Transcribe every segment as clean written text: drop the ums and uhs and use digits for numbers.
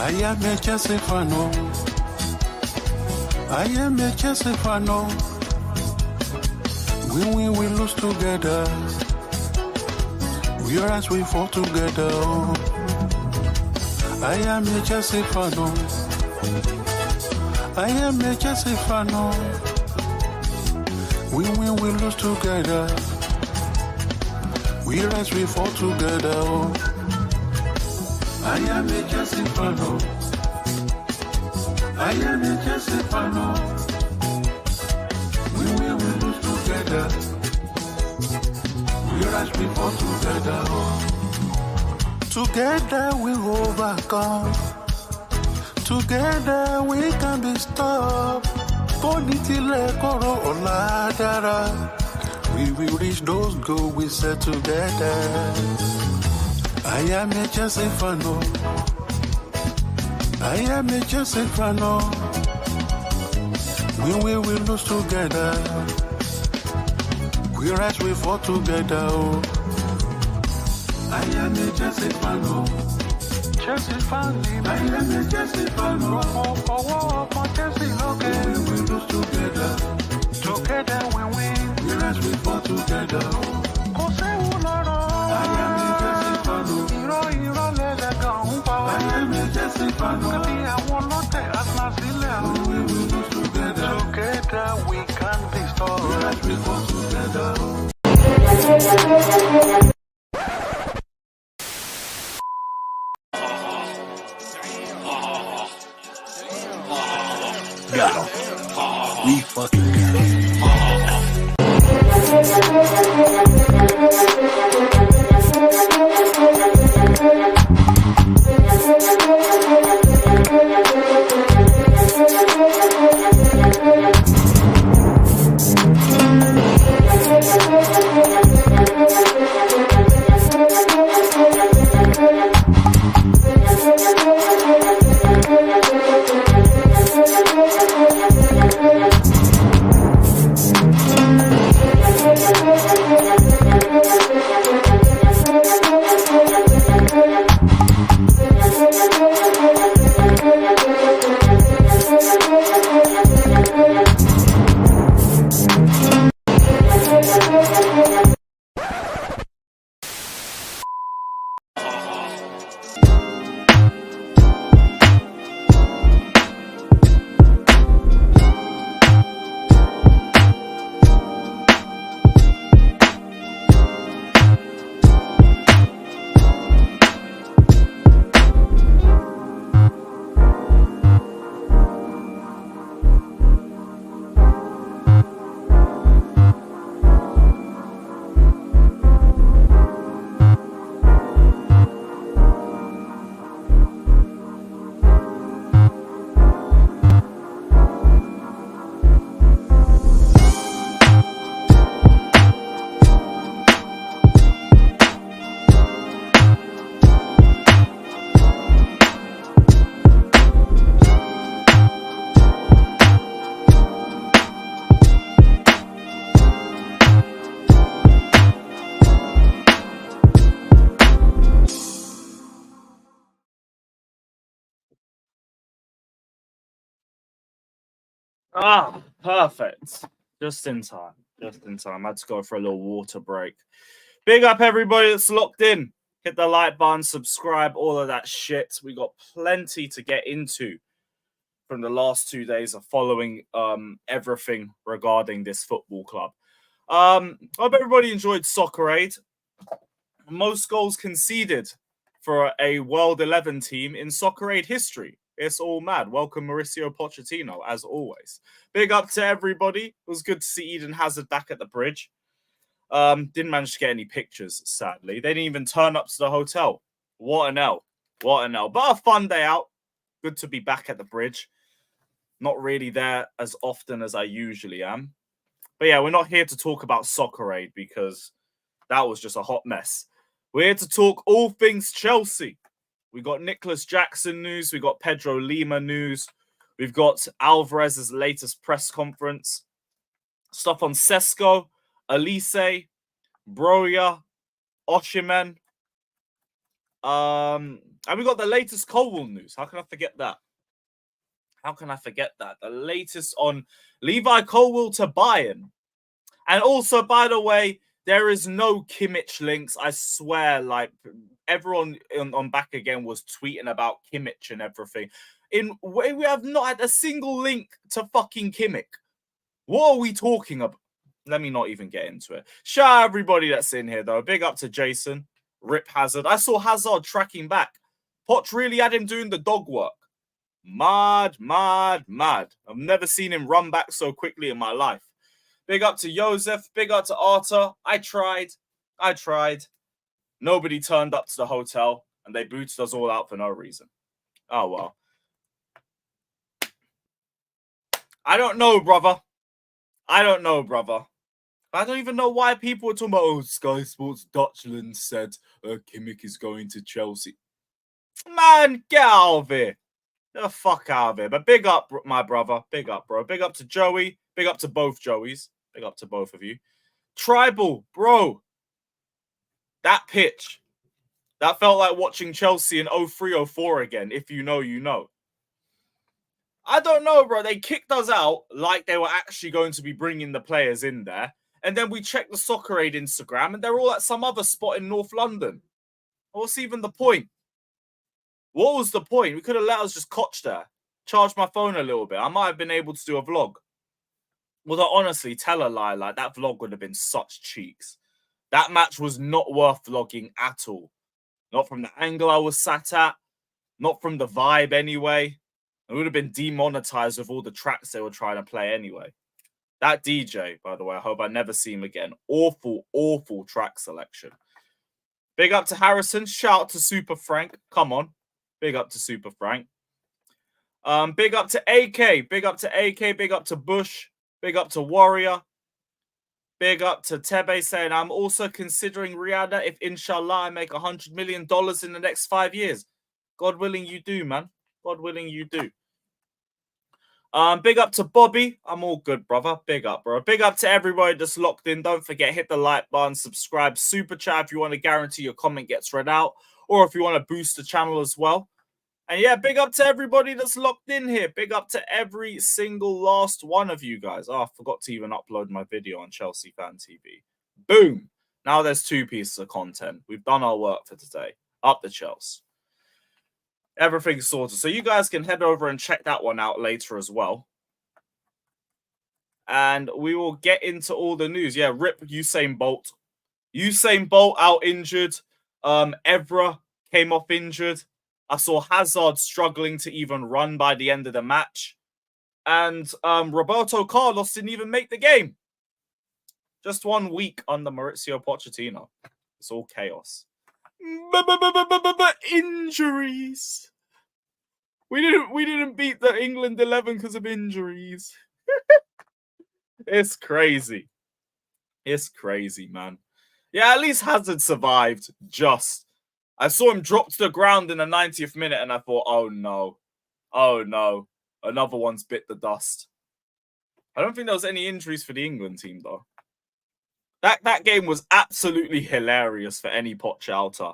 I am a Chelsea fan. I am a Chelsea fan. We lose together. We rise, we fall together. I am a Chelsea fan. I am a Chelsea fan. We win, we lose together. We rise, we fall together. I am a Chelsea fan. I am a Chelsea fan. We win, we lose together. We rise, we fall together. Together we overcome. Together we can be stopped. We will reach those goals we set together. I am a Chelsea fan. I am a Chelsea fan. We will lose together. We rise, we fall together. I am a Chelsea fan. Chelsea fan. I am a Chelsea fan. Chelsea, okay. We lose together. Together we win. We rise, we fall together. I am a Chelsea fan. I am a Chelsea fan. We will lose together. Together we can be strong. We rise, we fall together. Got him. We fucking got him. Perfect. Just in time. Just in time. I had to go for a little water break. Big up everybody that's locked in. Hit the like button, subscribe, all of that shit. We got plenty to get into from the last 2 days of following everything regarding this football club. Hope everybody enjoyed Soccer Aid. Most goals conceded for a World 11 team in Soccer Aid history. It's all mad. Welcome, Mauricio Pochettino, as always. Big up to everybody. It was good to see Eden Hazard back at the bridge. Didn't manage to get any pictures, sadly. They didn't even turn up to the hotel. What an L. What an L. But a fun day out. Good to be back at the bridge. Not really there as often as I usually am. But yeah, we're not here to talk about Soccer Aid because that was just a hot mess. We're here to talk all things Chelsea. We got Nicholas Jackson news. We got Pedro Lima news. We've got Alvarez's latest press conference. Stuff on Sesko, Olise, Broja, Osimhen. And we got the latest Colwill news. How can I forget that? How can I forget that? The latest on Levi Colwill to Bayern. And also, by the way, there is no Kimmich links. I swear, like, everyone on Back Again was tweeting about Kimmich and everything. We have not had a single link to fucking Kimmich. What are we talking about? Let me not even get into it. Shout out everybody that's in here, though. Big up to Jason. Rip Hazard. I saw Hazard tracking back. Poch really had him doing the dog work. Mad. I've never seen him run back so quickly in my life. Big up to Joseph. Big up to Arthur. I tried. Nobody turned up to the hotel, and they booted us all out for no reason. Oh, well. I don't know, brother. I don't even know why people were talking about, oh, Sky Sports Dutchland said Kimmich is going to Chelsea. Man, get out of here. Get the fuck out of here. But big up, my brother. Big up, bro. Big up to Joey. Big up to both Joeys. Big up to both of you. Tribal, bro. That pitch. That felt like watching Chelsea in 03-04 again. If you know, you know. I don't know, bro. They kicked us out like they were actually going to be bringing the players in there. And then we checked the Soccer Aid Instagram and they're all at some other spot in North London. What's even the point? What was the point? We could have let us just cotch there. Charge my phone a little bit. I might have been able to do a vlog. Well, honestly, tell a lie. Like, that vlog would have been such cheeks. That match was not worth vlogging at all. Not from the angle I was sat at. Not from the vibe anyway. It would have been demonetized with all the tracks they were trying to play anyway. That DJ, by the way, I hope I never see him again. Awful track selection. Big up to Harrison. Shout out to Super Frank. Come on. Big up to Super Frank. Big up to AK. Big up to AK. Big up to Bush. Big up to Warrior. Big up to Tebe saying, I'm also considering Rihanna if inshallah I make $100 million in the next 5 years. God willing you do, man. God willing you do. Big up to Bobby. I'm all good, brother. Big up, bro. Big up to everybody that's locked in. Don't forget, hit the like button, subscribe, super chat if you want to guarantee your comment gets read out, or if you want to boost the channel as well. And yeah, big up to everybody that's locked in here. Big up to every single last one of you guys. Oh, I forgot to even upload my video on Chelsea Fan TV. Boom. Now there's 2 pieces of content. We've done our work for today. Up the Chelsea. Everything's sorted. So you guys can head over and check that one out later as well. And we will get into all the news. Yeah, rip Usain Bolt. Usain Bolt out injured. Evra came off injured. I saw Hazard struggling to even run by the end of the match. And Roberto Carlos didn't even make the game. Just 1 week under Mauricio Pochettino. It's all chaos. Injuries. We didn't beat the England 11 because of injuries. It's crazy. It's crazy, man. Yeah, at least Hazard survived. Just. I saw him drop to the ground in the 90th minute and I thought, oh no. Oh no. Another one's bit the dust. I don't think there was any injuries for the England team, though. That game was absolutely hilarious for any Poch outer.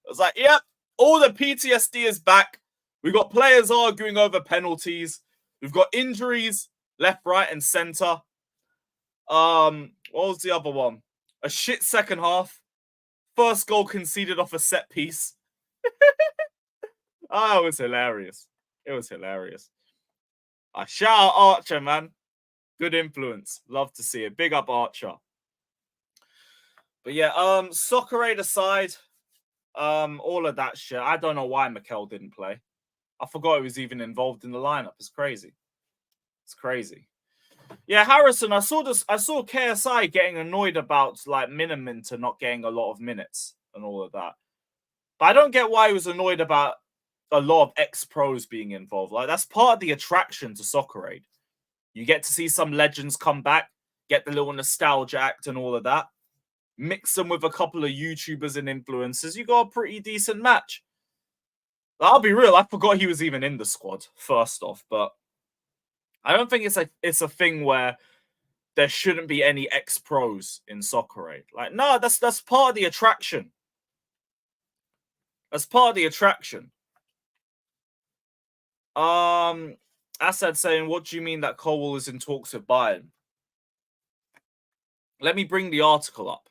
It was like, yep, all the PTSD is back. We've got players arguing over penalties. We've got injuries left, right, and centre. What was the other one? A shit second half. First goal conceded off a set piece. Oh, it was hilarious. It was hilarious. Shout out Archer, man. Good influence. Love to see it. Big up Archer. But yeah, Soccer Aid aside, all of that shit. I don't know why Mikel didn't play. I forgot he was even involved in the lineup. It's crazy. It's crazy. Yeah, Harrison, I saw KSI getting annoyed about like Miniminter not getting a lot of minutes and all of that. But I don't get why he was annoyed about a lot of ex-pros being involved. Like, that's part of the attraction to Soccer Aid. You get to see some legends come back, get the little nostalgia act and all of that. Mix them with a couple of YouTubers and influencers, you got a pretty decent match. I'll be real, I forgot he was even in the squad, first off, but I don't think it's a thing where there shouldn't be any ex-pros in Soccer Aid. Like, no, that's part of the attraction. As part of the attraction. Assad saying, what do you mean that Colwill is in talks with Bayern? Let me bring the article up.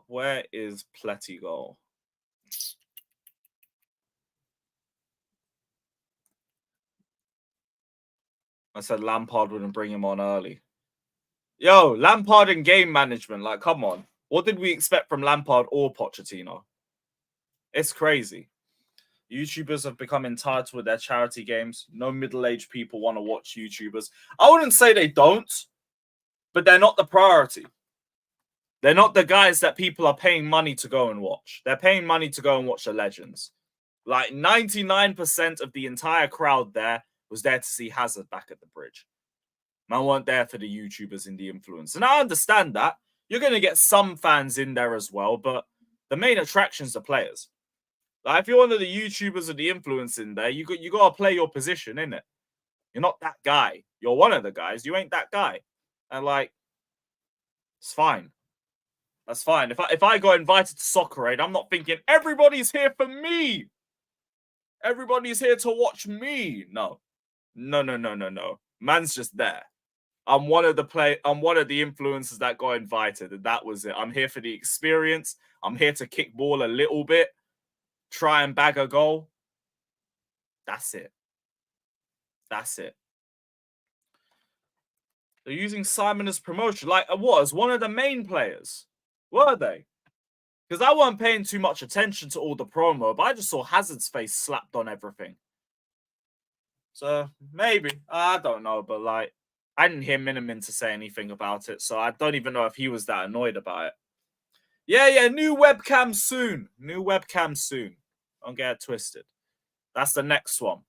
Where is Pletigol? I said Lampard wouldn't bring him on early. Yo, Lampard and game management. Like, come on. What did we expect from Lampard or Pochettino? It's crazy. YouTubers have become entitled with their charity games. No middle-aged people want to watch YouTubers. I wouldn't say they don't, but they're not the priority. They're not the guys that people are paying money to go and watch. They're paying money to go and watch the legends. Like 99% of the entire crowd there was there to see Hazard back at the bridge. Man weren't there for the YouTubers and the influence. And I understand that. You're going to get some fans in there as well, but the main attraction's the players. Like, if you're one of the YouTubers or the influence in there, you got to play your position, innit? You're not that guy. You're one of the guys. You ain't that guy. And, like, it's fine. That's fine. If I got invited to Soccer Aid, I'm not thinking, everybody's here for me. Everybody's here to watch me. No. No. Man's just there. I'm one of the influencers that got invited, and that was it. I'm here for the experience. I'm here to kick ball a little bit, try and bag a goal. That's it. They're using Simon as promotion. Like, as one of the main players. Were they? Because I wasn't paying too much attention to all the promo, but I just saw Hazard's face slapped on everything. So, maybe. I don't know, but, like, I didn't hear Minimin to say anything about it, so I don't even know if he was that annoyed about it. Yeah, new webcam soon. Don't get it twisted. That's the next one.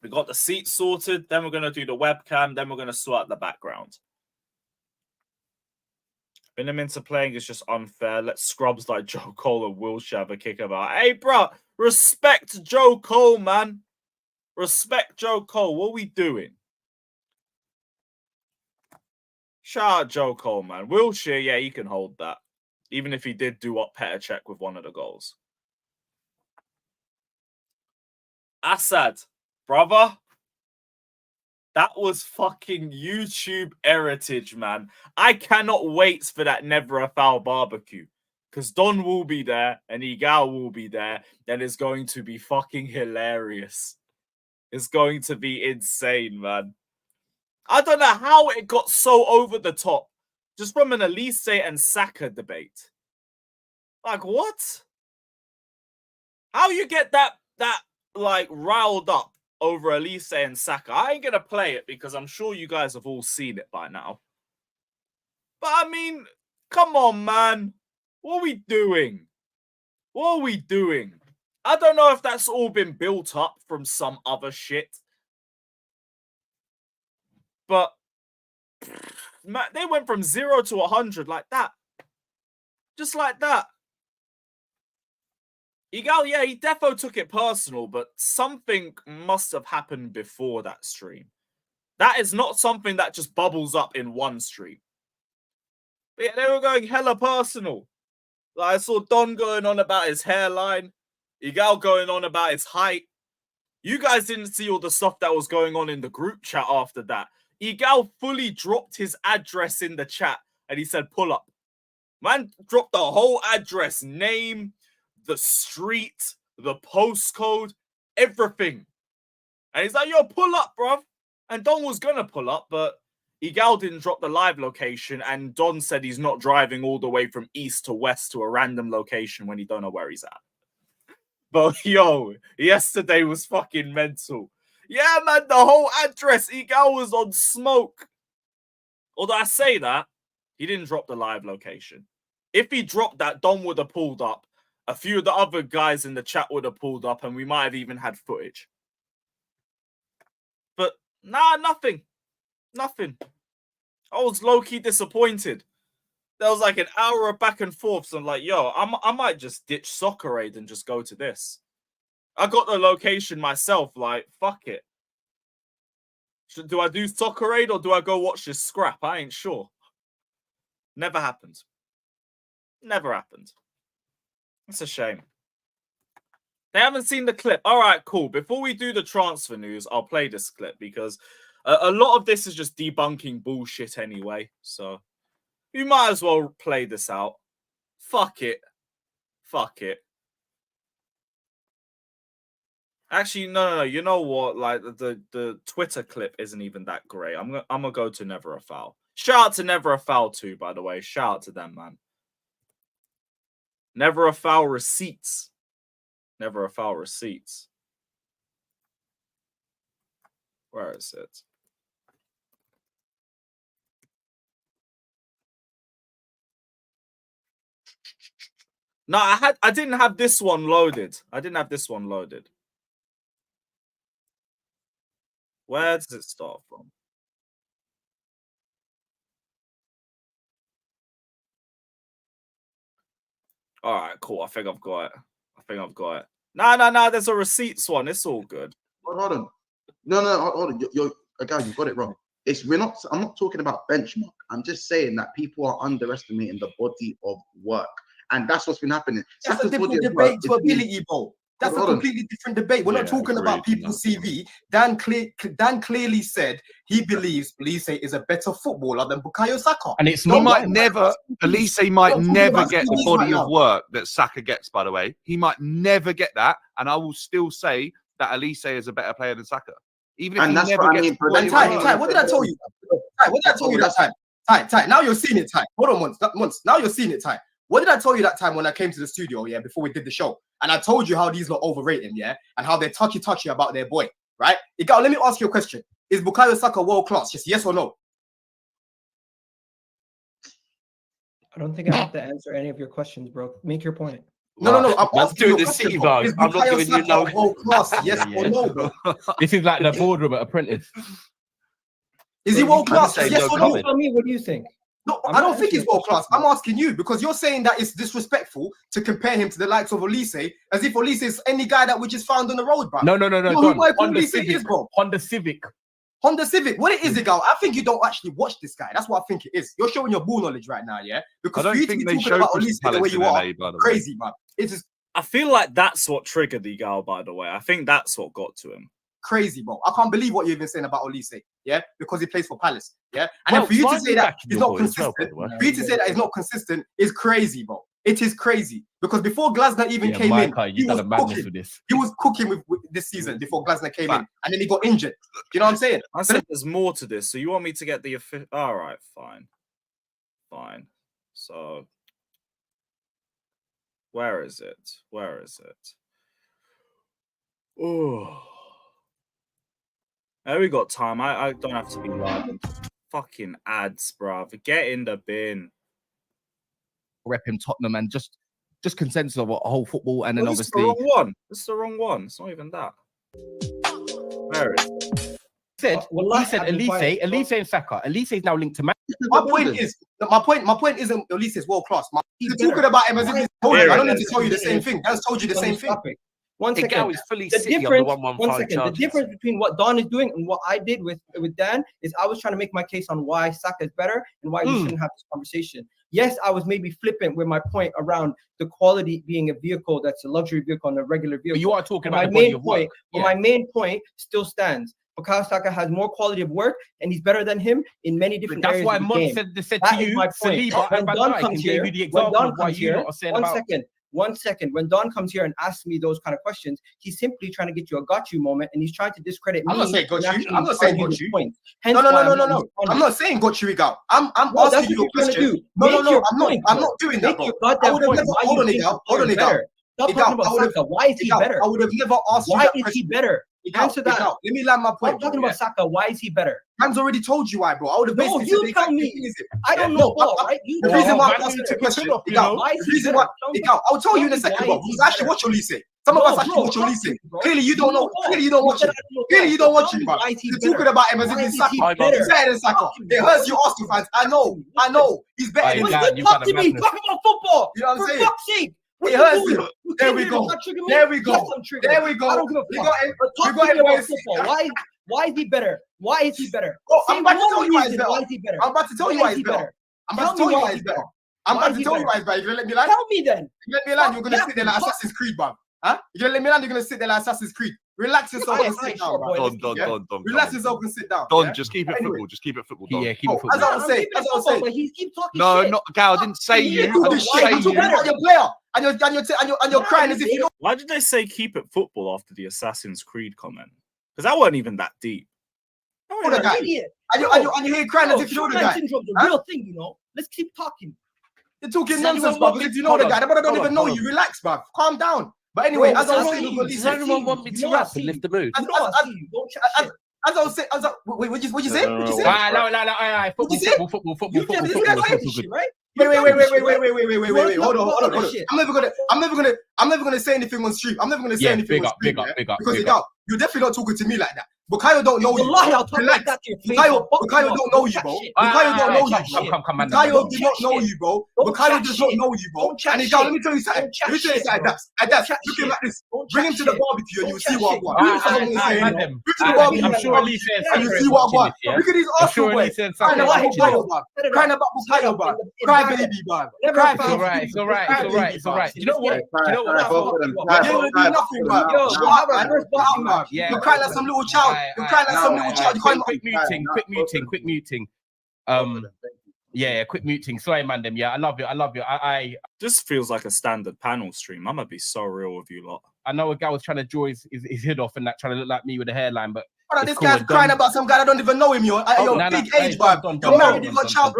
We got the seats sorted, then we're going to do the webcam, then we're going to sort out the background. Minimin to playing is just unfair. Let scrubs like Joe Cole and Wilshere have a kick about. Hey, bro, respect Joe Cole, man. Respect Joe Cole. What are we doing? Shout out Joe Cole, man. Wilshere, yeah, he can hold that. Even if he did do up Petr Cech with one of the goals. Assad, brother. That was fucking YouTube heritage, man. I cannot wait for that Never a Foul barbecue. Because Don will be there and Egal will be there. And it's going to be fucking hilarious. It's going to be insane, man. I don't know how it got so over the top. Just from an Olise and Saka debate. Like, what? How you get that like, riled up over Olise and Saka? I ain't going to play it because I'm sure you guys have all seen it by now. But, I mean, come on, man. What are we doing? I don't know if that's all been built up from some other shit. But man, they went from 0 to 100 like that. Just like that. Egal, yeah, he defo took it personal, but something must have happened before that stream. That is not something that just bubbles up in one stream. But yeah, they were going hella personal. Like, I saw Don going on about his hairline. Egal going on about his height. You guys didn't see all the stuff that was going on in the group chat after that. Egal fully dropped his address in the chat and he said, pull up. Man dropped the whole address, name, the street, the postcode, everything. And he's like, yo, pull up, bruv. And Don was going to pull up, but Egal didn't drop the live location. And Don said he's not driving all the way from east to west to a random location when he don't know where he's at. But yo, yesterday was fucking mental. Yeah, man, the whole address, Egal was on smoke. Although I say that, he didn't drop the live location. If he dropped that, Don would have pulled up. A few of the other guys in the chat would have pulled up, and we might have even had footage. But, nah, nothing. Nothing. I was low-key disappointed. There was like an hour of back and forth, so I'm like, yo, I might just ditch Soccer Aid and just go to this. I got the location myself, like, fuck it. Do I do Soccer Aid or do I go watch this scrap? I ain't sure. Never happened. Never happened. It's a shame. They haven't seen the clip. All right, cool. Before we do the transfer news, I'll play this clip because a lot of this is just debunking bullshit anyway. So you might as well play this out. Fuck it. Fuck it. Actually, no. You know what? Like the Twitter clip isn't even that great. I'm gonna go to Never a Foul. Shout out to Never a Foul too, by the way. Shout out to them, man. Never a Foul receipts. Never a Foul receipts. Where is it? No, I didn't have this one loaded. Where does it start from? All right, cool. I think I've got it. No. There's a receipts one. It's all good. Hold on. No. Hold on. You've got it wrong. I'm not talking about benchmark. I'm just saying that people are underestimating the body of work, and that's what's been happening. That's a different debate to ability, bro. That's a completely different debate. We're not talking about people's CV. Dan clearly said he believes Olise is a better footballer than Bukayo Saka. And Olise might never get the body of work that Saka gets, by the way. He might never get that. And I will still say that Olise is a better player than Saka. Even if he never gets Ty, what did I tell you? Ty, what did I tell you that time? Ty, now you're seeing it, Ty. Hold on once. Now you're seeing it, Ty. What did I tell you that time when I came to the studio, before we did the show? And I told you how these lot overrate him, and how they're touchy about their boy, right? Egal, let me ask you a question. Is Bukayo Saka world class? Just yes or no? I don't think I have to answer any of your questions, bro. Make your point. No. I'm Let's do the city vlog. I'm not giving you no world class, yes or no, bro? This is like the boardroom at Apprentice. Is he world class? Yes or no? Tell me, what do you think? No, I don't think he's world class. I'm asking you because you're saying that it's disrespectful to compare him to the likes of Olise, as if Olise is any guy that we just found on the road, bro. No. Honda Civic. Honda Civic. What it is, Egal, I think you don't actually watch this guy. That's what I think it is. You're showing your ball knowledge right now, Because I don't think they show Olise the way you are, crazy, man. It's just. I feel like that's what triggered Egal, by the way. I think that's what got to him. Crazy, bro. I can't believe what you're even saying about Olise, because he plays for Palace, and then for you to say that he's not consistent, is crazy, bro. It is crazy because before Glasner even came in, he was cooking with this season before Glasner came in, and then he got injured. You know what I'm saying? I said there's more to this, so you want me to get the official? All right, fine. So where is it? Oh. We got time. I don't have to be live. Fucking ads, bruv. Get in the bin. Rep him Tottenham and just consensus of a whole football, and then obviously This is the wrong one. It's not even that. Where is it? He said Olise and Saka. Olise is now linked to Man. My point isn't Olise's world class. You're talking about him as if he's told you. I don't need to tell you the same thing. That's told you the same thing. One second. The difference between what Don is doing and what I did with Dan is I was trying to make my case on why Saka is better and why we shouldn't have this conversation. Yes, I was maybe flippant with my point around the quality being a vehicle that's a luxury vehicle and a regular vehicle. But you are talking about the body of work. My main point still stands. Bukayo Saka has more quality of work and he's better than him in many different areas. That's why Mon said to you, Saliba and Van Dijk, and gave you the example of why you not are saying about. One second. When Don comes here and asks me those kind of questions, he's simply trying to get you a got you moment, and he's trying to discredit me. I'm not saying got you. I'm not saying got you. No. I'm not saying got you, Egal. I'm asking you a question. No. I'm not doing that, bro. I would have never. Hold on, Egal. Stop talking about Saka. Why is he better? I would have never asked you that question. Why is he better? Answer that. Let me land my point. I'm talking about Saka. Why is he better? Man's already told you why, bro. I would have basically said, you tell me. I don't know, right? The reason why I'm asking the question, I'll tell you in a second, bro. Because I actually watch Olise. Some of us actually watch Olise. Clearly, you don't know. Clearly, you don't watch him. Clearly, you don't watch him, bro. You're talking about him as if he's Saka. He's better than Saka. It hurts you, Arsenal fans. I know. He's better than Saka. Talk to me. Talk about football. You know what I'm saying? For fuck's sake. It hurts you. There we go. We got him. Why is he better? Oh, I'm about to tell you why he's better. I'm about to tell you why he's better. I'm about to tell you guys, but you're gonna let me land? Tell me then. You let me land, you're gonna sit there like Assassin's Creed, bruv. Huh? You're gonna let me land, you're gonna sit there like Assassin's Creed. Relax yourself and sit down, bro. Don. Relax yourself and sit down. Don, just keep it football. Just keep it football, Don. Yeah, keep it football. As I was saying, but he keeps talking No, shit. not Gal. I didn't say you. I didn't say I'm talking about your player, and you're crying as if you don't. Why did they say keep it football after the Assassin's Creed comment? Because that wasn't even that deep. Know the guy. And you're here crying as if you know the guy. Syndrome's a real thing, you know. Let's keep talking. You're talking nonsense, bruv. Because if you know the guy, the brother don't even know you. Relax, bruv. Calm down. But anyway, as I was saying, does everyone want me to rap and lift the mood? As I was saying, what'd you say? No. Football. Wait. Hold on. I'm never gonna say anything on stream. I'm never gonna say anything on stream. Big up. Because you're definitely not talking to me like that. Bukayo don't know you. Bukayo don't know you, bro. Bukayo don't know you, bro. Bukayo does not know you, bro. Bukayo does not know you, bro. And Egal, let me tell you something. Look at him like this. Bring him to the barbecue and you'll see what I want. Bring him to the barbecue and you'll see what I want. Look at these Arsenal boys. Crying about Bukayo, bro. Cry baby, bro. It's all right. You know what? You ain't gonna do nothing, bro. You're crying like some little child. You're crying like some little child. Quick muting. Quick muting. Sorry, man. I love you. I This feels like a standard panel stream. I'm gonna be so real with you lot. I know a guy was trying to draw his head off and that, trying to look like me with a hairline, but this guy's crying about some guy that don't even know him. You're at your big age, bro. You're married, you got a child,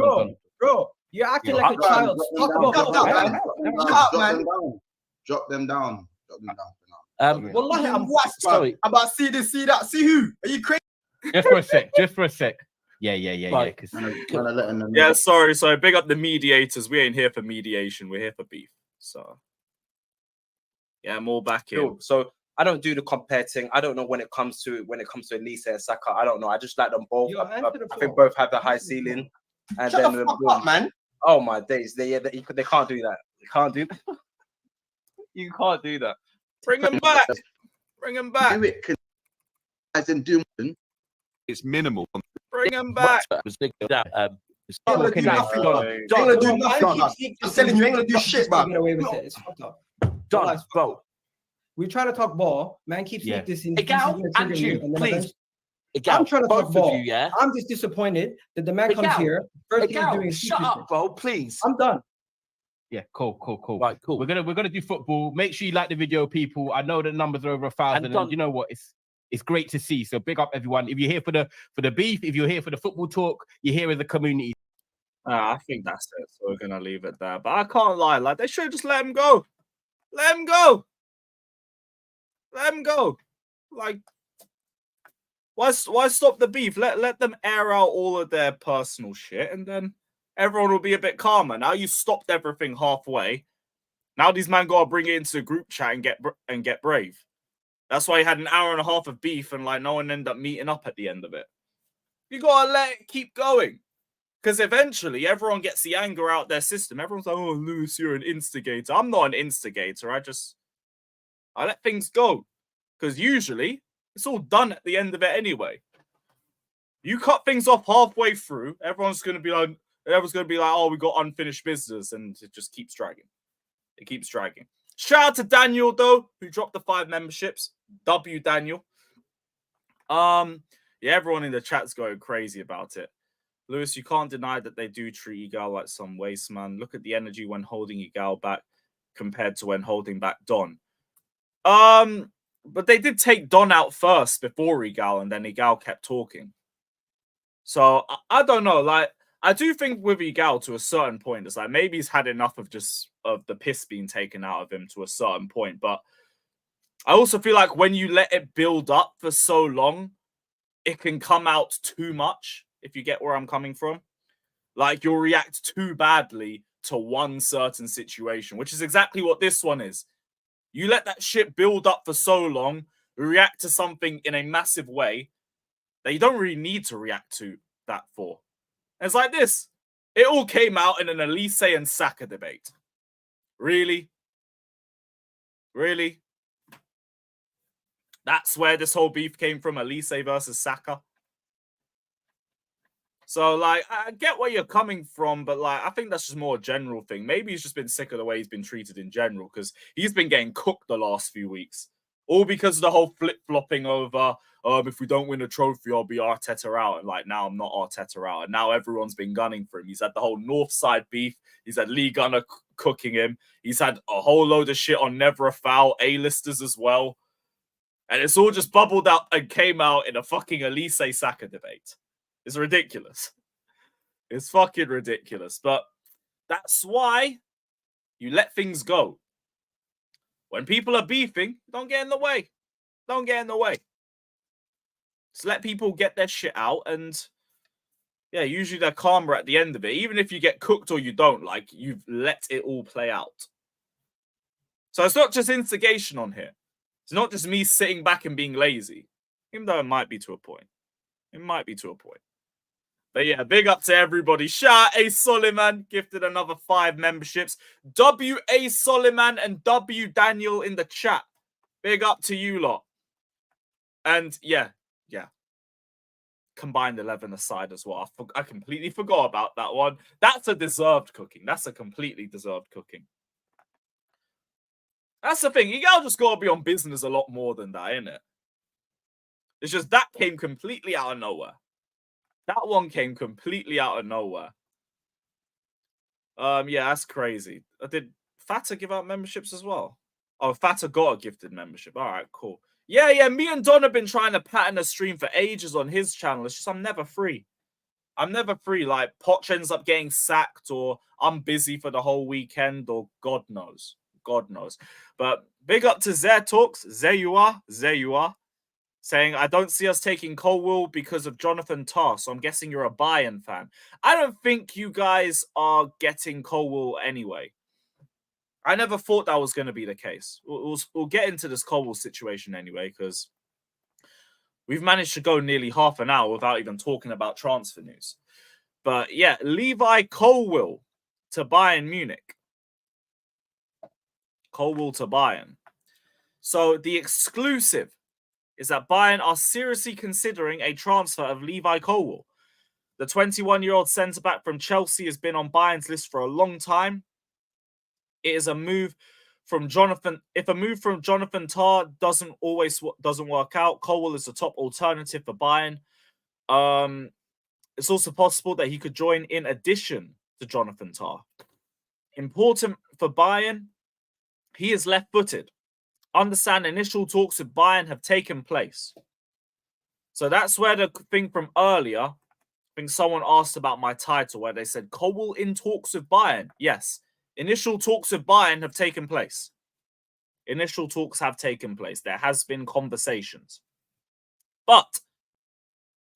bro. You're acting like a child. Talk about Shut man. Drop them down. Wallahi, I'm wasp, sorry. About see this, see that, see who? Are you crazy? Just for a sec. Yeah. Yeah, sorry. Big up the mediators. We ain't here for mediation. We're here for beef. So, yeah, I'm all back in. Cool. So I don't do the compare thing. I don't know when it comes to Olise and Saka. I don't know. I just like them both. I think both have the high ceiling. And Shut the fuck up, man. Oh my days. They can't do that. They can't do that. You can't do that. Bring him back. Do it as in do. It's minimal. Bring him back. I'm telling you, ain't gonna do shit, bro. It's fucked up. Bro. We're trying to talk ball. Man keeps this in. Egal, and you, please. I'm trying to talk ball. You, yeah? I'm just disappointed that the man comes here. First thing he's doing, shut up, bro, please. I'm done. Yeah, cool. Right, cool. We're gonna do football. Make sure you like the video, people. I know the numbers are over 1,000, and you know what? It's great to see. So big up everyone. If you're here for the beef, if you're here for the football talk, you're here as a community. I think that's it. So we're gonna leave it there. But I can't lie, like they should just let him go. Let him go. Like, why stop the beef? Let them air out all of their personal shit, and then everyone will be a bit calmer. Now you stopped everything halfway. Now these men gotta bring it into the group chat and get brave. That's why you had an hour and a half of beef and like no one ended up meeting up at the end of it. You gotta let it keep going. Because eventually everyone gets the anger out their system. Everyone's like, oh, Lewis, you're an instigator. I'm not an instigator. I let things go. Because usually it's all done at the end of it anyway. You cut things off halfway through, everyone's gonna be like, oh, we got unfinished business, and it just keeps dragging. It keeps dragging. Shout out to Daniel though, who dropped the 5 memberships. W Daniel. Yeah, everyone in the chat's going crazy about it. Lewis, you can't deny that they do treat Egal like some waste man. Look at the energy when holding Egal back compared to when holding back Don. But they did take Don out first before Egal, and then Egal kept talking. So I don't know. Like, I do think with Egal to a certain point, it's like maybe he's had enough of the piss being taken out of him to a certain point. But I also feel like when you let it build up for so long, it can come out too much, if you get where I'm coming from. Like, you'll react too badly to one certain situation, which is exactly what this one is. You let that shit build up for so long, react to something in a massive way that you don't really need to react to that for. And it's like this. It all came out in an Olise and Saka debate. Really? Really? That's where this whole beef came from, Olise versus Saka? So, like, I get where you're coming from, but, like, I think that's just more a general thing. Maybe he's just been sick of the way he's been treated in general, because he's been getting cooked the last few weeks. All because of the whole flip-flopping over, if we don't win a trophy, I'll be Arteta out. And, like, now I'm not Arteta out. And now everyone's been gunning for him. He's had the whole North Side beef. He's had Lee Gunner cooking him. He's had a whole load of shit on Never a Foul, A-listers as well. And it's all just bubbled up and came out in a fucking Olise Saka debate. It's ridiculous. It's fucking ridiculous. But that's why you let things go. When people are beefing, don't get in the way. Don't get in the way. Just let people get their shit out. And yeah, usually they're calmer at the end of it. Even if you get cooked or you don't, like, you've let it all play out. So it's not just instigation on here. It's not just me sitting back and being lazy. Even though it might be to a point. It might be to a point. But yeah, big up to everybody. Shout out A. Soliman, gifted another 5 memberships. W.A. Soliman and W. Daniel in the chat. Big up to you lot. And yeah. Combined 11 aside as well. I completely forgot about that one. That's a deserved cooking. That's a completely deserved cooking. That's the thing. Egal just got to be on business a lot more than that, innit? It's just that came completely out of nowhere. That one came completely out of nowhere. Yeah, that's crazy. Did Fata give out memberships as well? Oh, Fata got a gifted membership. All right, cool. Yeah, me and Don have been trying to pattern a stream for ages on his channel. It's just I'm never free. I'm never free. Like, Poch ends up getting sacked, or I'm busy for the whole weekend, or God knows. God knows. But big up to Zare Talks. There you are. Saying, I don't see us taking Colwill because of Jonathan Tah, so I'm guessing you're a Bayern fan. I don't think you guys are getting Colwill anyway. I never thought that was going to be the case. We'll get into this Colwill situation anyway, because we've managed to go nearly half an hour without even talking about transfer news. But yeah, Levi Colwill to Bayern Munich. Colwill to Bayern. So the exclusive is that Bayern are seriously considering a transfer of Levi Colwill. The 21-year-old centre-back from Chelsea has been on Bayern's list for a long time. It is a move from Jonathan. If a move from Jonathan Tah doesn't work out, Colwill is the top alternative for Bayern. It's also possible that he could join in addition to Jonathan Tah. Important for Bayern, he is left-footed. Understand initial talks with Bayern have taken place. So that's where the thing from earlier, I think someone asked about my title, where they said, Colwill in talks with Bayern. Yes, initial talks with Bayern have taken place. Initial talks have taken place. There has been conversations. But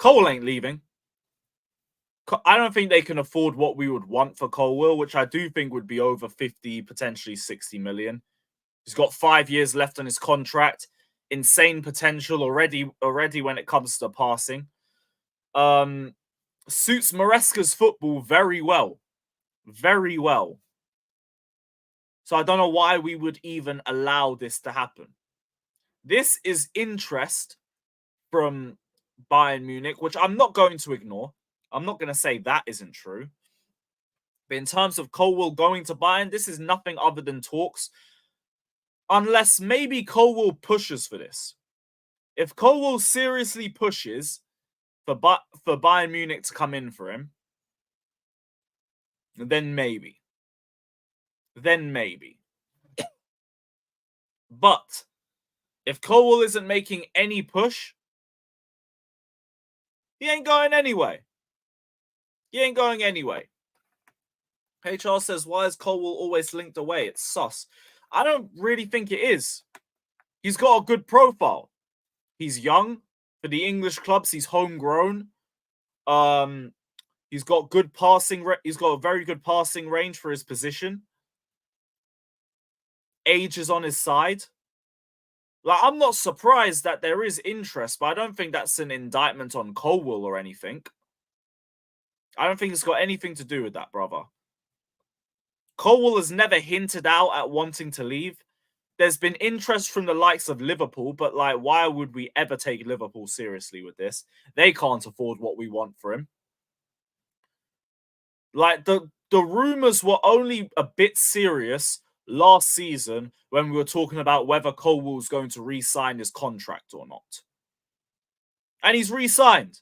Colwill ain't leaving. I don't think they can afford what we would want for Colwill, which I do think would be over 50, potentially 60 million. He's got 5 years left on his contract. Insane potential already when it comes to passing. Suits Maresca's football very well. Very well. So I don't know why we would even allow this to happen. This is interest from Bayern Munich, which I'm not going to ignore. I'm not going to say that isn't true. But in terms of Colwill going to Bayern, this is nothing other than talks. Unless maybe Colwill pushes for this. If Colwill seriously pushes for Bayern Munich to come in for him, then maybe. But if Colwill isn't making any push, he ain't going anyway. HR says, why is Colwill always linked away? It's sus. I don't really think it is. He's got a good profile. He's young. For the English clubs, he's homegrown. He's got good passing. He's got a very good passing range for his position. Age is on his side. Like, I'm not surprised that there is interest, but I don't think that's an indictment on Colwill or anything. I don't think it's got anything to do with that, brother. Colwill has never hinted out at wanting to leave. There's been interest from the likes of Liverpool, but like, why would we ever take Liverpool seriously with this? They can't afford what we want for him. Like the rumors were only a bit serious last season when we were talking about whether Colwill was going to re-sign his contract or not. And he's re-signed.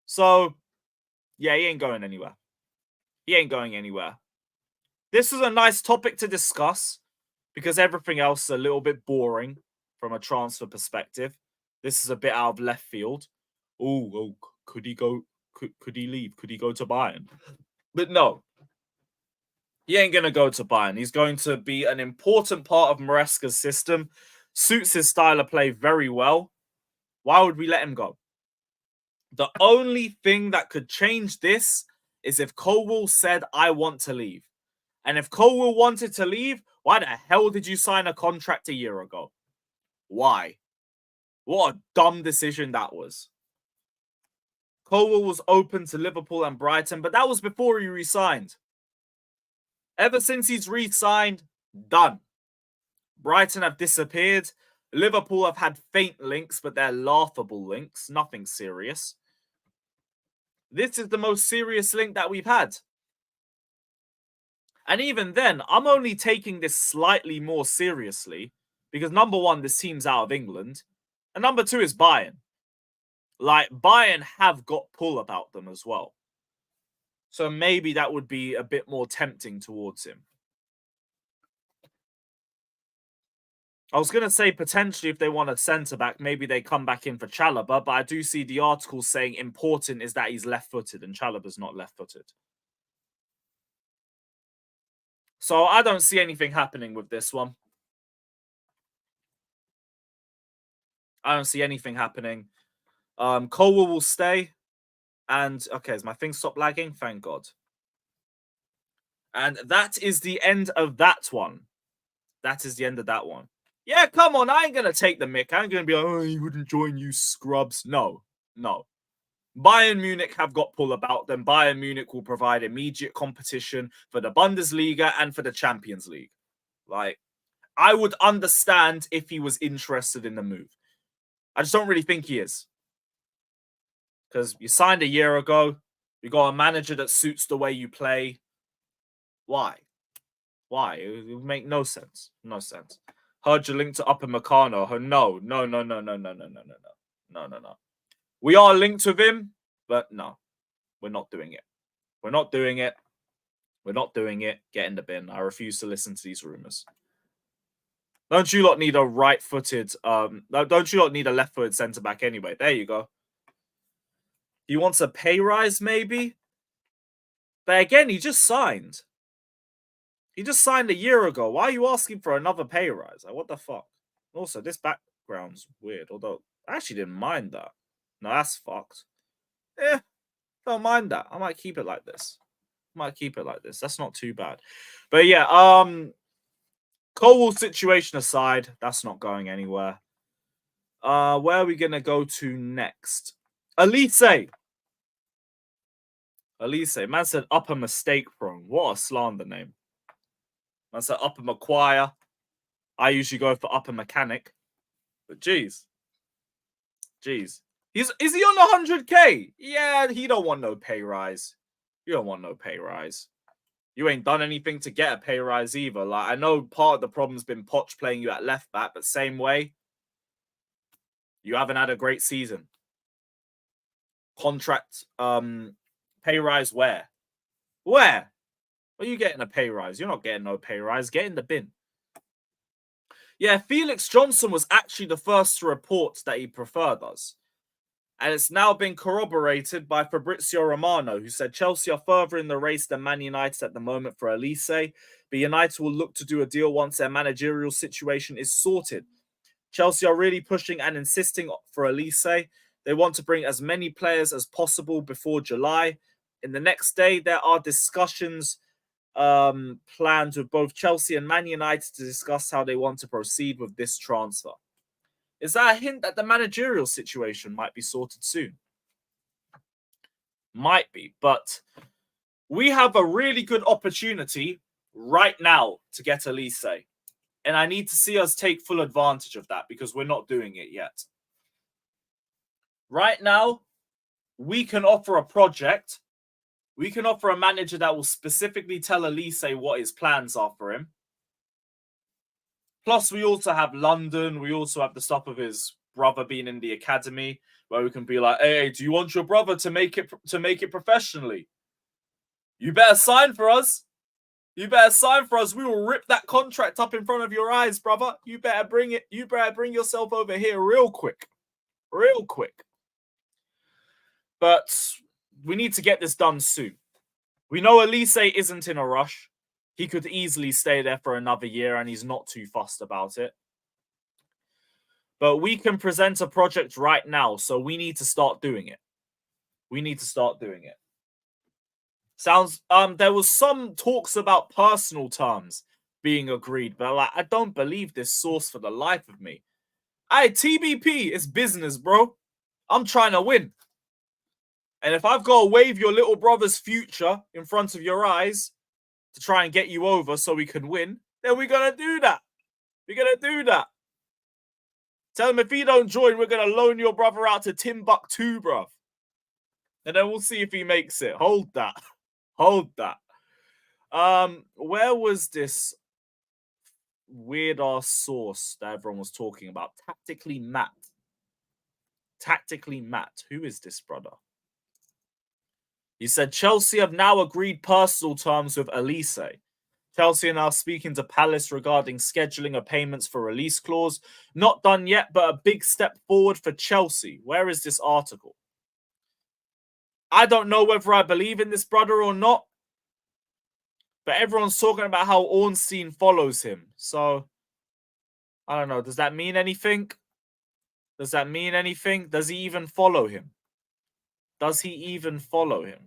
So, yeah, he ain't going anywhere. He ain't going anywhere. This is a nice topic to discuss because everything else is a little bit boring from a transfer perspective. This is a bit out of left field. Oh, could he go? Could he leave? Could he go to Bayern? But no, he ain't going to go to Bayern. He's going to be an important part of Maresca's system. Suits his style of play very well. Why would we let him go? The only thing that could change this is if Colwill said, I want to leave. And if Colwill wanted to leave, why the hell did you sign a contract a year ago? Why? What a dumb decision that was. Colwill was open to Liverpool and Brighton, but that was before he re-signed. Ever since he's re-signed, done. Brighton have disappeared. Liverpool have had faint links, but they're laughable links. Nothing serious. This is the most serious link that we've had. And even then, I'm only taking this slightly more seriously because number one, this team's out of England. And number two is Bayern. Like, Bayern have got pull about them as well. So maybe that would be a bit more tempting towards him. I was going to say potentially if they want a centre-back, maybe they come back in for Chalobah, but I do see the article saying important is that he's left-footed, and Chalobah's not left-footed. So I don't see anything happening with this one. I don't see anything happening. Colwill will stay. And, okay, has my thing stopped lagging? Thank God. And that is the end of that one. That is the end of that one. Yeah, come on. I ain't going to take the mick. I ain't going to be like, oh, he wouldn't join you scrubs. No. Bayern Munich have got pull about them. Bayern Munich will provide immediate competition for the Bundesliga and for the Champions League. Like, I would understand if he was interested in the move. I just don't really think he is. Because you signed a year ago. You got a manager that suits the way you play. Why? It would make no sense. No sense. Heard you linked to Upper Meccano. No. We are linked with him, but no. We're not doing it. We're not doing it. Get in the bin. I refuse to listen to these rumors. Don't you lot need a right-footed... don't you lot need a left-footed centre-back anyway? There you go. He wants a pay rise, maybe? But again, he just signed. He just signed a year ago. Why are you asking for another pay rise? Like, what the fuck? Also, this background's weird. Although, I actually didn't mind that. No, that's fucked. Don't mind that. I might keep it like this. That's not too bad. But yeah, Colwill situation aside, that's not going anywhere. Where are we going to go to next? Olise. Man said upper mistake prone. What a slander name. Man said upper Maguire. I usually go for upper mechanic. But geez. Is he on 100k? Yeah, he don't want no pay rise. You don't want no pay rise. You ain't done anything to get a pay rise either. Like, I know part of the problem's been Poch playing you at left back, but same way, you haven't had a great season. Contract pay rise where? Where are you getting a pay rise? You're not getting no pay rise. Get in the bin. Yeah, Felix Johnson was actually the first to report that he preferred us. And it's now been corroborated by Fabrizio Romano, who said Chelsea are further in the race than Man United at the moment for Olise, but United will look to do a deal once their managerial situation is sorted. Chelsea are really pushing and insisting for Olise. They want to bring as many players as possible before July. In the next day, there are discussions planned with both Chelsea and Man United to discuss how they want to proceed with this transfer. Is that a hint that the managerial situation might be sorted soon? Might be, but we have a really good opportunity right now to get Olise. And I need to see us take full advantage of that because we're not doing it yet. Right now, we can offer a project We can offer a manager that will specifically tell Olise what his plans are for him. Plus, we also have London. We also have the stuff of his brother being in the academy, where we can be like, hey, do you want your brother to make it professionally? You better sign for us. You better sign for us. We will rip that contract up in front of your eyes, brother. You better bring it. You better bring yourself over here real quick. Real quick. But we need to get this done soon. We know Olise isn't in a rush. He could easily stay there for another year, and he's not too fussed about it. But we can present a project right now, so we need to start doing it. We need to start doing it. Sounds there was some talks about personal terms being agreed, but like, I don't believe this source for the life of me. Hey, TBP is business, bro. I'm trying to win. And if I've got to wave your little brother's future in front of your eyes to try and get you over so we can win, then we're going to do that. We're going to do that. Tell him if he don't join, we're going to loan your brother out to Timbuktu, bruv. And then we'll see if he makes it. Hold that. Hold that. Where was this weird-ass source that everyone was talking about? Tactically Matt. Tactically Matt. Who is this brother? He said, Chelsea have now agreed personal terms with Olise. Chelsea are now speaking to Palace regarding scheduling of payments for release clause. Not done yet, but a big step forward for Chelsea. Where is this article? I don't know whether I believe in this brother or not, but everyone's talking about how Ornstein follows him. So, I don't know. Does that mean anything? Does that mean anything? Does he even follow him? Does he even follow him?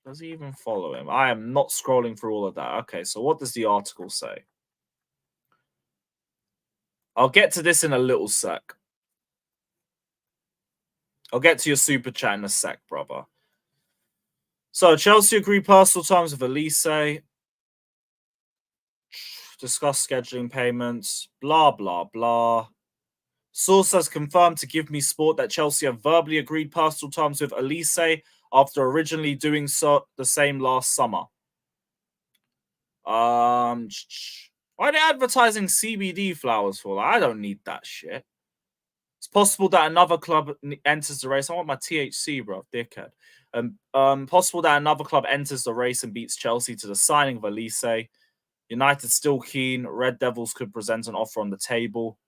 Does he even follow him? I am not scrolling through all of that. Okay, so what does the article say? I'll get to this in a little sec. I'll get to your super chat in a sec, brother. So, Chelsea agree personal terms with Olise. Discuss scheduling payments. Blah, blah, blah. Source has confirmed to Give Me Sport that Chelsea have verbally agreed personal terms with Olise after originally doing so the same last summer. Why are they advertising CBD flowers for? I don't need that shit. It's possible that another club enters the race. I want my THC, bro, dickhead. Possible that another club enters the race and beats Chelsea to the signing of Olise. United still keen. Red Devils could present an offer on the table.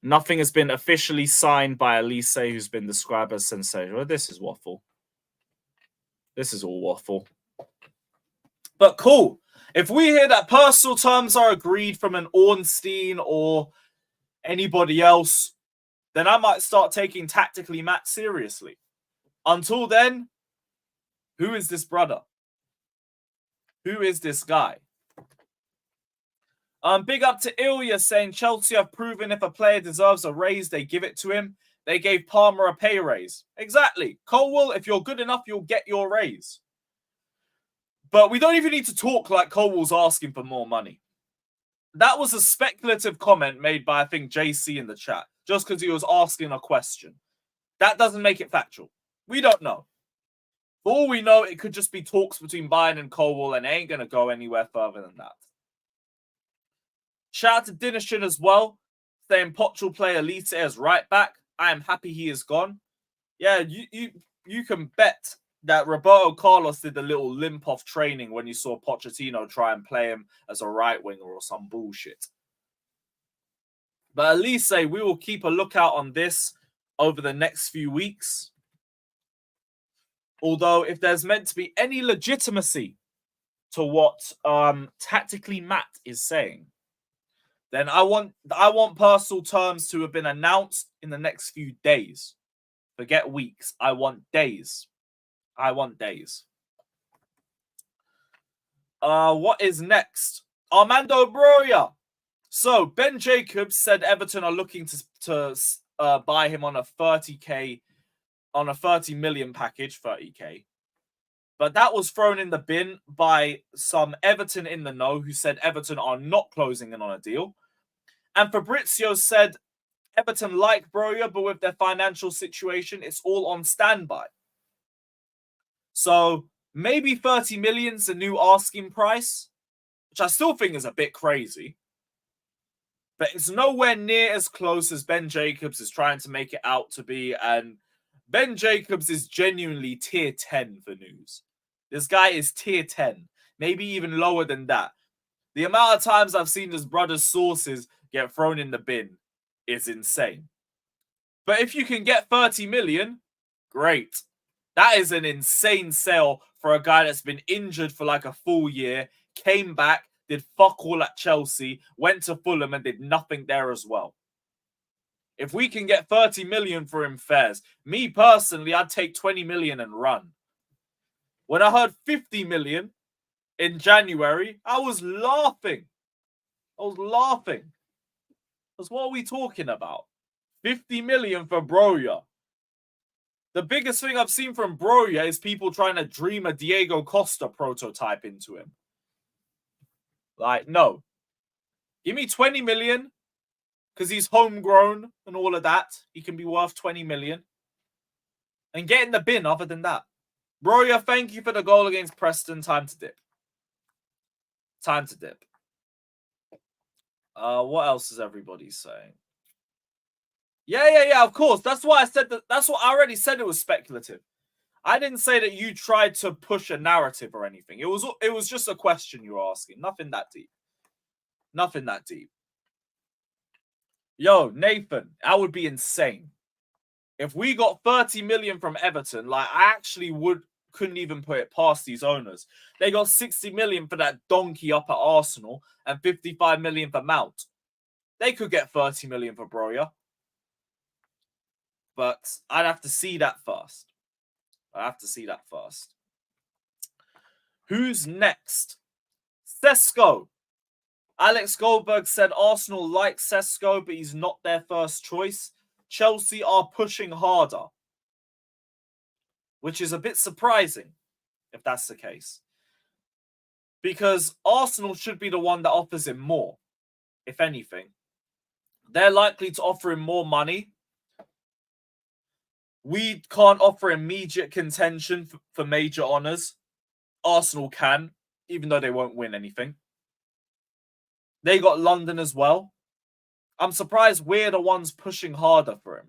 Nothing has been officially signed by Olise, who's been described as sensational. This is waffle. This is all waffle. But cool. If we hear that personal terms are agreed from an Ornstein or anybody else, then I might start taking Tactically Matt seriously. Until then, who is this brother? Who is this guy? Big up to Ilya saying Chelsea have proven if a player deserves a raise, they give it to him. They gave Palmer a pay raise. Exactly. Colwill, if you're good enough, you'll get your raise. But we don't even need to talk like Colwill's asking for more money. That was a speculative comment made by, I think, JC in the chat, just because he was asking a question. That doesn't make it factual. We don't know. For all we know, it could just be talks between Bayern and Colwill, and it ain't going to go anywhere further than that. Shout out to Dinishin as well, saying Poch will play Olise as right back. I am happy he is gone. Yeah, you can bet that Roberto Carlos did a little limp off training when you saw Pochettino try and play him as a right winger or some bullshit. But Olise, we will keep a lookout on this over the next few weeks. Although, if there's meant to be any legitimacy to what Tactically Matt is saying, then I want personal terms to have been announced in the next few days. Forget weeks. I want days. I want days. What is next? Armando Broja. So, Ben Jacobs said Everton are looking to buy him on a 30k, on a 30 million package, 30k. But that was thrown in the bin by some Everton in the know who said Everton are not closing in on a deal. And Fabrizio said Everton like Broja, but with their financial situation, it's all on standby. So maybe 30 million's the new asking price, which I still think is a bit crazy. But it's nowhere near as close as Ben Jacobs is trying to make it out to be. And Ben Jacobs is genuinely tier 10 for news. This guy is tier 10, maybe even lower than that. The amount of times I've seen his brother's sources get thrown in the bin is insane. But if you can get 30 million, great. That is an insane sale for a guy that's been injured for like a full year, came back, did fuck all at Chelsea, went to Fulham and did nothing there as well. If we can get 30 million for him, fairs. Me personally, I'd take 20 million and run. When I heard 50 million in January, I was laughing. Because what are we talking about? 50 million for Broja. The biggest thing I've seen from Broja is people trying to dream a Diego Costa prototype into him. Like, no. Give me 20 million because he's homegrown and all of that. He can be worth 20 million. And get in the bin other than that. Broja, thank you for the goal against Preston. Time to dip. What else is everybody saying? Yeah, of course. That's why I said that. That's what I already said. It was speculative. I didn't say that you tried to push a narrative or anything. It was just a question you were asking. Nothing that deep. Yo, Nathan, that would be insane. If we got 30 million from Everton, like I actually couldn't even put it past these owners. They got 60 million for that donkey up at Arsenal and 55 million for Mount. They could get 30 million for Broja. But I'd have to see that first. Who's next? Sesko. Alex Goldberg said Arsenal like Sesko, but he's not their first choice. Chelsea are pushing harder. Which is a bit surprising, if that's the case. Because Arsenal should be the one that offers him more, if anything. They're likely to offer him more money. We can't offer immediate contention for major honours. Arsenal can, even though they won't win anything. They got London as well. I'm surprised we're the ones pushing harder for him.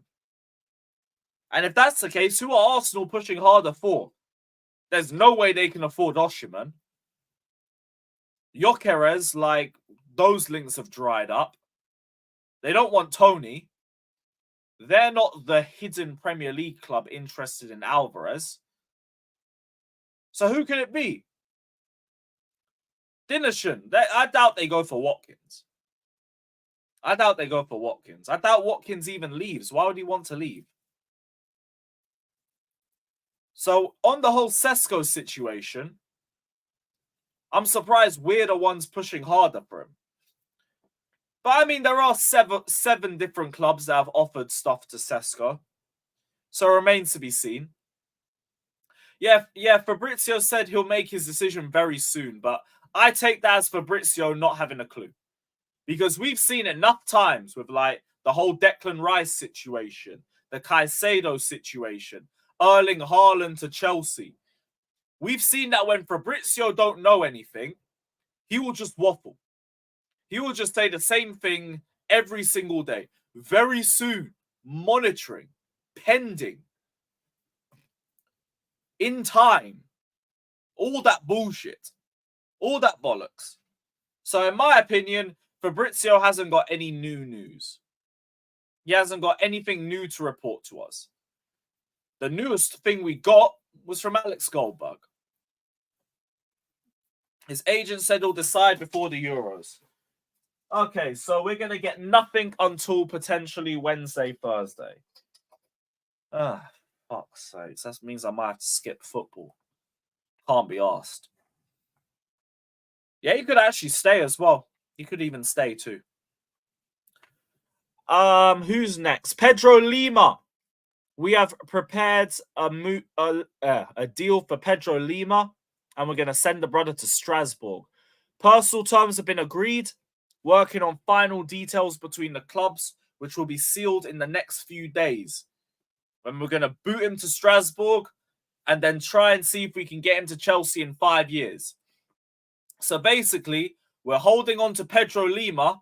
And if that's the case, who are Arsenal pushing harder for? There's no way they can afford Osimhen. Gyökeres, like, those links have dried up. They don't want Tony. They're not the hidden Premier League club interested in Alvarez. So who can it be? Dinnershon. I doubt they go for Watkins. I doubt Watkins even leaves. Why would he want to leave? So on the whole Sesko situation, I'm surprised we're the ones pushing harder for him. But I mean, there are seven different clubs that have offered stuff to Sesko. So it remains to be seen. Yeah, Fabrizio said he'll make his decision very soon, but I take that as Fabrizio not having a clue. Because we've seen enough times with like the whole Declan Rice situation, the Caicedo situation, Erling Haaland to Chelsea. We've seen that when Fabrizio don't know anything, he will just waffle. He will just say the same thing every single day. Very soon, monitoring, pending, in time, all that bullshit, all that bollocks. So in my opinion, Fabrizio hasn't got any new news. He hasn't got anything new to report to us. The newest thing we got was from Alex Goldberg. His agent said he'll decide before the Euros. Okay, so we're going to get nothing until potentially Wednesday, Thursday. Fuck's sakes. That means I might have to skip football. Can't be asked. Yeah, he could actually stay as well. He could even stay too. Who's next? Pedro Lima. We have prepared a deal for Pedro Lima, and we're going to send the brother to Strasbourg. Personal terms have been agreed. Working on final details between the clubs. which will be sealed in the next few days. When we're going to boot him to Strasbourg and then try and see if we can get him to Chelsea in 5 years. So basically, we're holding on to Pedro Lima,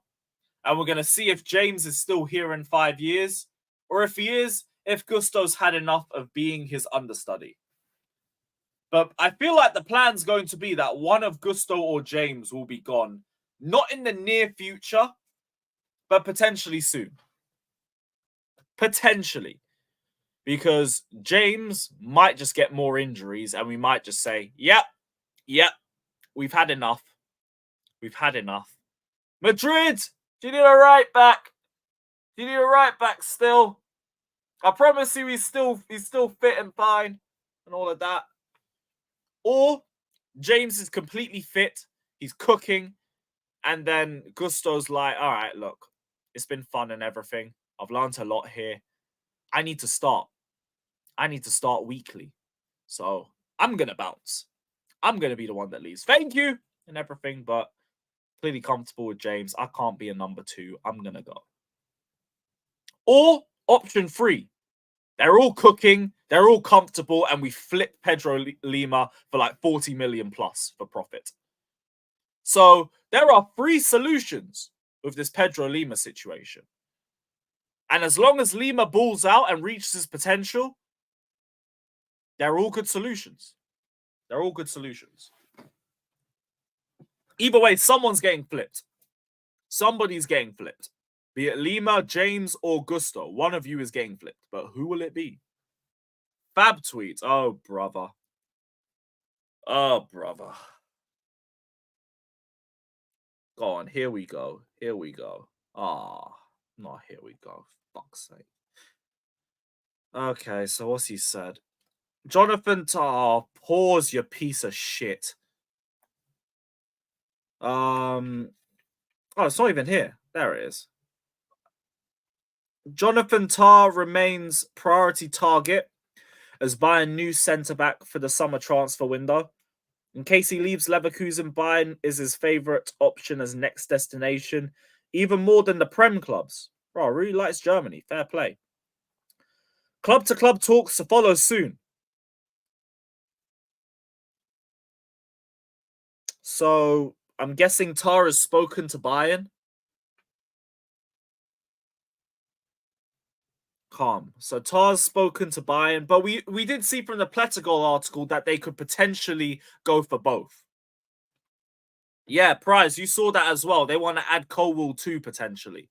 and we're going to see if James is still here in 5 years, or if he is, if Gusto's had enough of being his understudy. But I feel like the plan's going to be that one of Gusto or James will be gone. Not in the near future, but potentially soon. Potentially. Because James might just get more injuries and we might just say, yep, we've had enough. We've had enough. Madrid, do you need a right back? Do you need a right back still? I promise you he's still fit and fine and all of that. Or James is completely fit, he's cooking, and then Gusto's like, all right, look, it's been fun and everything. I've learned a lot here. I need to start. I need to start weekly. So I'm going to bounce. I'm going to be the one that leaves. Thank you and everything, but clearly comfortable with James. I can't be a number 2. I'm going to go. Or option 3. They're all cooking. They're all comfortable. And we flip Pedro Lima for like 40 million plus for profit. So there are 3 solutions with this Pedro Lima situation. And as long as Lima balls out and reaches his potential, they're all good solutions. They're all good solutions. Either way, someone's getting flipped. Somebody's getting flipped. Be it Lima, James, or Gusto. One of you is getting flipped. But who will it be? Fab tweets. Oh, brother. Oh, brother. Go on. Here we go. Here we go. Ah, not here we go. Fuck's sake. Okay, so what's he said? Jonathan Tar, pause, you piece of shit. Oh, it's not even here. There it is. Jonathan Tar remains priority target as Bayern new centre-back for the summer transfer window. In case he leaves Leverkusen, Bayern is his favourite option as next destination, even more than the Prem clubs. Bro, really likes Germany. Fair play. Club-to-club talks to follow soon. So, I'm guessing Tar has spoken to Bayern. Calm. So, Tar's spoken to Bayern, but we did see from the Plettergol article that they could potentially go for both. Yeah, Prize, you saw that as well. They want to add Colwill too, potentially.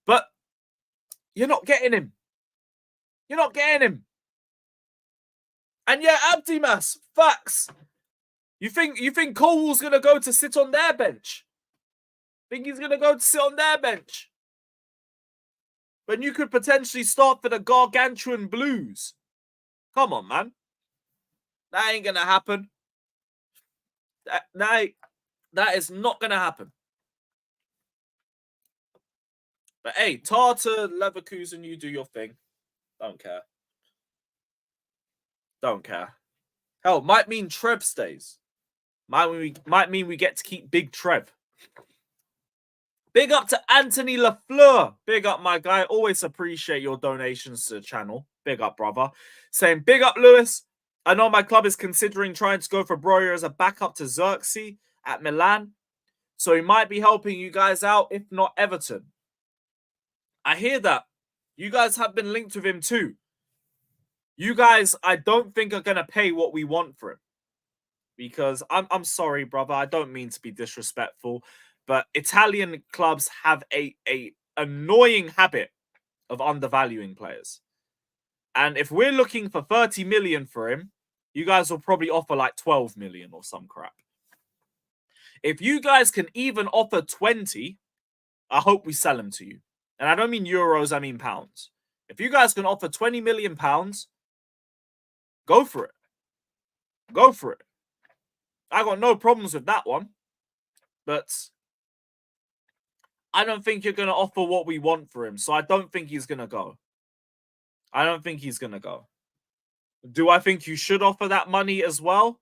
But you're not getting him. You're not getting him. And yeah, Abdimas, facts. You think Colwill's going to go to sit on their bench? Think he's going to go to sit on their bench? When you could potentially start for the Gargantuan Blues. Come on, man. That ain't going to happen. That is not going to happen. But hey, Tar to Leverkusen, you do your thing. Don't care. Don't care. Hell, might mean Trev stays. Might mean we get to keep Big Trev. Big up to Anthony Lafleur. Big up, my guy. Always appreciate your donations to the channel. Big up, brother. Saying, big up, Lewis. I know my club is considering trying to go for Broja as a backup to Xerxes at Milan. So he might be helping you guys out, if not Everton. I hear that. You guys have been linked with him too. You guys, I don't think are going to pay what we want for him. Because I'm sorry, brother. I don't mean to be disrespectful. But Italian clubs have a annoying habit of undervaluing players. And if we're looking for 30 million for him, you guys will probably offer like 12 million or some crap. If you guys can even offer 20, I hope we sell him to you. And I don't mean euros, I mean pounds. If you guys can offer 20 million pounds, go for it. Go for it. I got no problems with that one. But I don't think you're going to offer what we want for him. So I don't think he's going to go. I don't think he's going to go. Do I think you should offer that money as well?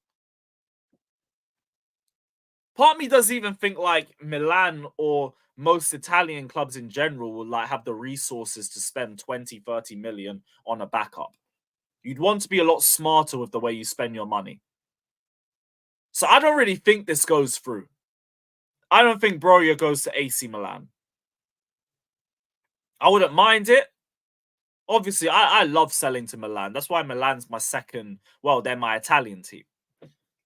part of me doesn't even think like Milan or most Italian clubs in general will like have the resources to spend 20, 30 million on a backup. You'd want to be a lot smarter with the way you spend your money. So I don't really think this goes through. I don't think Broja goes to AC Milan. I wouldn't mind it. Obviously, I love selling to Milan. That's why Milan's my second. Well, they're my Italian team.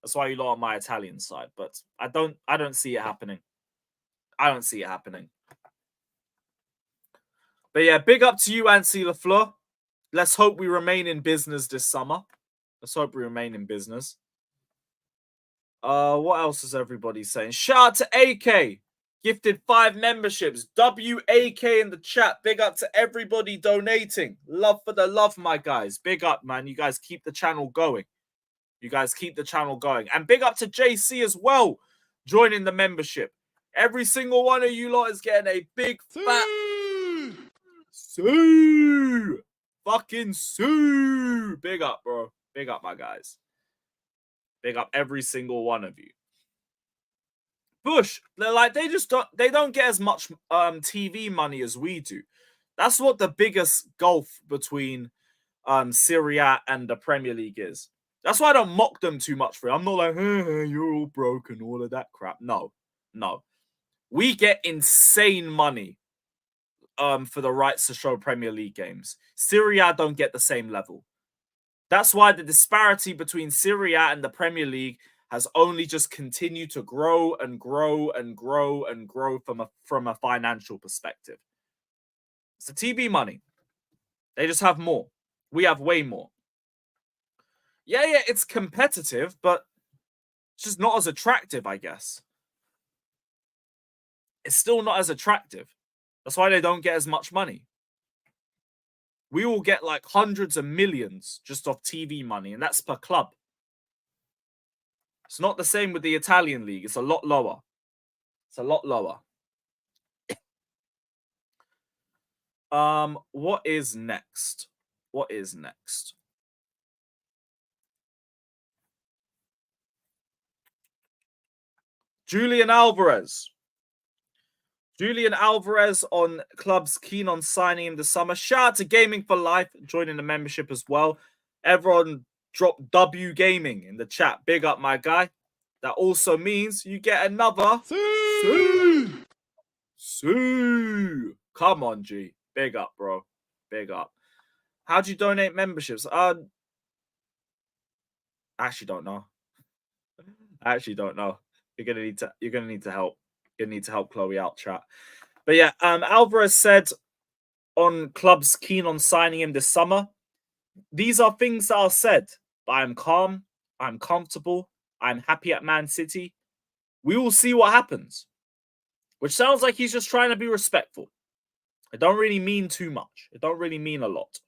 That's why you lot on my Italian side. But I don't see it happening. I don't see it happening. But yeah, big up to you, Ansi Lafleur. Let's hope we remain in business this summer. Let's hope we remain in business. What else is everybody saying? Shout out to AK. Gifted 5 memberships. WAK in the chat. Big up to everybody donating. Love for the love, my guys. Big up, man. You guys keep the channel going. You guys keep the channel going. And big up to JC as well, joining the membership. Every single one of you lot is getting a big fat Sue. Fucking Sue. Big up, bro. Big up, my guys. Big up every single one of you. Bush, they don't get as much TV money as we do. That's what the biggest gulf between Serie A and the Premier League is. That's why I don't mock them too much for it. I'm not like, hey, you're all broke and all of that crap. No. We get insane money for the rights to show Premier League games. Serie A don't get the same level. That's why the disparity between Serie A and the Premier League has only just continued to grow and grow and grow and grow from a financial perspective. It's the TV money. They just have more. We have way more. Yeah, it's competitive, but it's just not as attractive, I guess. It's still not as attractive. That's why they don't get as much money. We will get like hundreds of millions just off TV money, and that's per club. It's not the same with the Italian league. It's a lot lower. It's a lot lower. What is next? What is next? Julian Alvarez. Julian Alvarez on clubs keen on signing him this summer. Shout out to Gaming for Life, joining the membership as well. Everyone drop W Gaming in the chat. Big up, my guy. That also means you get another Sue. Come on, G. Big up, bro. Big up. How'd you donate memberships? I actually don't know. You're gonna need to help. You're gonna need to help Chloe out, chat. But yeah, Alvarez said on clubs keen on signing him this summer. These are things that are said. I am calm. I'm comfortable. I'm happy at Man City. We will see what happens. Which sounds like he's just trying to be respectful. It don't really mean too much. It don't really mean a lot.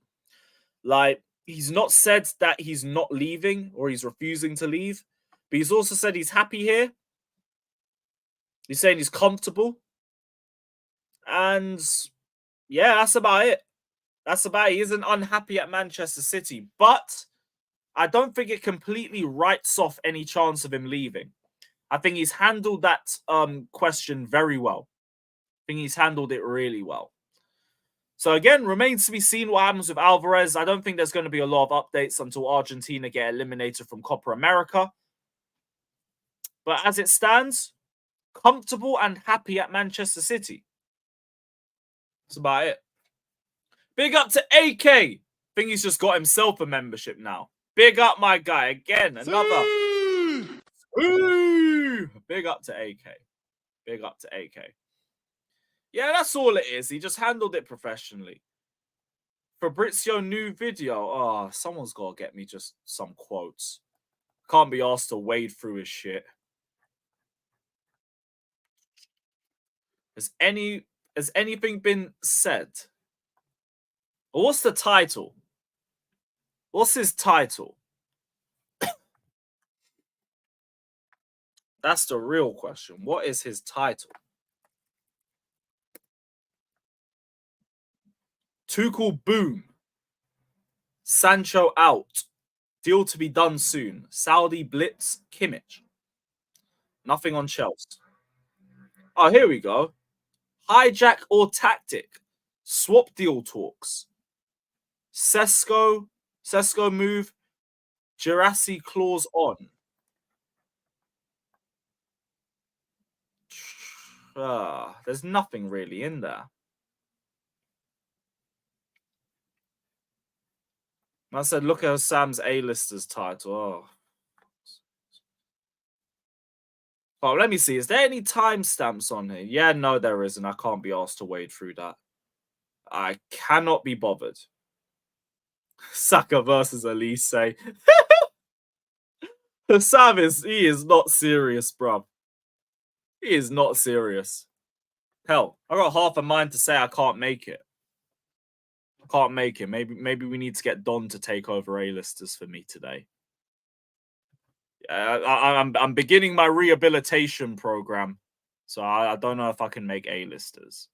Like, he's not said that he's not leaving or he's refusing to leave. But he's also said he's happy here. He's saying he's comfortable. And yeah, that's about it. He isn't unhappy at Manchester City. But I don't think it completely writes off any chance of him leaving. I think he's handled that question very well. I think he's handled it really well. So again, remains to be seen what happens with Alvarez. I don't think there's going to be a lot of updates until Argentina get eliminated from Copa America. But as it stands, comfortable and happy at Manchester City. That's about it. Big up to AK. I think he's just got himself a membership now. Big up, my guy. Again, another. Big up to AK. Big up to AK. Yeah, that's all it is. He just handled it professionally. Fabrizio, new video. Oh, someone's got to get me just some quotes. Can't be asked to wade through his shit. Has anything been said? Or what's the title? What's his title? That's the real question. What is his title? Tuchel boom. Sancho out. Deal to be done soon. Saudi blitz Kimmich. Nothing on Chelsea. Oh, here we go. Hijack or tactic? Swap deal talks. Sesko move. Jurassic clause on. There's nothing really in there. I said, look at Sam's A-listers title. Oh, let me see. Is there any timestamps on here? Yeah, no, there isn't. I can't be asked to wade through that. I cannot be bothered. Saka versus Olise. Sam he is not serious, bruv. He is not serious. Hell, I got half a mind to say I can't make it. I can't make it. Maybe we need to get Don to take over A-listers for me today. I'm beginning my rehabilitation program, so I don't know if I can make A-listers.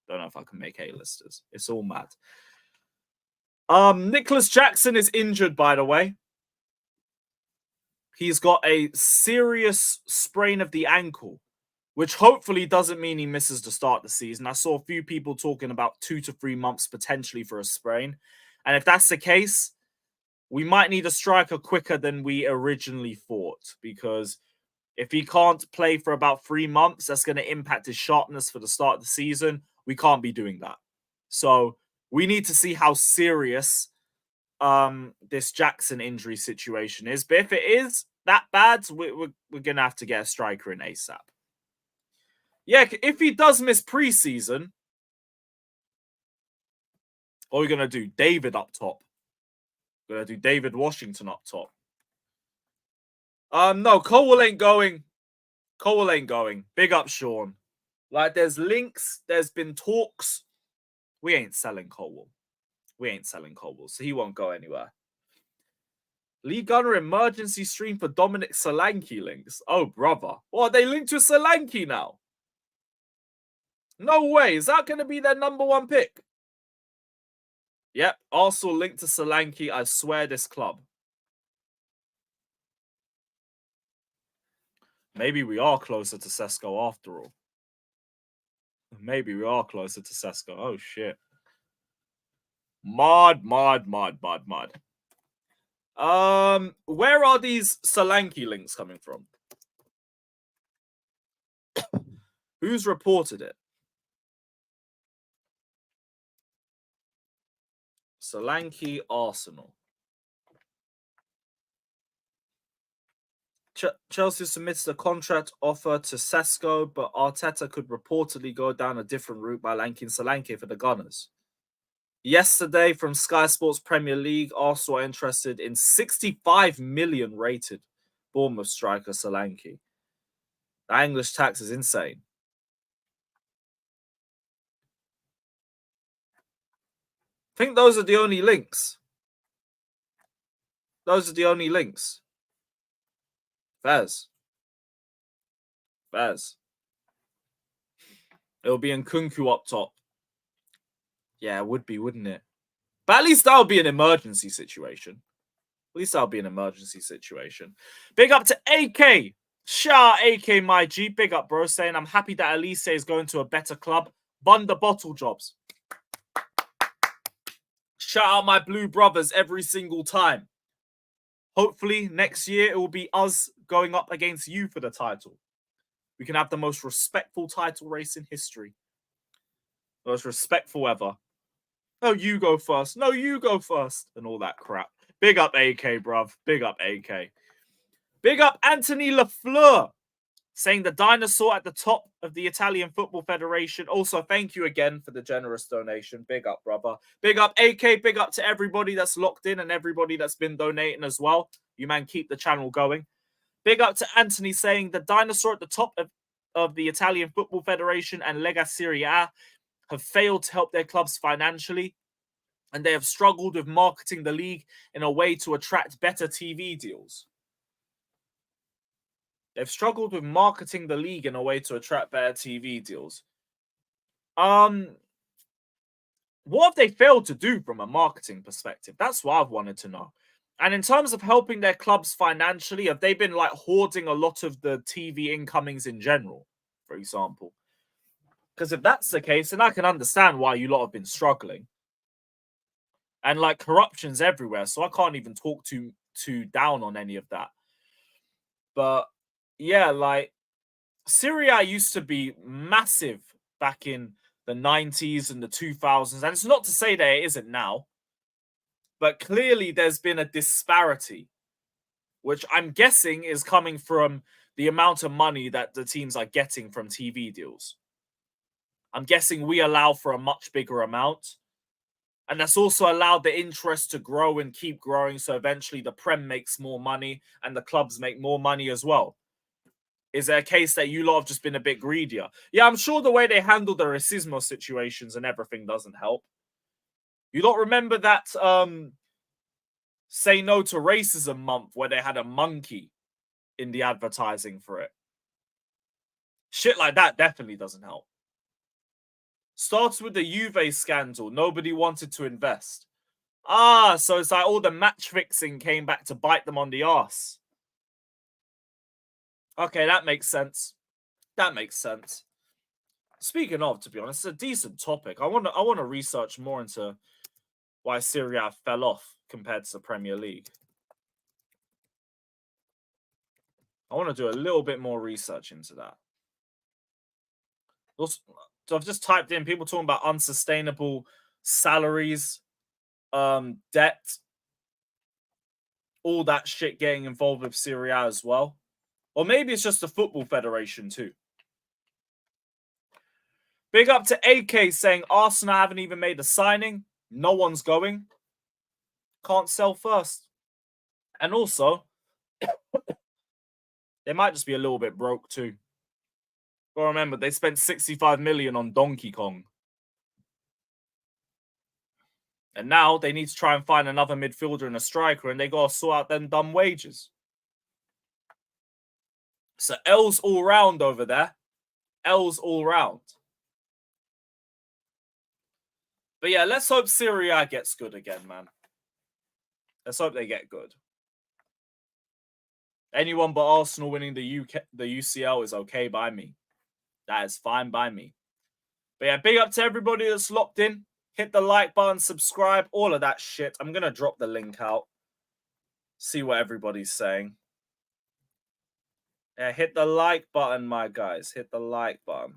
Don't know if I can make A-listers. It's all mad. Nicholas Jackson is injured, by the way. He's got a serious sprain of the ankle, which hopefully doesn't mean he misses the start of the season. I saw a few people talking about 2 to 3 months potentially for a sprain. And if that's the case, we might need a striker quicker than we originally thought, because if he can't play for about 3 months, that's going to impact his sharpness for the start of the season. We can't be doing that. So we need to see how serious this Jackson injury situation is. But if it is that bad, we're going to have to get a striker in ASAP. Yeah, if he does miss preseason, what are we going to do? David up top. We're going to do David Washington up top. No, Colwill ain't going. Colwill ain't going. Big up, Sean. Like, there's links. There's been talks. We ain't selling Colwill. We ain't selling Colwill, so he won't go anywhere. Lee Gunner emergency stream for Dominic Solanke links. Oh, brother. What, are they linked to Solanke now? No way. Is that going to be their #1 pick? Yep. Arsenal linked to Solanke. I swear this club. Maybe we are closer to Sesko after all. Maybe we are closer to Sesko. Oh, shit. Mod. Where are these Solanke links coming from? Who's reported it? Solanke, Arsenal. Chelsea submits a contract offer to Sesko, but Arteta could reportedly go down a different route by linking Solanke for the Gunners. Yesterday, from Sky Sports Premier League, Arsenal are interested in 65 million rated Bournemouth striker Solanke. The English tax is insane. I think those are the only links. Those are the only links. Faz. It'll be Nkunku up top. Yeah, it would be, wouldn't it? But at least that'll be an emergency situation. At least that'll be an emergency situation. Big up to AK. Shout out AK, my G. Big up, bro. Saying, I'm happy that Olise is going to a better club. Bun the bottle jobs. Shout out my blue brothers every single time. Hopefully, next year, it will be us going up against you for the title. We can have the most respectful title race in history. Most respectful ever. No, you go first. No, you go first. And all that crap. Big up AK, bruv. Big up AK. Big up Anthony Lafleur. Saying the dinosaur at the top of the Italian Football Federation. Also, thank you again for the generous donation. Big up, brother. Big up AK. Big up to everybody that's locked in and everybody that's been donating as well. You man, keep the channel going. Big up to Anthony saying the dinosaur at the top of the Italian Football Federation and Lega Serie A have failed to help their clubs financially, and they have struggled with marketing the league in a way to attract better TV deals. They've struggled with marketing the league in a way to attract better TV deals. What have they failed to do from a marketing perspective? That's what I've wanted to know. And in terms of helping their clubs financially, have they been like hoarding a lot of the TV incomings in general, for example? Because if that's the case, then I can understand why you lot have been struggling. And like corruption's everywhere, so I can't even talk too down on any of that. But yeah, like Serie A used to be massive back in the 90s and the 2000s. And it's not to say that it isn't now. But clearly there's been a disparity, which I'm guessing is coming from the amount of money that the teams are getting from TV deals. I'm guessing we allow for a much bigger amount. And that's also allowed the interest to grow and keep growing. So eventually the Prem makes more money and the clubs make more money as well. Is there a case that you lot have just been a bit greedier? Yeah, I'm sure the way they handle the racismo situations and everything doesn't help. You lot remember that Say No to Racism month where they had a monkey in the advertising for it? Shit like that definitely doesn't help. Starts with the Juve scandal. Nobody wanted to invest. So it's like all the match fixing came back to bite them on the arse. Okay, that makes sense. That makes sense. Speaking of, to be honest, it's a decent topic. I want to research more into why Serie A fell off compared to the Premier League. I want to do a little bit more research into that. Also, so I've just typed in people talking about unsustainable salaries, debt, all that shit getting involved with Serie A as well. Or maybe it's just the Football Federation too. Big up to AK saying Arsenal haven't even made a signing. No one's going. Can't sell first. And also, they might just be a little bit broke too. But remember, they spent 65 million on Donkey Kong. And now they need to try and find another midfielder and a striker, and they got to sort out them dumb wages. So L's all round over there. L's all round. But yeah, let's hope Serie A gets good again, man. Let's hope they get good. Anyone but Arsenal winning the UCL is okay by me. That is fine by me. But yeah, big up to everybody that's locked in. Hit the like button, subscribe, all of that shit. I'm going to drop the link out. See what everybody's saying. Yeah, hit the like button, my guys. Hit the like button.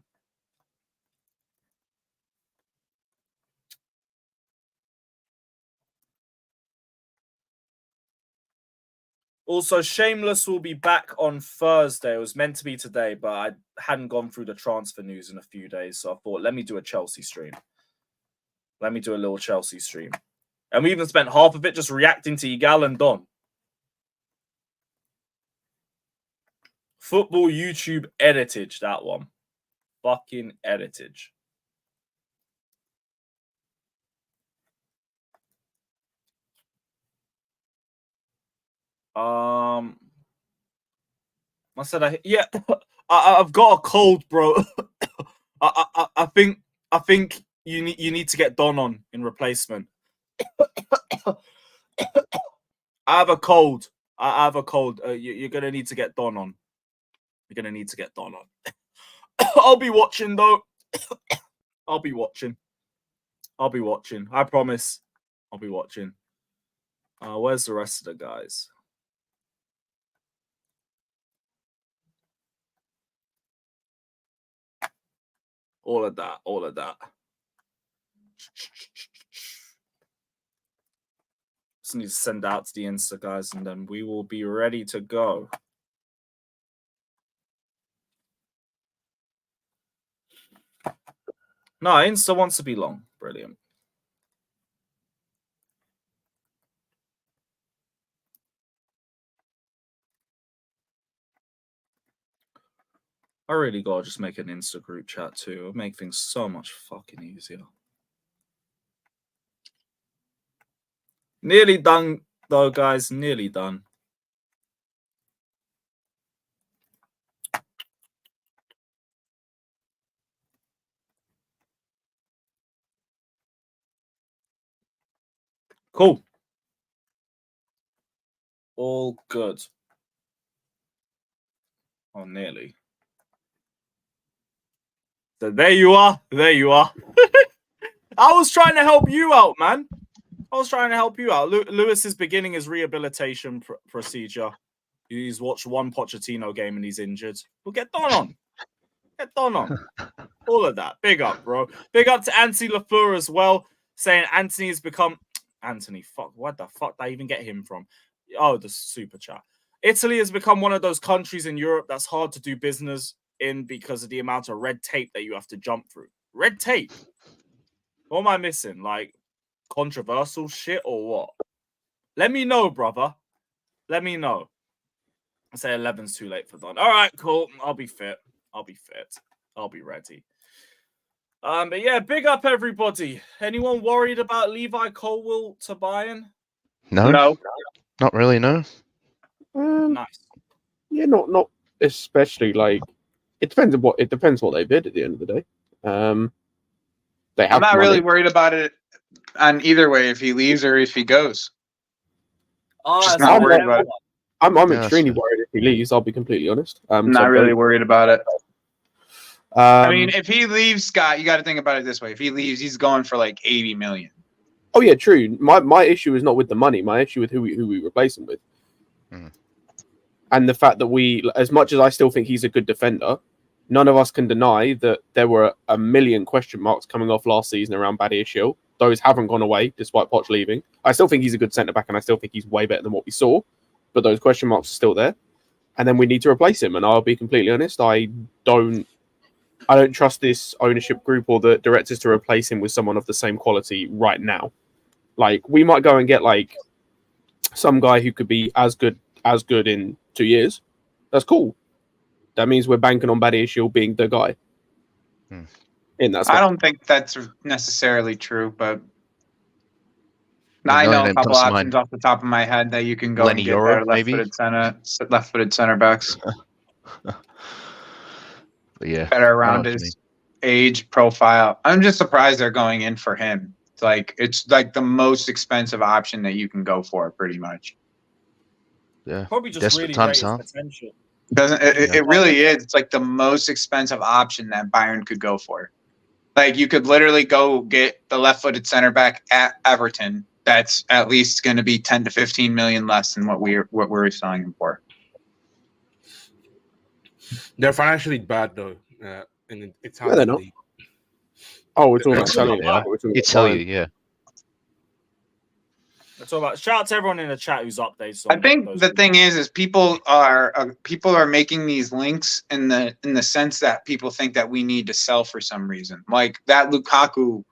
Also, Shameless will be back on Thursday. It was meant to be today, but I hadn't gone through the transfer news in a few days. So I thought, let me do a Chelsea stream. Let me do a little Chelsea stream. And we even spent half of it just reacting to Egal and Don. Football YouTube editage, that one. Fucking editage. I said, I've got a cold, bro. I think you need to get Don on in replacement. I have a cold. I have a cold. You're gonna need to get Don on. You're gonna need to get Don on. I'll be watching though. I'll be watching. I promise. I'll be watching. Where's the rest of the guys? All of that. Just need to send out to the Insta guys, and then we will be ready to go. No, Insta wants to be long. Brilliant. I really gotta just make an Insta group chat too. It'll make things so much fucking easier. Nearly done though, guys. Nearly done. Cool. All good. Oh, nearly. So there you are. There you are. I was trying to help you out, man. I was trying to help you out. Lewis is beginning his rehabilitation procedure. He's watched one Pochettino game and he's injured. Well, get Don on. Get Don on. All of that. Big up, bro. Big up to Anthony LaFleur as well, saying Anthony has become... Anthony, fuck. What the fuck did I even get him from? Oh, the super chat. Italy has become one of those countries in Europe that's hard to do business in because of the amount of red tape that you have to jump through. Red tape? What am I missing? Like, controversial shit or what? Let me know, brother. Let me know. I say 11's too late for Don. All right, cool. I'll be fit. I'll be ready. But yeah, big up everybody. Anyone worried about Levi Colwill to Bayern? No. Not really, no. Nice. Yeah, not especially. Like, it depends what they bid at the end of the day. I'm not really worried about it on either way, if he leaves or if he goes. Just not worried about it. I'm extremely worried if he leaves. I'll be completely honest. Not really worried about it. I mean, if he leaves, Scott, you got to think about it this way. If he leaves, he's going for like 80 million. Oh yeah, true. My issue is not with the money. My issue with who we replace him with, and the fact that as much as I still think he's a good defender, none of us can deny that there were a million question marks coming off last season around Badiashile. Those haven't gone away despite Poch leaving. I still think he's a good centre back, and I still think he's way better than what we saw. But those question marks are still there, and then we need to replace him. And I'll be completely honest, I don't trust this ownership group or the directors to replace him with someone of the same quality right now. Like, we might go and get like some guy who could be as good in 2 years. That's cool. That means we're banking on Badiashile being the guy. In that I don't think that's necessarily true, but I know a couple options off the top of my head that you can go and get there, left-footed center backs. Yeah, better around his age profile. I'm just surprised they're going in for him. It's like the most expensive option that you can go for, pretty much. Yeah, probably just really rate his potential. It really is. It's like the most expensive option that Bayern could go for. Like, you could literally go get the left-footed center back at Everton. That's at least going to be 10 to 15 million less than what we're selling him for. They're financially bad though. In Italian. No, they're not. Oh, we're talking about Italy. Italy, yeah. That's all about. Shout out to everyone in the chat who's updated. I think the thing is people are making these links in the sense that people think that we need to sell for some reason. Like that Lukaku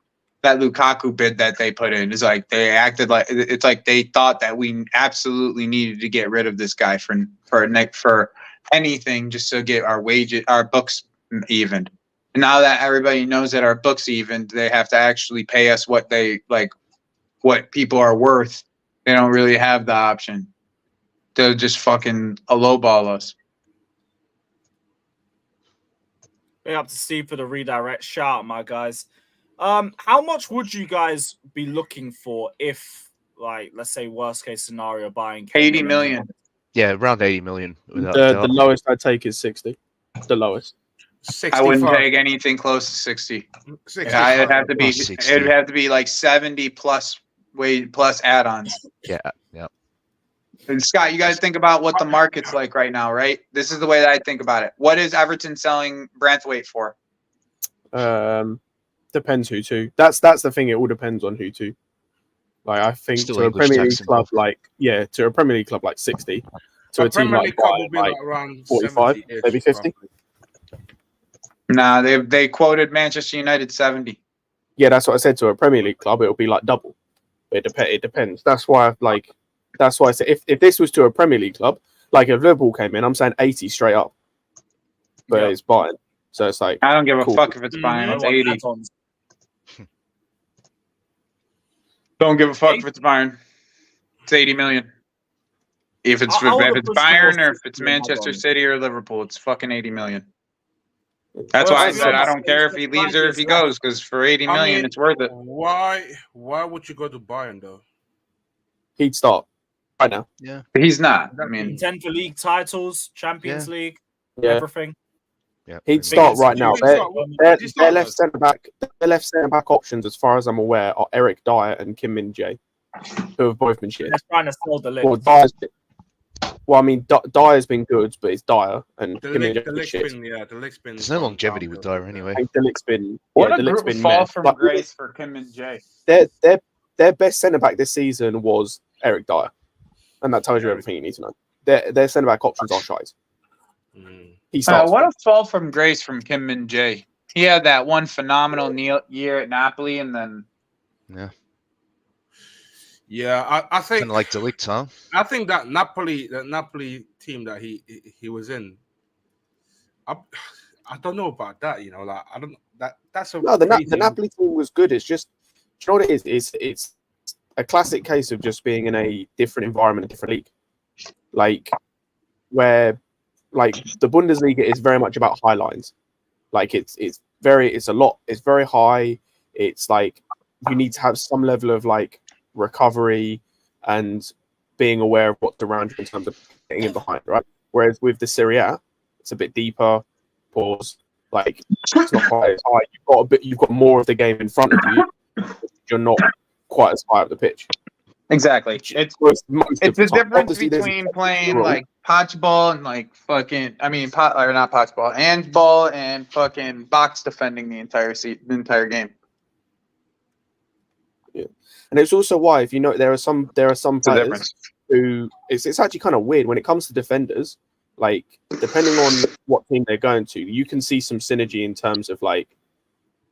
bid that they put in is like they acted like it's like they thought that we absolutely needed to get rid of this guy for anything just to get our books evened. And now that everybody knows that our books evened, they have to actually pay us what people are worth. They don't really have the option. They'll just fucking lowball us. Big up to Steve for the redirect. Shout out, my guys. How much would you guys be looking for if, like, let's say worst case scenario, buying 80 million? Yeah, around 80 million. The lowest I take is 60. The lowest. 65. I wouldn't take anything close to 60. It'd have to be like 70 plus add-ons. Yeah. And Scott, you guys think about what the market's like right now, right? This is the way that I think about it. What is Everton selling Branthwaite for? Depends who to. That's the thing. It all depends on who to. Like, I think Still to a Premier League club like 60. To a team like Bayern, like around 45, maybe 50. Nah, they quoted Manchester United 70. Yeah, that's what I said. To a Premier League club, it'll be like double. It depends. That's why I say if this was to a Premier League club, like if Liverpool came in, I'm saying 80 straight up. But it's Bayern, so it's like I don't give a fuck if it's Bayern. It's 80. Don't give a fuck if it's Bayern. It's 80 million. If it's Bayern or if it's Manchester City or Liverpool, it's fucking 80 million. That's why I said I don't care if he leaves or if he goes, because for 80 million, it's worth it. Why would you go to Bayern though? He'd start. right now. Yeah, he's not. I mean, contend for league titles, Champions League, Yeah. everything. Yeah, He'd start right now. Their left centre back options, as far as I'm aware, are Eric Dyer and Kim Min Jae, who have both been shit. They're trying to sell the list. Well, I mean, Dyer's been good, but it's Dyer and Kim Min Jae is shit. The lick's been. There's no longevity with Dyer anyway. The lick's been. What the a lick's group been fall meh. from Like, grace for Kim and Jay. Their best centre back this season was Eric Dyer, and that tells you everything you need to know. Their centre back options are shite. He starts. What a fall from grace from Kim Min Jae. He had that one phenomenal year at Napoli, and then I think kind of like Delict, huh? I think that Napoli team that he was in. I don't know about that. You know, like I don't that's a No, the Napoli team was good. It's just, do you know what it is? It's a classic case of just being in a different environment, a different league. Like where, like the Bundesliga is very much about high lines. Like it's very high. It's like you need to have some level of like recovery and being aware of what's around you in terms of getting in behind, right? Whereas with the Serie A, it's a bit deeper. Pause. Like it's not quite as high. You've got more of the game in front of you. You're not quite as high up the pitch. Exactly. It's the difference between playing like patch ball and like fucking not patch ball, and ball and fucking box defending the entire game. Yeah, and it's also why, if you know, there are some players who it's actually kind of weird when it comes to defenders. Like depending on what team they're going to, you can see some synergy in terms of like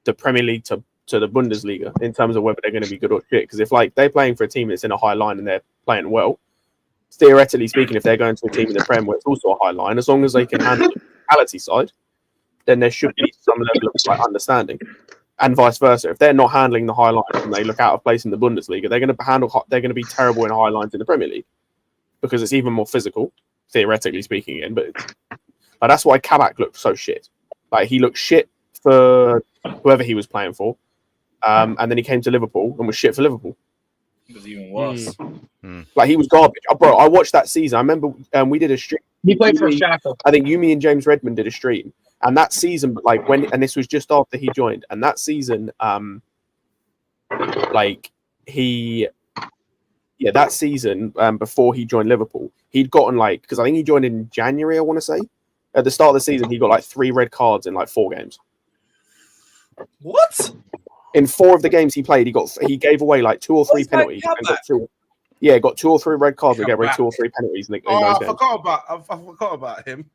the Premier League to the Bundesliga in terms of whether they're going to be good or shit. Because if like they're playing for a team that's in a high line and they're playing well, theoretically speaking, if they're going to a team in the Prem where it's also a high line, as long as they can handle the physicality side, then there should be some level of like understanding. And vice versa. If they're not handling the high lines and they look out of place in the Bundesliga, they're going to be terrible in high lines in the Premier League because it's even more physical, theoretically speaking. Again, but that's why Kabak looked so shit. Like he looked shit for whoever he was playing for. And then he came to Liverpool and was shit for Liverpool. It was even worse. Like he was garbage. Bro, I watched that season. I remember we did a stream. He played for Shackle. I think me and James Redmond did a stream. And that season, like and this was just after he joined. And that season, before he joined Liverpool, he'd gotten like, because I think he joined in January, I want to say. At the start of the season, he got like 3 red cards in like 4 games. What? In 4 of the games he played, he gave away like 2 or 3 penalties. And got 2 or 3 red cards and gave away 2 or 3 penalties in those games. I forgot about him.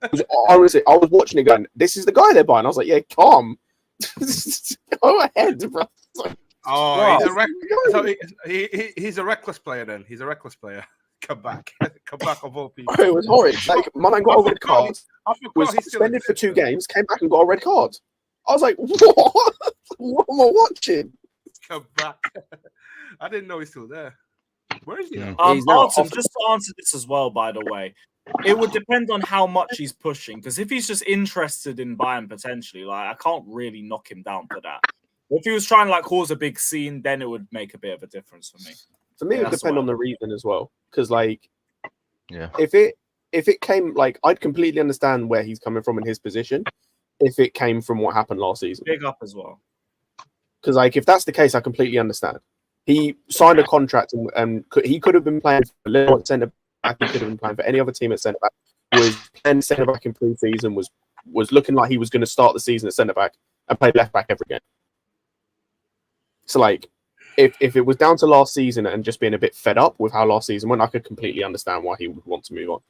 Honestly, I was watching it going, this is the guy they're buying. I was like, yeah, calm. Go ahead, bro. He's a reckless player then. He's a reckless player. Come back of all people. It was horrid. Like, my man got a red card, was suspended for 2 games, came back and got a red card. I was like, what? What am I watching? Come back. I didn't know he's still there. Where is he now? Artem, just to answer this as well, by the way, it would depend on how much he's pushing. Because if he's just interested in Bayern potentially, like I can't really knock him down for that. If he was trying to like cause a big scene, then it would make a bit of a difference for me. For me, it would depend on the reason as well. Because like, yeah, if it came like, I'd completely understand where he's coming from in his position. If it came from what happened last season, big up as well. Because like, if that's the case, I completely understand. He signed a contract and he could have been playing for Lewin at centre back. He could have been playing for any other team at centre back. Was playing centre back in pre-season. Was looking like he was going to start the season at centre back and play left back every game. So like, if it was down to last season and just being a bit fed up with how last season went, I could completely understand why he would want to move on.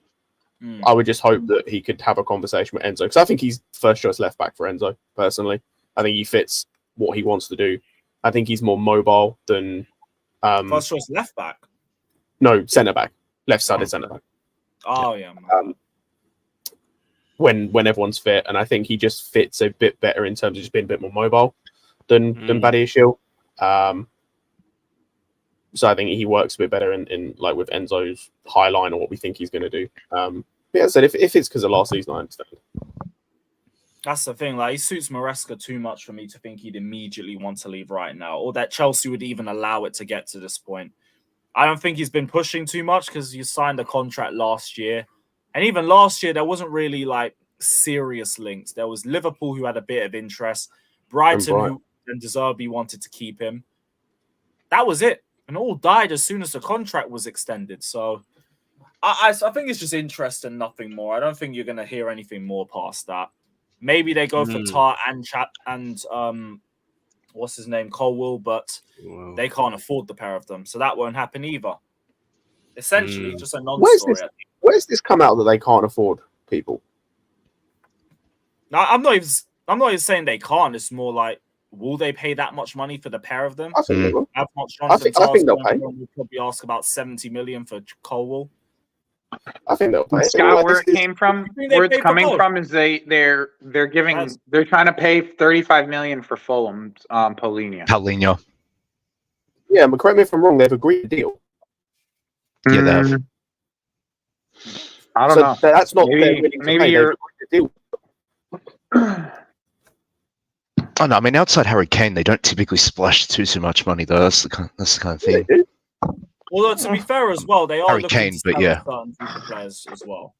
I would just hope that he could have a conversation with Enzo, because I think he's first choice left back for Enzo. Personally, I think he fits what he wants to do. I think he's more mobile than first choice left back. No, centre back, left-sided centre back. Oh yeah. When everyone's fit, and I think he just fits a bit better in terms of just being a bit more mobile than Badiashile. So I think he works a bit better in like with Enzo's high line or what we think he's going to do. But yeah, I said if it's because of last season, I understand. That's the thing. Like, he suits Maresca too much for me to think he'd immediately want to leave right now, or that Chelsea would even allow it to get to this point. I don't think he's been pushing too much because he signed a contract last year. And even last year, there wasn't really like serious links. There was Liverpool who had a bit of interest, Brighton who and De Zerbi wanted to keep him. That was it. And it all died as soon as the contract was extended. So I think it's just interest and nothing more. I don't think you're going to hear anything more past that. Maybe they go for Tar and what's his name, Colwill, but they can't afford the pair of them. So that won't happen either. Essentially, just a non-story. Where's this come out that they can't afford people? No, I'm not even saying they can't. It's more like, will they pay that much money for the pair of them? I think they will. I think they'll pay. We'll probably ask about 70 million for Colwill. I think they'll pay. Scott, where it came from, where it's coming from is they're trying to pay 35 million for Fulham's Paulinho. Yeah, but correct me if I'm wrong. They've agreed a deal. Yeah, they have. I don't know. That's not maybe you're. Oh no! I mean, outside Harry Kane, they don't typically splash too much money, though. That's the kind of thing. Although to be fair as well, they are Harry looking Kane, to but sell yeah, certain players as well.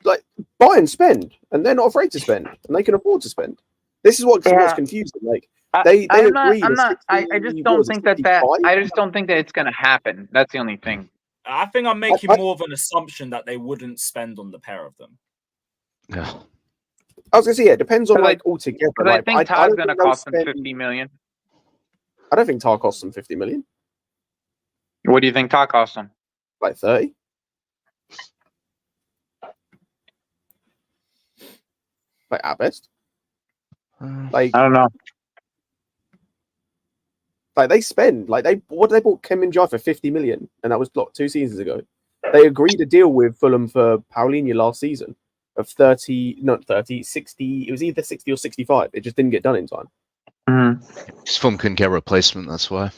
Like Bayern spend, and they're not afraid to spend, and they can afford to spend. This is what's confusing. Like they agree. I just don't think that I just don't think that it's going to happen. That's the only thing. I think I'm making more of an assumption that they wouldn't spend on the pair of them. Yeah. I was gonna say, yeah, it depends on like altogether. Because I think Tar's going to cost them 50 million. I don't think Tar costs them 50 million. What do you think Tar costs them? Like 30. Like at best. Like I don't know. Like they spend they bought Kim Min-jae for 50 million, and that was 2 seasons ago. They agreed a deal with Fulham for Paulinho last season of 60. It was either 60 or 65. It just didn't get done in time. Just Fulham couldn't get a replacement. That's why.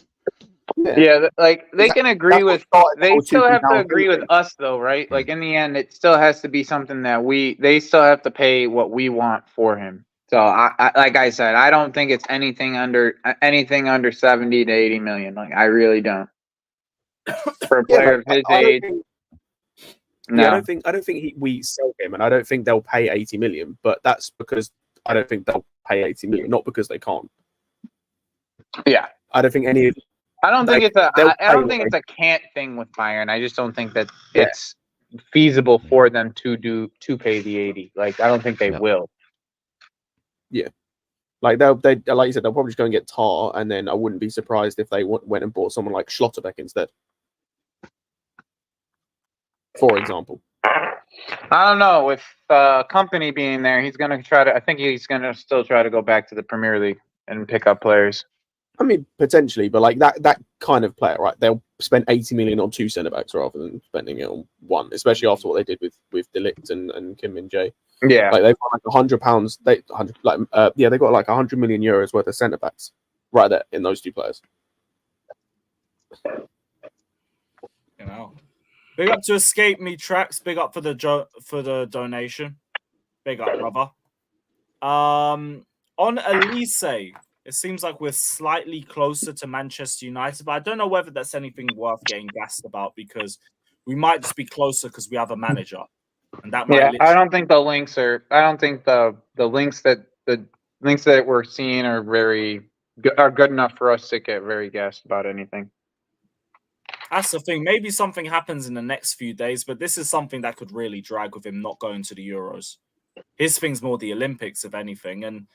Yeah, like they can agree with. They still have to agree with us, though, right? Like in the end, it still has to be something that they still have to pay what we want for him. So, I like I said, I don't think it's anything under 70 to 80 million. Like I really don't. For a player of his age. No. Yeah, I don't think we sell him, and I don't think they'll pay 80 million. But that's because I don't think they'll pay 80 million, not because they can't. Yeah, I don't think any of. I don't think it's a can't thing with Bayern. I just don't think that it's feasible for them to pay the 80. Like I don't think they will. Yeah, like they like you said, they'll probably just go and get Tar, and then I wouldn't be surprised if they went and bought someone like Schlotterbeck instead. For example, I don't know. With Company being there, he's gonna try to. I think he's gonna still try to go back to the Premier League and pick up players. I mean, potentially, but like that kind of player, right? They'll spend 80 million on 2 centre backs rather than spending it on one, especially after what they did with De Ligt and Kim Min-jae. Yeah, like they've got like £100. They got like 100 million euros worth of centre backs right there in those 2 players. You know. Big up to Escape Me Tracks. Big up for the donation. Big up, brother. On Olise, it seems like we're slightly closer to Manchester United, but I don't know whether that's anything worth getting gassed about because we might just be closer because we have a manager, and that might. I don't think the links are. I don't think the links that we're seeing are good enough for us to get very gassed about anything. That's the thing. Maybe something happens in the next few days, but this is something that could really drag with him not going to the Euros. His thing's more the Olympics, if anything. And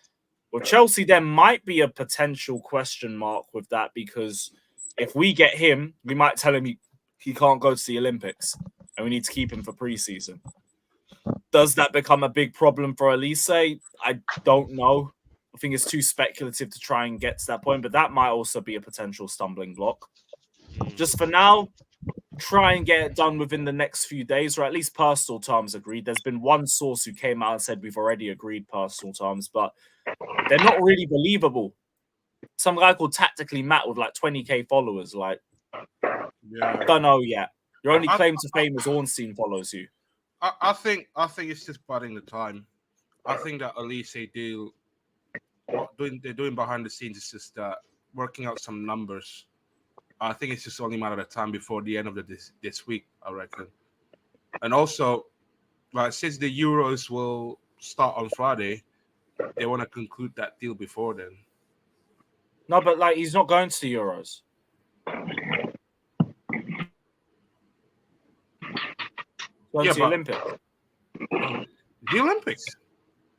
with Chelsea, there might be a potential question mark with that because if we get him, we might tell him he can't go to the Olympics and we need to keep him for preseason. Does that become a big problem for Olise? I don't know. I think it's too speculative to try and get to that point, but that might also be a potential stumbling block. Just for now, try and get it done within the next few days, or at least personal terms agreed. There's been one source who came out and said we've already agreed personal terms, but they're not really believable. Some guy called Tactically Matt with like 20k followers, like, I don't know yet. Your only claim to fame is Ornstein follows you. I think it's just biding the time. I think that Olise deal, what they're doing behind the scenes is just working out some numbers. I think it's just only a matter of time before the end of this week, I reckon. And also, like, since the Euros will start on Friday, they want to conclude that deal before then. No, but like he's not going to the Euros. Going to the Olympics. The Olympics?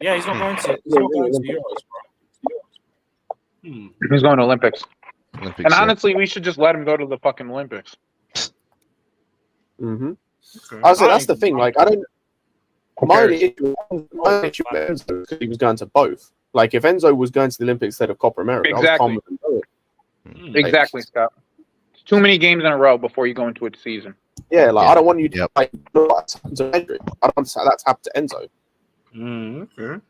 Yeah, he's not going to. He's not going to the Euros, bro. He's going to Olympics. Olympics, And honestly, we should just let him go to the fucking Olympics. Mm-hmm. I was like, that's the thing. Like, I don't. My issue with Enzo because he was going to both. Like, if Enzo was going to the Olympics instead of Copa America, exactly. I was calm with him. Exactly, Scott. Too many games in a row before you go into a season. Yeah, like I don't want you to like that's happened to Hendrick. I don't understand that's happened to Enzo. Okay.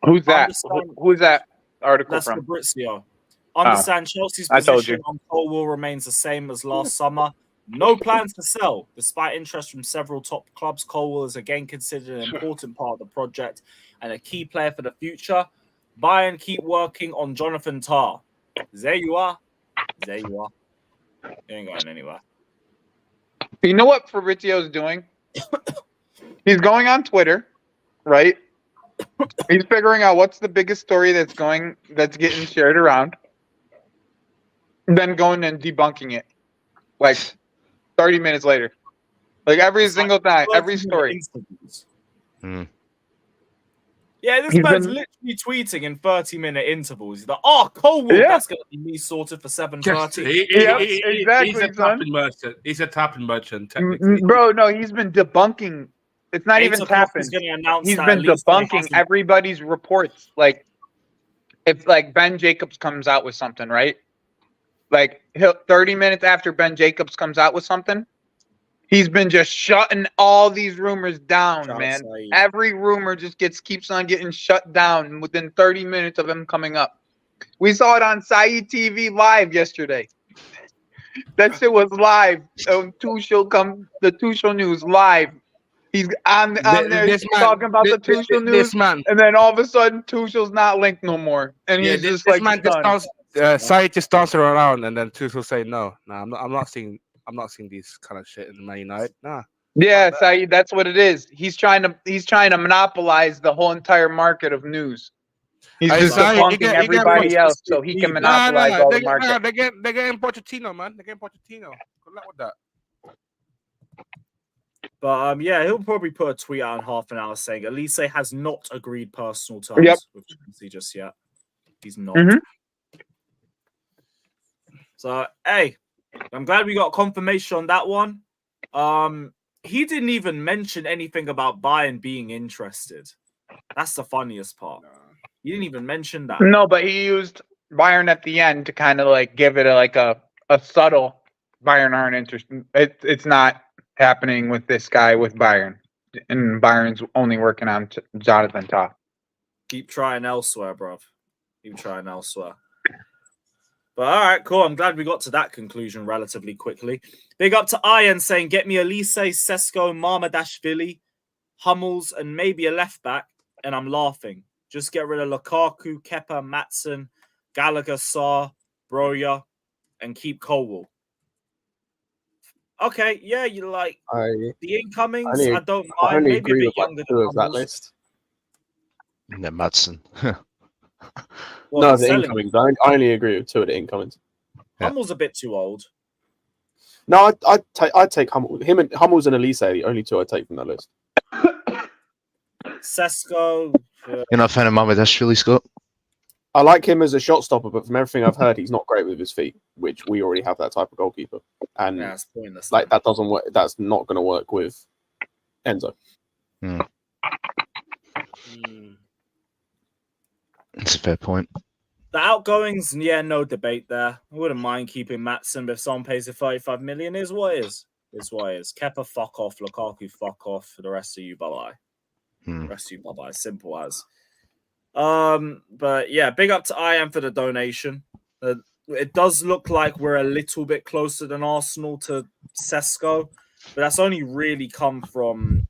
Who's that? Who's that article That's from? Fabrizio. Understand Chelsea's I told you. position on Colwill remains the same as last summer. No plans to sell. Despite interest from several top clubs, Colwill is again considered an important part of the project and a key player for the future. Bayern keep working on Jonathan Tah. There you are. There you are. You ain't going anywhere. You know what Fabrizio's doing? He's going on Twitter, right? He's figuring out what's the biggest story that's getting shared around, then going and debunking it, like 30 minutes later, like every single time, every story. Yeah, this man's literally tweeting in 30-minute intervals. He's like, "Oh, Colwill, that's gonna be me sorted for 7:30." Exactly. He's a tapping merchant. He's a tapping merchant, technically. Bro, no, he's been debunking. It's not even tapping. He's been debunking everybody's reports. Like, if like Ben Jacobs comes out with something, right? Like 30 minutes after Ben Jacobs comes out with something, he's been just shutting all these rumors down, man. Every rumor just keeps on getting shut down within 30 minutes of him coming up. We saw it on Savić TV live yesterday. That shit was live. The Tuchel News live. He's on there talking about the Tuchel News, and then all of a sudden Tuchel's not linked no more, and he's just like, Savić just dancing around, and then Tuchel say, "No, I'm not seeing these kind of shit in Man United." Nah. Yeah, Savić, that's what it is. He's trying to monopolize the whole entire market of news. He's just debunking everybody else so he can monopolize all the market. They're getting Pochettino, man. They're getting Pochettino. Good luck with that. But yeah, he'll probably put a tweet out in half an hour saying Olise has not agreed personal terms with Chelsea just yet. He's not. So hey, I'm glad we got confirmation on that one. He didn't even mention anything about Bayern being interested. That's the funniest part. He didn't even mention that. No, but he used Bayern at the end to kind of like give it a subtle Bayern aren't interested. It's not happening with this guy with Bayern, and Bayern's only working on Jonathan Tah. Keep trying elsewhere, bruv. Keep trying elsewhere. But all right, cool. I'm glad we got to that conclusion relatively quickly. Big up to Ian saying, "Get me Olise, Sesko, Marmadashvili, Hummels, and maybe a left back." And I'm laughing. Just get rid of Lukaku, Kepa, Maatsen, Gallagher, Sarr, Broja, and keep Colwill. Okay, yeah, you like the incomings. I don't mind. Maybe a bit younger than that list. No, Maatsen. No, the incomings. I only agree with 2 of the incomings. Hummels a bit too old. No, I'd take Hummels. Hummels and Olise are the only 2 I'd take from that list. Sesko. You're not a fan of Marmadashvili, Scott? I like him as a shot stopper, but from everything I've heard, he's not great with his feet, which we already have that type of goalkeeper. And like that doesn't work. That's not going to work with Enzo. That's a fair point. The outgoings, yeah, no debate there. I wouldn't mind keeping Maatsen, but if someone pays the 35 million, is what is. Is what is. Kepa, fuck off. Lukaku, fuck off. For the rest of you, bye-bye. Rest of you, bye-bye. Simple as. But yeah, big up to IM for the donation. It does look like we're a little bit closer than Arsenal to Sesko, but that's only really come from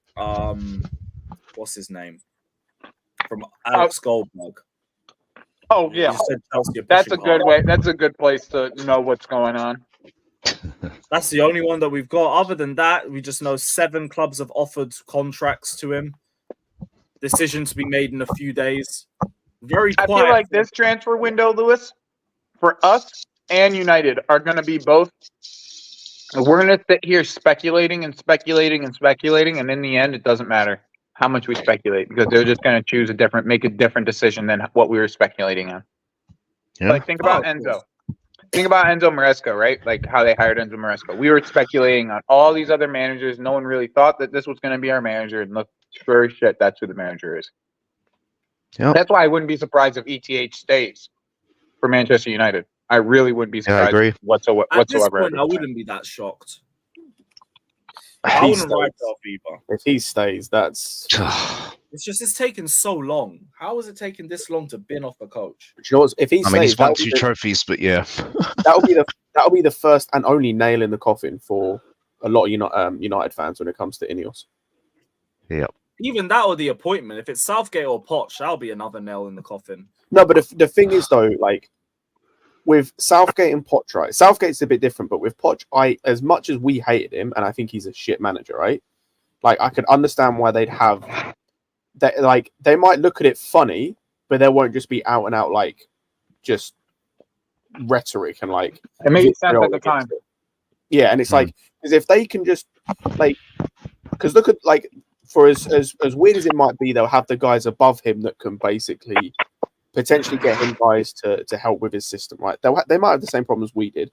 what's his name? From Alex Goldberg. Oh yeah, that's a good way. That's a good place to know what's going on. That's the only one that we've got. Other than that, we just know 7 clubs have offered contracts to him. Decision to be made in a few days. Very quiet. I feel like this transfer window, Lewis, for us and United are going to be both. We're going to sit here speculating and speculating and speculating, and in the end, it doesn't matter how much we speculate because they're just going to make a different decision than what we were speculating on. Yeah. Like, think about Enzo. Think about Enzo Maresca, right? Like how they hired Enzo Maresca. We were speculating on all these other managers. No one really thought that this was going to be our manager. And look, sure as shit, that's who the manager is. Yep. That's why I wouldn't be surprised if ETH stays for Manchester United. I really wouldn't be surprised whatsoever. At this point, I wouldn't be that shocked. I wouldn't write off either. If he stays, that's... It's taken so long. How is it taking this long to bin off a coach? You know what, if he stays, I mean, he's won 2 trophies, but yeah. that'll be the first and only nail in the coffin for a lot of United fans when it comes to Ineos. Yeah. Even that or the appointment. If it's Southgate or Poch, that'll be another nail in the coffin. No, but the thing is though, like with Southgate and Poch, right? Southgate's a bit different, but with Poch, as much as we hated him, and I think he's a shit manager, right? Like I could understand why they'd have that. Like they might look at it funny, but there won't just be out and out like just rhetoric and like it made sense at the time. Yeah, and it's like because if they can just like because look at like for as weird as it might be, they'll have the guys above him that can basically potentially get him guys to help with his system, right? They might have the same problems we did,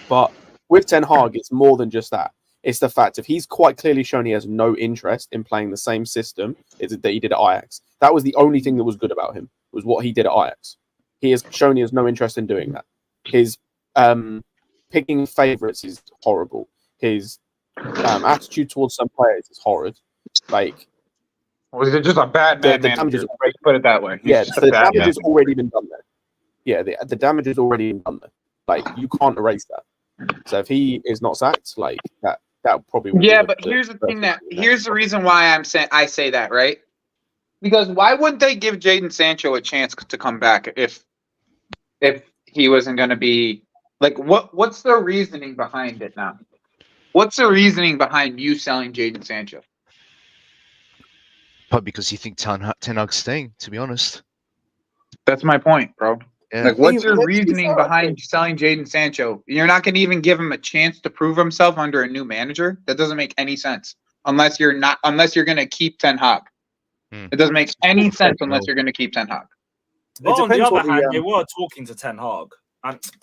but with Ten Hag, it's more than just that. It's the fact if he's quite clearly shown he has no interest in playing the same system that he did at Ajax. That was the only thing that was good about him, was what he did at Ajax. He has shown he has no interest in doing that. His picking favourites is horrible. His attitude towards some players is horrid. Like, was it just a bad manager? Put it that way. Yeah, the damage has already been done there. Yeah, the damage has already been done there. Like, you can't erase that. So if he is not sacked, like that probably would yeah. But here's the thing here's the reason why I say that, right? Because why wouldn't they give Jadon Sancho a chance to come back if he wasn't going to be like what's the reasoning behind it now? What's the reasoning behind you selling Jadon Sancho? Probably because you think Ten Hag's staying, to be honest. That's my point, bro. Yeah. Like, what's your reasoning behind selling Jadon Sancho? You're not going to even give him a chance to prove himself under a new manager. That doesn't make any sense unless you're going to keep Ten Hag. It doesn't make any sense unless you're going to keep Ten Hag. But on the other hand, they were talking to Ten Hag.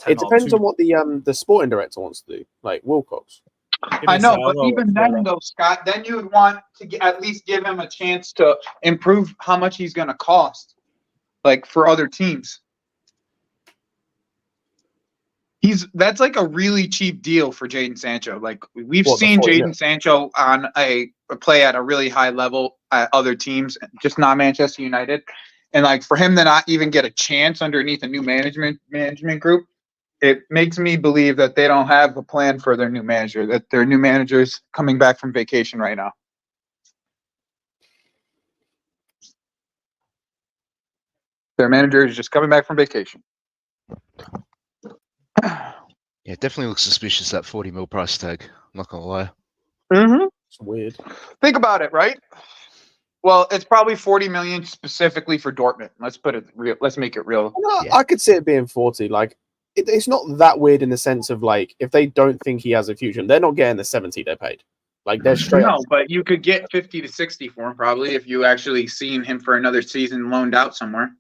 It depends on what the sporting director wants to do, like Wilcox. I know, but even then, though, Scott, then you would want to at least give him a chance to improve how much he's going to cost, like for other teams. That's like a really cheap deal for Jadon Sancho. Like we've seen Jadon Sancho on a play at a really high level at other teams, just not Manchester United. And like for him to not even get a chance underneath a new management group, it makes me believe that they don't have a plan for their new manager, that their new manager's coming back from vacation right now. Their manager is just coming back from vacation. Yeah, it definitely looks suspicious, that 40 mil price tag. I'm not going to lie. Mm-hmm. It's weird. Think about it, right? Well, it's probably 40 million specifically for Dortmund. Let's put it real. Let's make it real. Yeah. I could see it being 40. Like, it's not that weird in the sense of like if they don't think he has a future, they're not getting the 70 they paid. Like they're straight. No, but you could get 50 to 60 for him probably if you actually seen him for another season loaned out somewhere.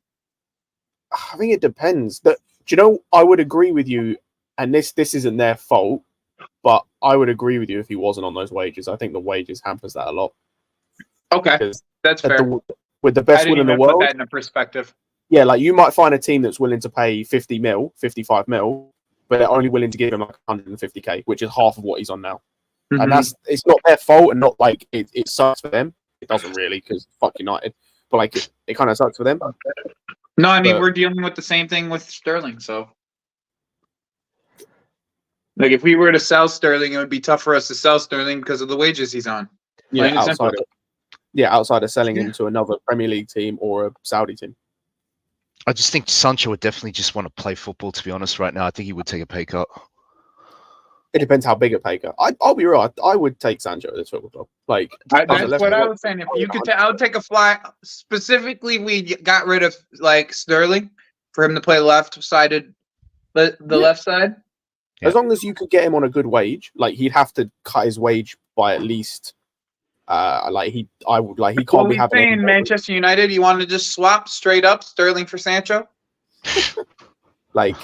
I think it depends. Do you know? I would agree with you, and this isn't their fault, but I would agree with you if he wasn't on those wages. I think the wages hampers that a lot. Okay, that's fair. With the best will in the world, put that in perspective. Yeah, like you might find a team that's willing to pay 50 mil, 55 mil, but they're only willing to give him like 150k, which is half of what he's on now. Mm-hmm. And it's not their fault, and not like it sucks for them. It doesn't really, because fuck United, but like it kind of sucks for them. No, I mean, we're dealing with the same thing with Sterling, so. Like, if we were to sell Sterling, it would be tough for us to sell Sterling because of the wages he's on. Yeah, outside of selling him to another Premier League team or a Saudi team. I just think Sancho would definitely just want to play football, to be honest, right now. I think he would take a pay cut. It depends how big a pay cut. I'll be real. I would take Sancho at this football club. Like that's what I was saying. If you could, I would take a fly. Specifically, we got rid of like Sterling for him to play left-sided, the left side. As long as you could get him on a good wage, like he'd have to cut his wage by at least. He can't be having. Saying Manchester United, you want to just swap straight up Sterling for Sancho? Like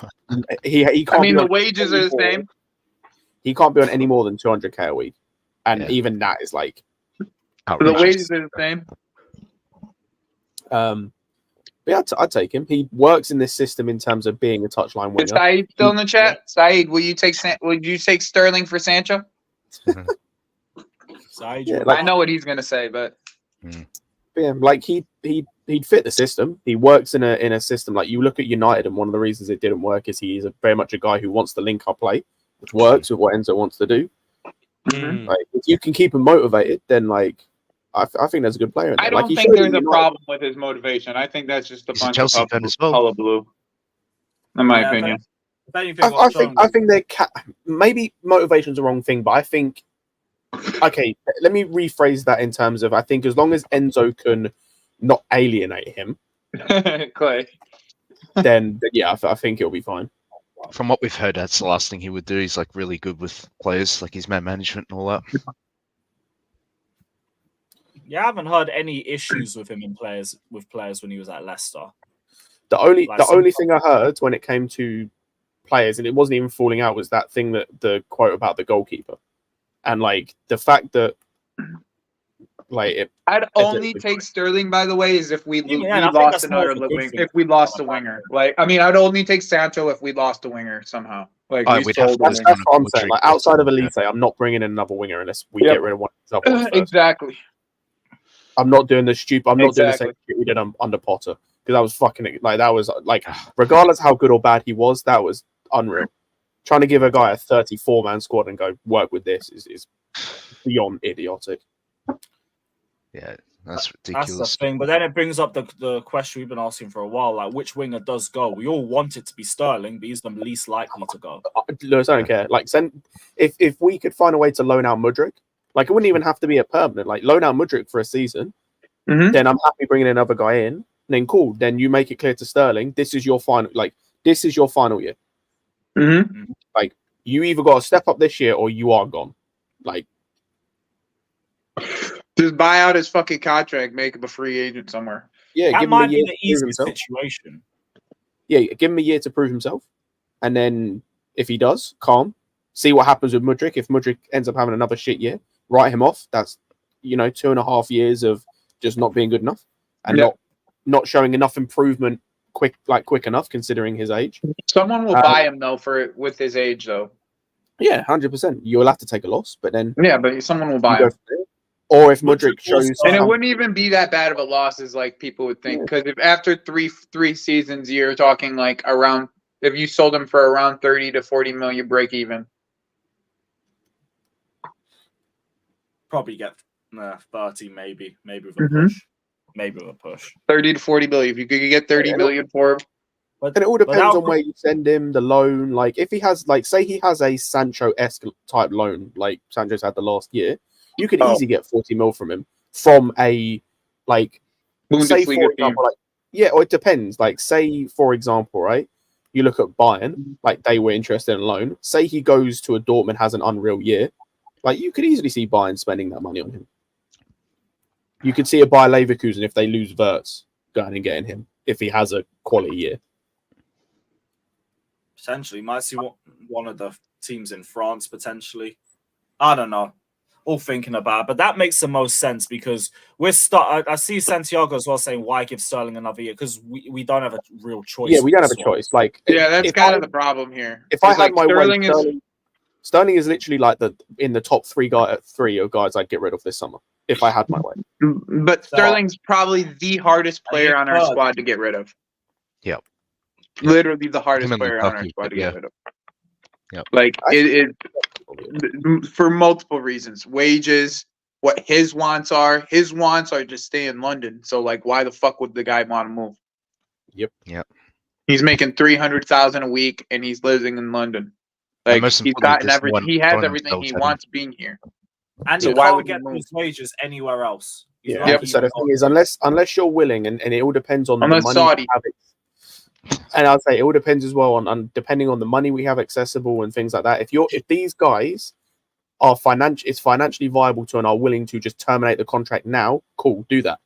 he can't. I mean, the wages are the same. He can't be on any more than 200k a week, and even that is like the wages are the same. Yeah, I'd take him. He works in this system in terms of being a touchline winner. Is Said still in the chat? Said, will you take Sterling for Sancho? Yeah, like, I know what he's gonna say, but yeah, like he'd fit the system. He works in a system. Like you look at United, and one of the reasons it didn't work is he's very much a guy who wants to link up play, which works with what Enzo wants to do. Like if you can keep him motivated, then like I think there's a good player in there. I don't think there's a problem with his motivation. I think that's just a bunch of hullabaloo, in my opinion. I think they maybe motivation's the wrong thing, but I think. Okay, let me rephrase that in terms of I think as long as Enzo can not alienate him, Clay, then yeah, I think it'll be fine. From what we've heard, that's the last thing he would do. He's like really good with players, like his man management and all that. Yeah, I haven't heard any issues with him in players when he was at Leicester. The only thing I heard when it came to players, and it wasn't even falling out, was that thing that the quote about the goalkeeper. And like the fact that, like, I'd only take Sterling. By the way, is if we lost another winger. If we lost a winger, like I mean, I'd only take Sancho if we lost a winger somehow. Like that's what I'm saying. Like outside of Olise, I'm not bringing in another winger unless we get rid of one of these other ones. Exactly. I'm not doing the stupid. I'm not doing the same shit we did under Potter because that was fucking like that was like regardless how good or bad he was, that was unreal. Trying to give a guy a 34-man squad and go work with this is beyond idiotic. Yeah, that's ridiculous. That's the thing. But then it brings up the question we've been asking for a while, like which winger does go? We all want it to be Sterling, but he's the least likely to go. Lewis, I don't care. Like, if we could find a way to loan out Mudryk, like it wouldn't even have to be a permanent. Like loan out Mudryk for a season, then I'm happy bringing another guy in. And then cool. Then you make it clear to Sterling, this is your final. Like this is your final year. Like you either got to step up this year or you are gone. Like just buy out his fucking contract, make him a free agent somewhere. Yeah, that give might him a year be the to prove easiest himself. situation. Yeah, give him a year to prove himself, and then if he does, calm. See what happens with Mudryk. If Mudryk ends up having another shit year, write him off. That's 2.5 years of just not being good enough and not showing enough improvement quick enough considering his age. Someone will buy him though with his age though. Yeah, 100%. You'll have to take a loss, but then but someone will buy him. Or if Mudryk shows, and it wouldn't even be that bad of a loss as like people would think, because if after three seasons you're talking like around, if you sold him for around 30 to 40 million, break even. Probably get 30, maybe with a push. Maybe with a push. 30 to 40 million. If you could get 30 million for him. And it all depends on where you send him, the loan. Like if he has, like, say he has a Sancho-esque type loan, like Sancho's had the last year, you could easily get 40 mil from him from a say for example, or it depends. Like say for example, right? You look at Bayern, like they were interested in a loan. Say he goes to a Dortmund, has an unreal year, like you could easily see Bayern spending that money on him. You could see a Bayer Leverkusen if they lose Wirtz going and getting him if he has a quality year. Potentially, might see one of the teams in France potentially. I don't know. All thinking about it, but that makes the most sense because I see Santiago as well saying why give Sterling another year because we don't have a real choice. Yeah, we don't have a choice. Like that's kind of the problem here. If I had my way, Sterling is literally like in the top three of guys I'd get rid of this summer if I had my way. But Sterling's probably the hardest player on our squad to get rid of. Yep. Literally the hardest player on our squad to get rid of. Yep. Like it for multiple reasons. Wages, what his wants are. His wants are just stay in London. So like why the fuck would the guy want to move? Yep. Yep. He's making $300,000 a week and he's living in London. And Like most he's importantly, gotten this everything. one He has thrown everything themselves he at him. wants being here. And So he why can't would he get move? those wages anywhere else. He's Yeah. lucky So the he's thing not. is, unless you're willing, and it all depends on the Unless money Saudi. we have. And I'll say it all depends as well on depending on the money we have accessible and things like that. If these guys are it's financially viable to and are willing to just terminate the contract now, cool, do that.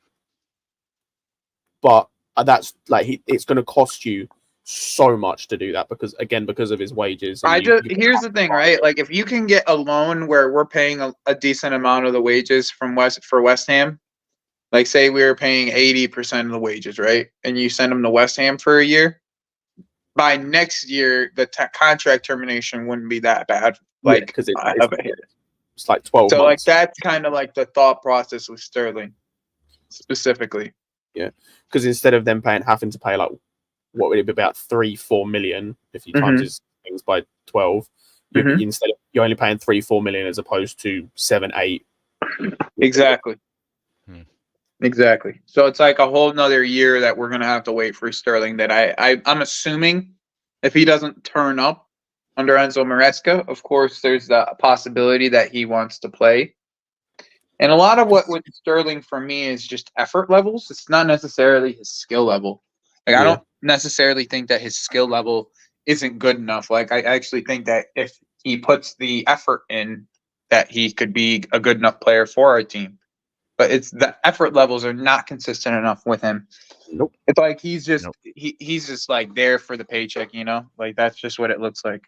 But that's like it's going to cost you so much to do that because of his wages. And Here's the thing, right? Like if you can get a loan where we're paying a decent amount of the wages from West Ham, like say we were paying 80% of the wages, right? And you send them to West Ham for a year. By next year, the contract termination wouldn't be that bad. Like because it's like 12 so months. like that's kind of like the thought process with Sterling specifically. Yeah, because instead of them having to pay like what would it be about 3-4 million if you times his things by 12, instead of you're only paying 3-4 million as opposed to 7-8. Exactly. Exactly. So it's like a whole nother year that we're gonna have to wait for Sterling. That I'm assuming if he doesn't turn up under Enzo Maresca, of course, there's the possibility that he wants to play. And a lot of what with Sterling for me is just effort levels. It's not necessarily his skill level. Like I don't necessarily think that his skill level isn't good enough. Like I actually think that if he puts the effort in, that he could be a good enough player for our team. But it's the effort levels are not consistent enough with him. Nope. It's like he's just he's just like there for the paycheck, you know? Like that's just what it looks like.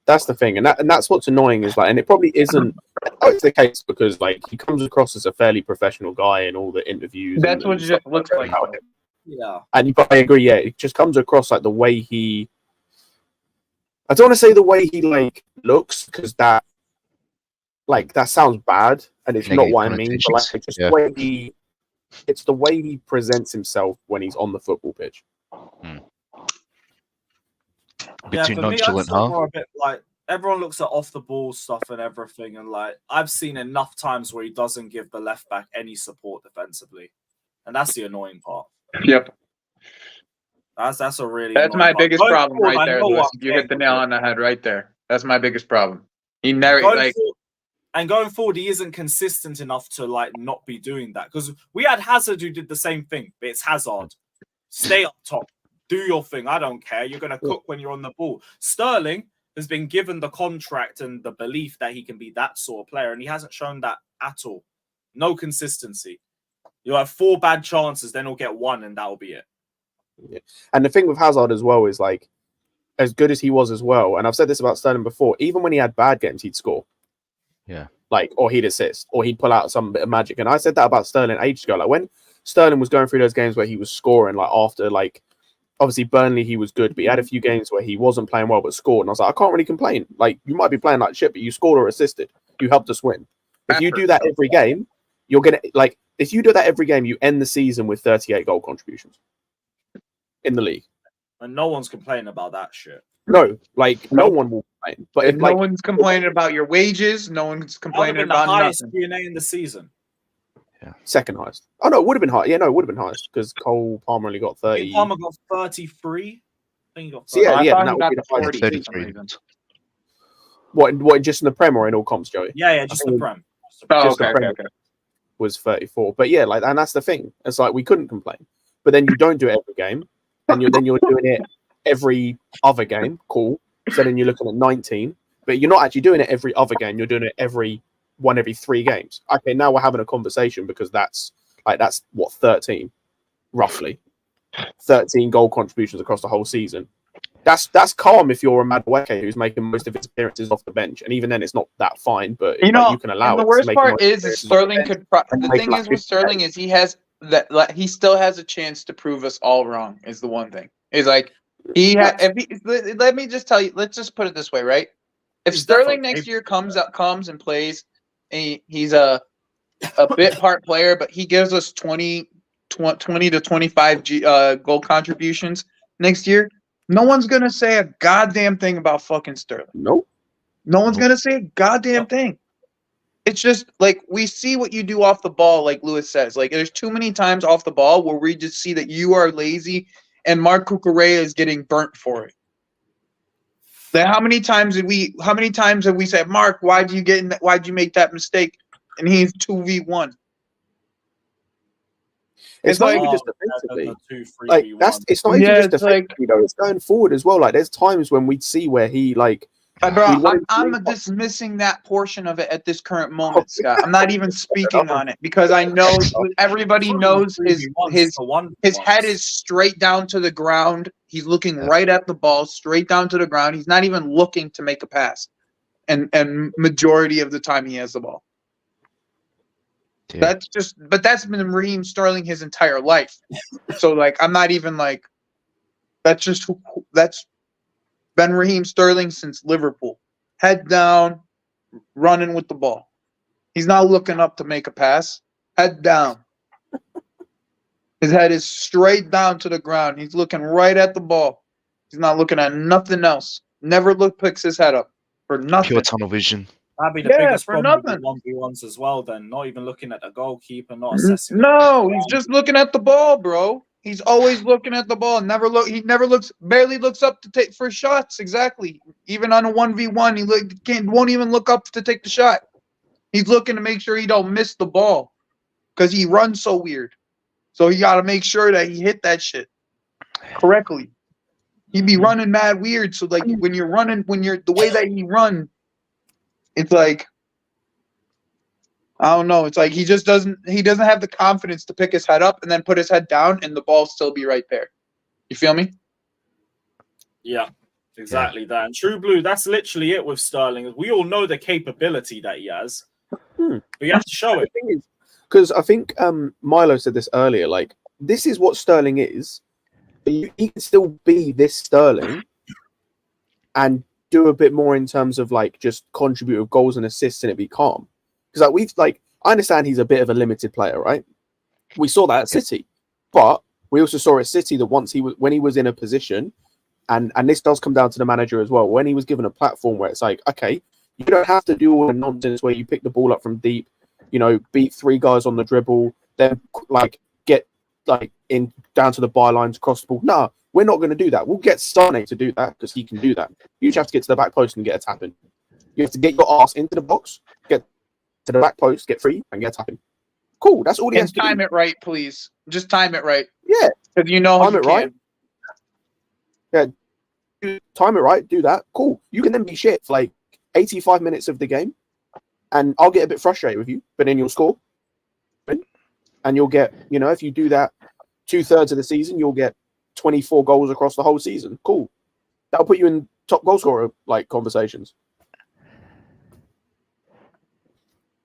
That's the thing, and that's what's annoying is like, and it probably isn't. It's the case because like he comes across as a fairly professional guy in all the interviews. That's what it just looks like. Yeah, and I agree. Yeah, it just comes across like the way he. I don't want to say the way he like looks because that sounds bad, and it's not what I mean. But like just the way it's the way he presents himself when he's on the football pitch. A bit too nonchalant, huh? More a bit like everyone looks at off the ball stuff and everything, and like I've seen enough times where he doesn't give the left back any support defensively, and that's the annoying part. Yep. That's a really that's my biggest part. problem right there, Lewis. You hit the nail on the head right there. That's my biggest problem. He never going forward, he isn't consistent enough to like not be doing that because we had Hazard who did the same thing, but it's Hazard. Stay up top. Do your thing. I don't care. You're going to cook when you're on the ball. Sterling has been given the contract and the belief that he can be that sort of player, and he hasn't shown that at all. No consistency. You'll have 4 bad chances, then he'll get 1, and that'll be it. Yeah. And the thing with Hazard as well is like, as good as he was as well, and I've said this about Sterling before, even when he had bad games, he'd score. Yeah. Like, or he'd assist, or he'd pull out some bit of magic. And I said that about Sterling ages ago. Like when Sterling was going through those games where he was scoring, like after like, obviously, Burnley, he was good, but he had a few games where he wasn't playing well but scored. And I was like, I can't really complain. Like, you might be playing like shit, but you scored or assisted. You helped us win. If you do that every game, you're going to, like, if you do that every game, you end the season with 38 goal contributions in the league. And no one's complaining about that shit. No, like, no one will complain. But if no one's complaining about your wages, no one's complaining about the highest nothing. DNA in the season. Second highest. Oh no, it would have been high. Yeah, no, it would have been highest because Cole Palmer only got 30. Palmer got 33. I think he got 30. So yeah, that would be the highest. 33. What, just in the Prem or in all comps, Joey? Yeah, just the Prem. Okay. Was 34. But yeah, like, and that's the thing. It's like we couldn't complain. But then you don't do it every game, and you're doing it every other game. Cool. So then you're looking at 19, but you're not actually doing it every other game. You're doing it every 3 games. Okay, now we're having a conversation because that's what 13, roughly 13 goal contributions across the whole season. That's calm if you're a Madueke who's making most of his appearances off the bench, and even then it's not that fine. But you can allow it. The worst part is Sterling could. The thing is with Sterling is he has that. Like, he still has a chance to prove us all wrong. Is the one thing. Is like let me just tell you. Let's just put it this way, right? If Sterling next year comes and plays, and he's a bit part player, but he gives us 20 to 25 goal contributions next year. No one's gonna say a goddamn thing about fucking Sterling. Nope. No one's gonna say a goddamn thing. It's just like we see what you do off the ball, like Lewis says. Like there's too many times off the ball where we just see that you are lazy and Marc Cucurella is getting burnt for it. Then how many times have we said, Mark, why'd you make that mistake? And he's 2v1. It's not even just defensively. Like it's not even just defensively though. It's going forward as well. Like there's times when we'd see where he like. Bro, I'm dismissing that portion of it at this current moment, Scott. I'm not even speaking on it because I know everybody knows his head is straight down to the ground. He's looking right at the ball, straight down to the ground. He's not even looking to make a pass, and majority of the time he has the ball. Dude. That's been Raheem Sterling his entire life. So like, I'm not even like, that's been Raheem Sterling since Liverpool. Head down, running with the ball. He's not looking up to make a pass. Head down. His head is straight down to the ground. He's looking right at the ball. He's not looking at nothing else. Never picks his head up for nothing. Pure tunnel vision. That'd be the biggest problem with the 1v1s as well, then. Not even looking at the goalkeeper, not assessing. No, he's just looking at the ball, bro. He's always looking at the ball. Barely looks up to take for shots. Exactly. Even on a 1v1, he won't even look up to take the shot. He's looking to make sure he don't miss the ball because he runs so weird. So he got to make sure that he hit that shit correctly. He'd be running mad weird. So like when you're the way that he run, it's like, I don't know. It's like he doesn't have the confidence to pick his head up and then put his head down and the ball still be right there. You feel me? Yeah, exactly that. And True Blue, that's literally it with Sterling. We all know the capability that he has. But you have to show it. Because I think Milo said this earlier, like, this is what Sterling is. But he can still be this Sterling and do a bit more in terms of like just contribute with goals and assists and it be calm. Because I understand he's a bit of a limited player, right? We saw that at City, but we also saw at City that when he was in a position, and this does come down to the manager as well. When he was given a platform where it's like, okay, you don't have to do all the nonsense where you pick the ball up from deep, beat 3 guys on the dribble, then like get like in down to the bylines, cross the ball. No, we're not going to do that. We'll get Sane to do that because he can do that. You just have to get to the back post and get a tap in. You have to get your ass into the box, get to the back post, get free, and get a tap in. Cool. That's all he has to do. Time it right, please. Just time it right. Yeah. Because time it right. Yeah. Time it right. Do that. Cool. You can then be shit for like 85 minutes of the game, and I'll get a bit frustrated with you, but then you'll score. And you'll get, if you do that 2/3 of the season, you'll get 24 goals across the whole season. Cool. That'll put you in top goal scorer like conversations.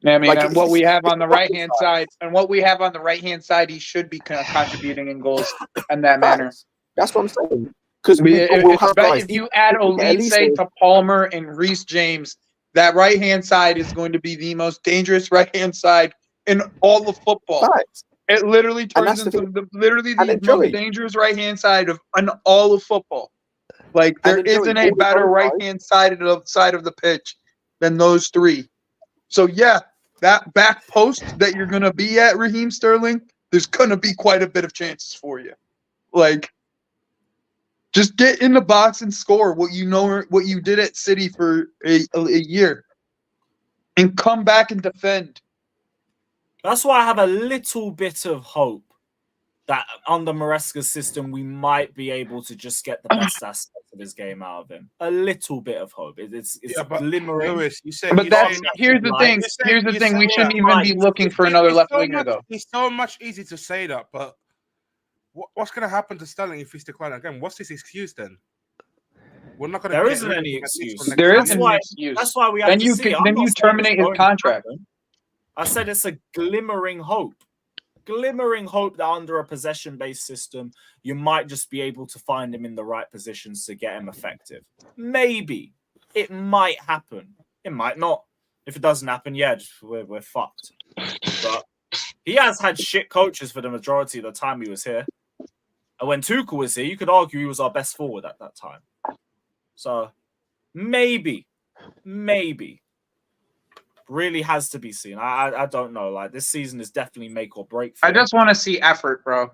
Yeah, I mean, like, and what we have on the right hand side, he should be contributing in goals in that manner. That's what I'm saying. Because if you add Olise to Palmer and Reece James, that right hand side is going to be the most dangerous right hand side in all of football. Right. It literally turns into the most dangerous right hand side in all of football. Like there isn't a better right hand side of the pitch than those 3. So yeah, that back post that you're gonna be at, Raheem Sterling, there's gonna be quite a bit of chances for you. Like, just get in the box and score what you did at City for a year, and come back and defend. That's why I have a little bit of hope that under Maresca's system, we might be able to just get the best aspects of his game out of him. A little bit of hope. It's glimmering. Lewis, here's the thing. Here's the thing. We shouldn't even be looking for another left winger, though. It's so much easier to say that, but what's going to happen to Sterling if he's declined again? What's his excuse then? We're not going to. There isn't any excuse. There isn't any excuse. That's why we have to see. Then you terminate his contract. I said it's a glimmering hope. Glimmering hope that under a possession-based system, you might just be able to find him in the right positions to get him effective. Maybe. It might happen. It might not. If it doesn't happen, we're fucked. But he has had shit coaches for the majority of the time he was here. And when Tuchel was here, you could argue he was our best forward at that time. So, maybe. Really has to be seen. I don't know. Like, this season is definitely make or break. I just want to see effort, bro.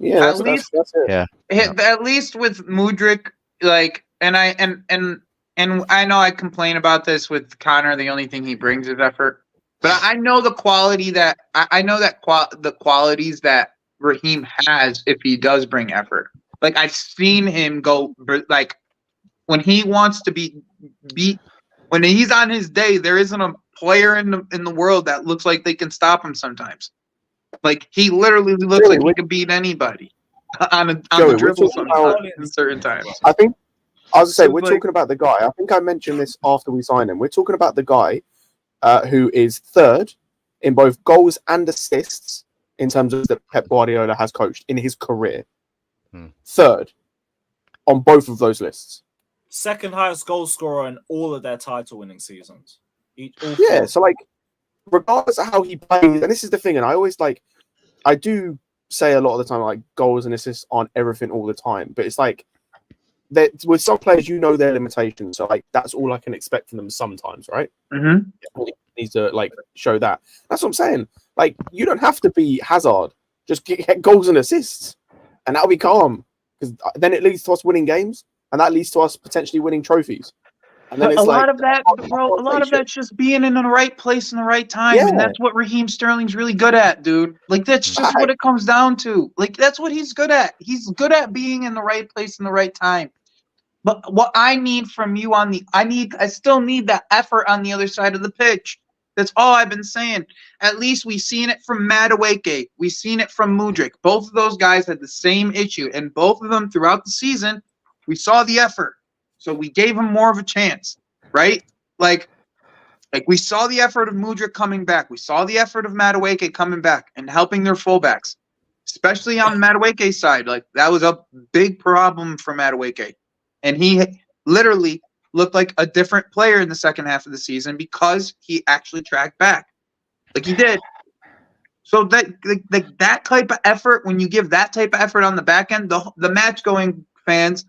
Yeah, that's it. Yeah. At least with Mudryk, like, and and I know I complain about this with Connor. The only thing he brings is effort. But I know the quality that the qualities that Raheem has if he does bring effort. Like I've seen him go like when he wants to be beat, when he's on his day, there isn't a player in the world that looks like they can stop him sometimes. Like he literally looks like he could beat anybody on the dribble sometimes in certain times. I think I was gonna say we're talking about the guy. I think I mentioned this after we signed him. We're talking about the guy who is third in both goals and assists in terms of that Pep Guardiola has coached in his career. Third on both of those lists. Second highest goal scorer in all of their title-winning seasons. Yeah, so like, regardless of how he plays, and this is the thing, and I do say a lot of the time, like goals and assists aren't everything all the time, but it's like that with some players, you know their limitations, so like that's all I can expect from them sometimes, right? Mm-hmm. Needs to like show that. That's what I'm saying. Like you don't have to be Hazard, just get goals and assists, and that'll be calm because then it leads to us winning games, and that leads to us potentially winning trophies. And then a lot of that, bro. A lot of that's just being in the right place in the right time, and that's what Raheem Sterling's really good at, dude. Like that's just what it comes down to. Like that's what he's good at. He's good at being in the right place in the right time. But what I need from you I still need that effort on the other side of the pitch. That's all I've been saying. At least we've seen it from Madueke. We've seen it from Mudryk. Both of those guys had the same issue, and both of them throughout the season, we saw the effort. So we gave him more of a chance, right? Like we saw the effort of Mudryk coming back. We saw the effort of Madueke coming back and helping their fullbacks, especially on Madueke's side. Like that was a big problem for Madueke. And he literally looked like a different player in the second half of the season because he actually tracked back. Like he did. So that type of effort, when you give that type of effort on the back end, the match-going fans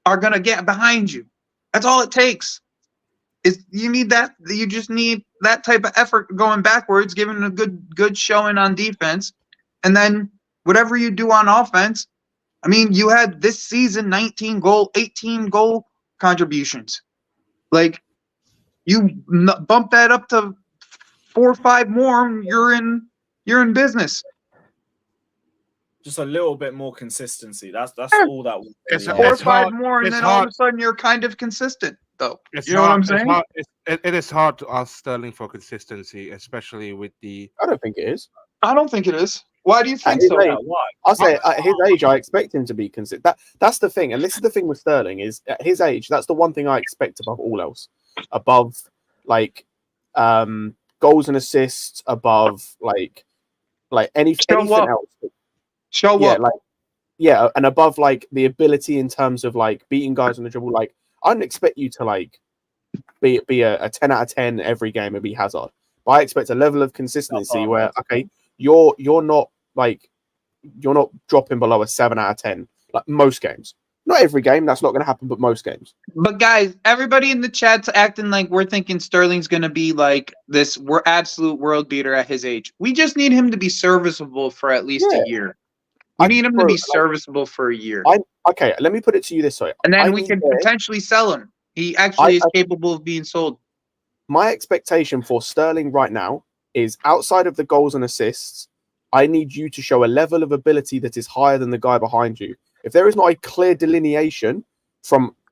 are going to get behind you. That's all it takes. You need that. You just need that type of effort going backwards, giving a good showing on defense. And then whatever you do on offense, I mean, you had this season 18 goal contributions. Like, you bump that up to 4 or 5 more, and you're in business. Just a little bit more consistency. That's all that. It's 4 or 5 more, and then all of a sudden you're kind of consistent, though. You know what I'm saying? It is hard to ask Sterling for consistency, especially with the. I don't think it is. I don't think it is. Why do you think so? Why? I'll say at his age, I expect him to be consistent. That's the thing, and this is the thing with Sterling is at his age, that's the one thing I expect above all else, above like goals and assists, above like anything else. Show up. And above like the ability in terms of like beating guys on the dribble. Like I don't expect you to like be a 10 out of 10 every game and be Hazard, but I expect a level of consistency where you're not dropping below a 7 out of 10 like most games. Not every game, that's not going to happen, but most games. But guys, everybody in the chat's acting like we're thinking Sterling's going to be like this absolute world beater at his age. We just need him to be serviceable for at least a year. We need him to be serviceable for a year. Okay, let me put it to you this way. And then we can potentially sell him. He actually is capable of being sold. My expectation for Sterling right now is outside of the goals and assists, I need you to show a level of ability that is higher than the guy behind you. If there is not a clear delineation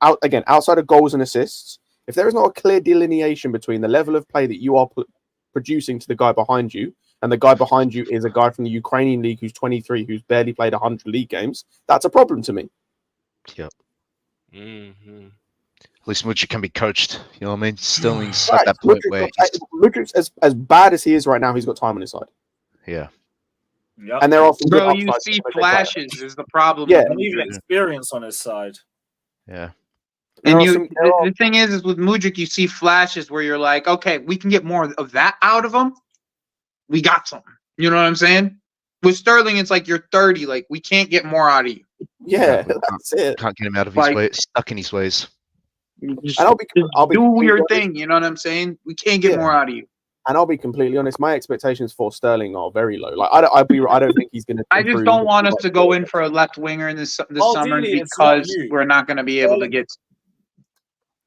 outside of goals and assists, if there is not a clear delineation between the level of play that you are producing to the guy behind you, and the guy behind you is a guy from the Ukrainian league who's 23, who's barely played 100 league games, that's a problem to me. Yep. Mm-hmm. At least Mudryk can be coached. You know what I mean? Sterling's at that point where Mudryk's as bad as he is right now, he's got time on his side. Yeah. Yep. And there are some bro, you see flashes is the problem. Yeah, even experience on his side. Yeah. And the thing is with Mudryk, you see flashes where you're like, okay, we can get more of that out of him. We got something. You know what I'm saying? With Sterling, it's like you're 30. Like, we can't get more out of you. Yeah, that's it. Can't get him out of his way. Stuck in his ways. Just do your thing. You know what I'm saying? We can't get more out of you. And I'll be completely honest. My expectations for Sterling are very low. Like, I don't think he's going to. I just don't want us to go in for a left winger in this summer because we're not going to be able to get.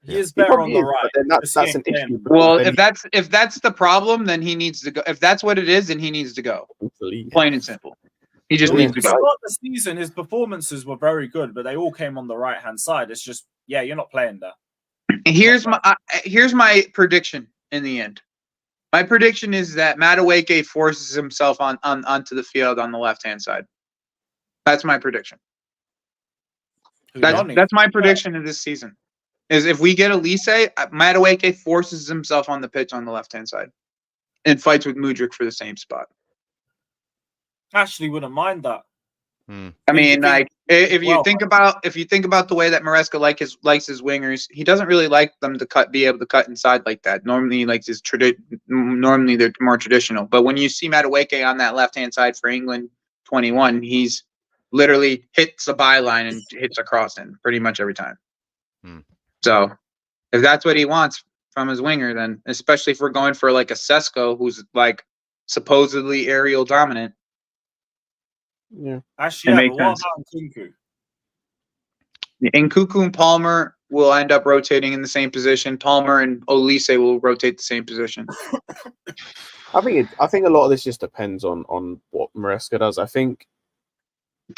He is better on the right. But then that's an issue. Well, if that's the problem, then he needs to go. If that's what it is, then he needs to go. Plain and simple. He just needs to go. Throughout the season, his performances were very good, but they all came on the right hand side. It's just, yeah, you're not playing there. Here's my prediction in the end. My prediction is that Madueke forces himself onto the field on the left hand side. That's my prediction. That's my prediction of this season. Is if we get Olise, Madueke forces himself on the pitch on the left hand side, and fights with Mudryk for the same spot. Actually, wouldn't mind that. I mean, like if you think about the way that Maresca likes his wingers, he doesn't really like them to be able to cut inside like that. Normally, he likes normally they're more traditional. But when you see Madueke on that left hand side for England 21, he's literally hits a byline and hits a cross in pretty much every time. So if that's what he wants from his winger, then especially if we're going for like a Sesko who's like supposedly aerial dominant. Yeah, actually, what about Nkunku? Nkunku and Palmer will end up rotating in the same position. Palmer and Olise will rotate the same position. I think a lot of this just depends on what Maresca does. I think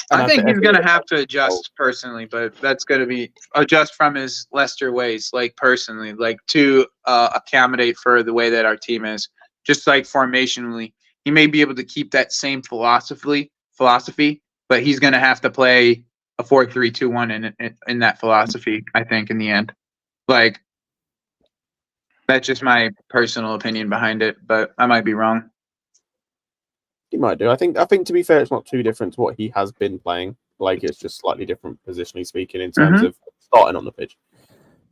he's going to have to adjust personally, but that's going to be adjust from his Leicester ways, like personally, like to accommodate for the way that our team is. Just like formationally, he may be able to keep that same philosophy, but he's going to have to play a 4-3-2-1 in that philosophy. I think in the end, like that's just my personal opinion behind it, but I might be wrong. He might do. I think to be fair, it's not too different to what he has been playing. Like it's just slightly different positionally speaking in terms of starting on the pitch.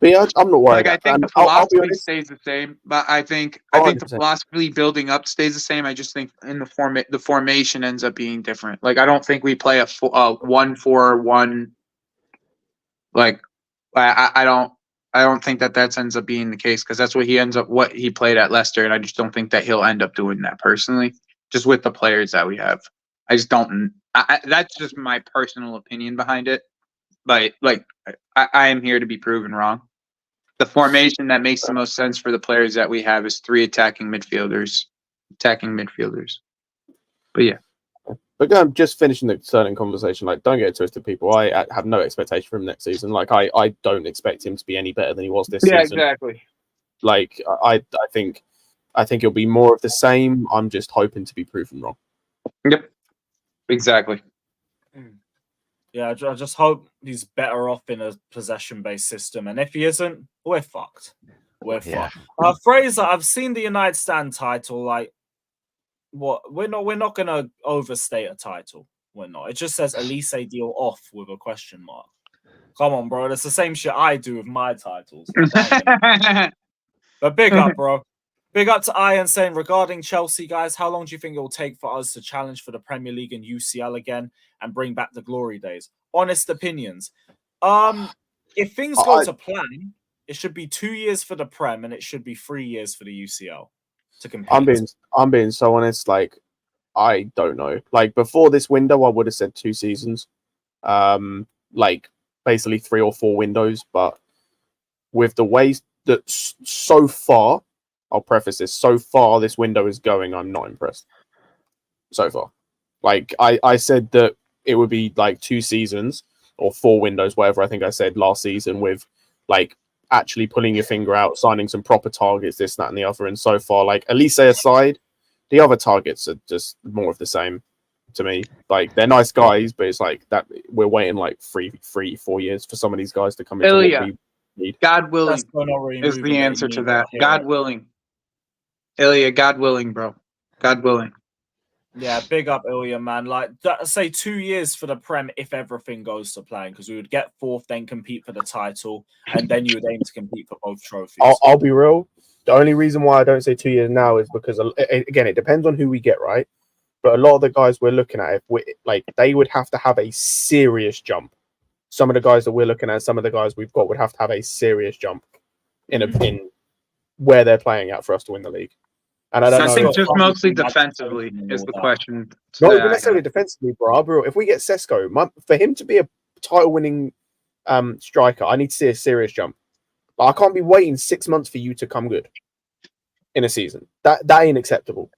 But yeah, I'm not worried. Like I think the philosophy stays the same, but I think the philosophy building up stays the same. I just think in the formation ends up being different. Like I don't think we play a 1-4-1. Like I don't think that ends up being the case because that's what he played at Leicester, and I just don't think that he'll end up doing that personally. Just with the players that we have, I just don't. That's just my personal opinion behind it. But like, I am here to be proven wrong. The formation that makes the most sense for the players that we have is 3 attacking midfielders. But yeah. But just finishing the certain conversation, like don't get it twisted, people. I have no expectation from him next season. Like I don't expect him to be any better than he was this season. Yeah, exactly. Like I think it'll be more of the same. I'm just hoping to be proven wrong. Yep. Exactly. Yeah, I just hope he's better off in a possession-based system. And if he isn't, we're fucked. We're fucked. Fraser, I've seen the United Stand title. Like, what? We're not gonna overstate a title. We're not. It just says Olise deal off with a question mark. Come on, bro. That's the same shit I do with my titles. But big up, bro. Big up to Ian saying, regarding Chelsea, guys, how long do you think it will take for us to challenge for the Premier League and UCL again and bring back the glory days? Honest opinions. If things go to plan, it should be 2 years for the Prem and it should be 3 years for the UCL to compete. I'm being so honest. Like, I don't know. Like before this window, I would have said 2 seasons. Like basically 3 or 4 windows. But with the way that so far. I'll preface this. So far, this window is going. I'm not impressed. So far, like I said that it would be like 2 seasons or 4 windows, whatever. I think I said last season with like actually pulling your finger out, signing some proper targets, this, that, and the other. And so far, like Olise aside, the other targets are just more of the same to me. Like they're nice guys, but it's like that we're waiting like 3-4 years for some of these guys to come into what we need. God willing is the answer to that. God willing. Ilya, God willing, bro. God willing. Yeah, big up Ilya, man. Like, say 2 years for the Prem if everything goes to plan, because we would get 4th, then compete for the title, and then you would aim to compete for both trophies. I'll be real. The only reason why I don't say 2 years now is because, again, it depends on who we get, right? But a lot of the guys we're looking at, they would have to have a serious jump. Some of the guys that we're looking at, some of the guys we've got would have to have a serious jump in where they're playing at for us to win the league. And I don't know. I think just mostly defensively is the question. Not even necessarily defensively, bro. If we get Sesko, for him to be a title-winning striker, I need to see a serious jump. Like, I can't be waiting 6 months for you to come good in a season. That ain't acceptable.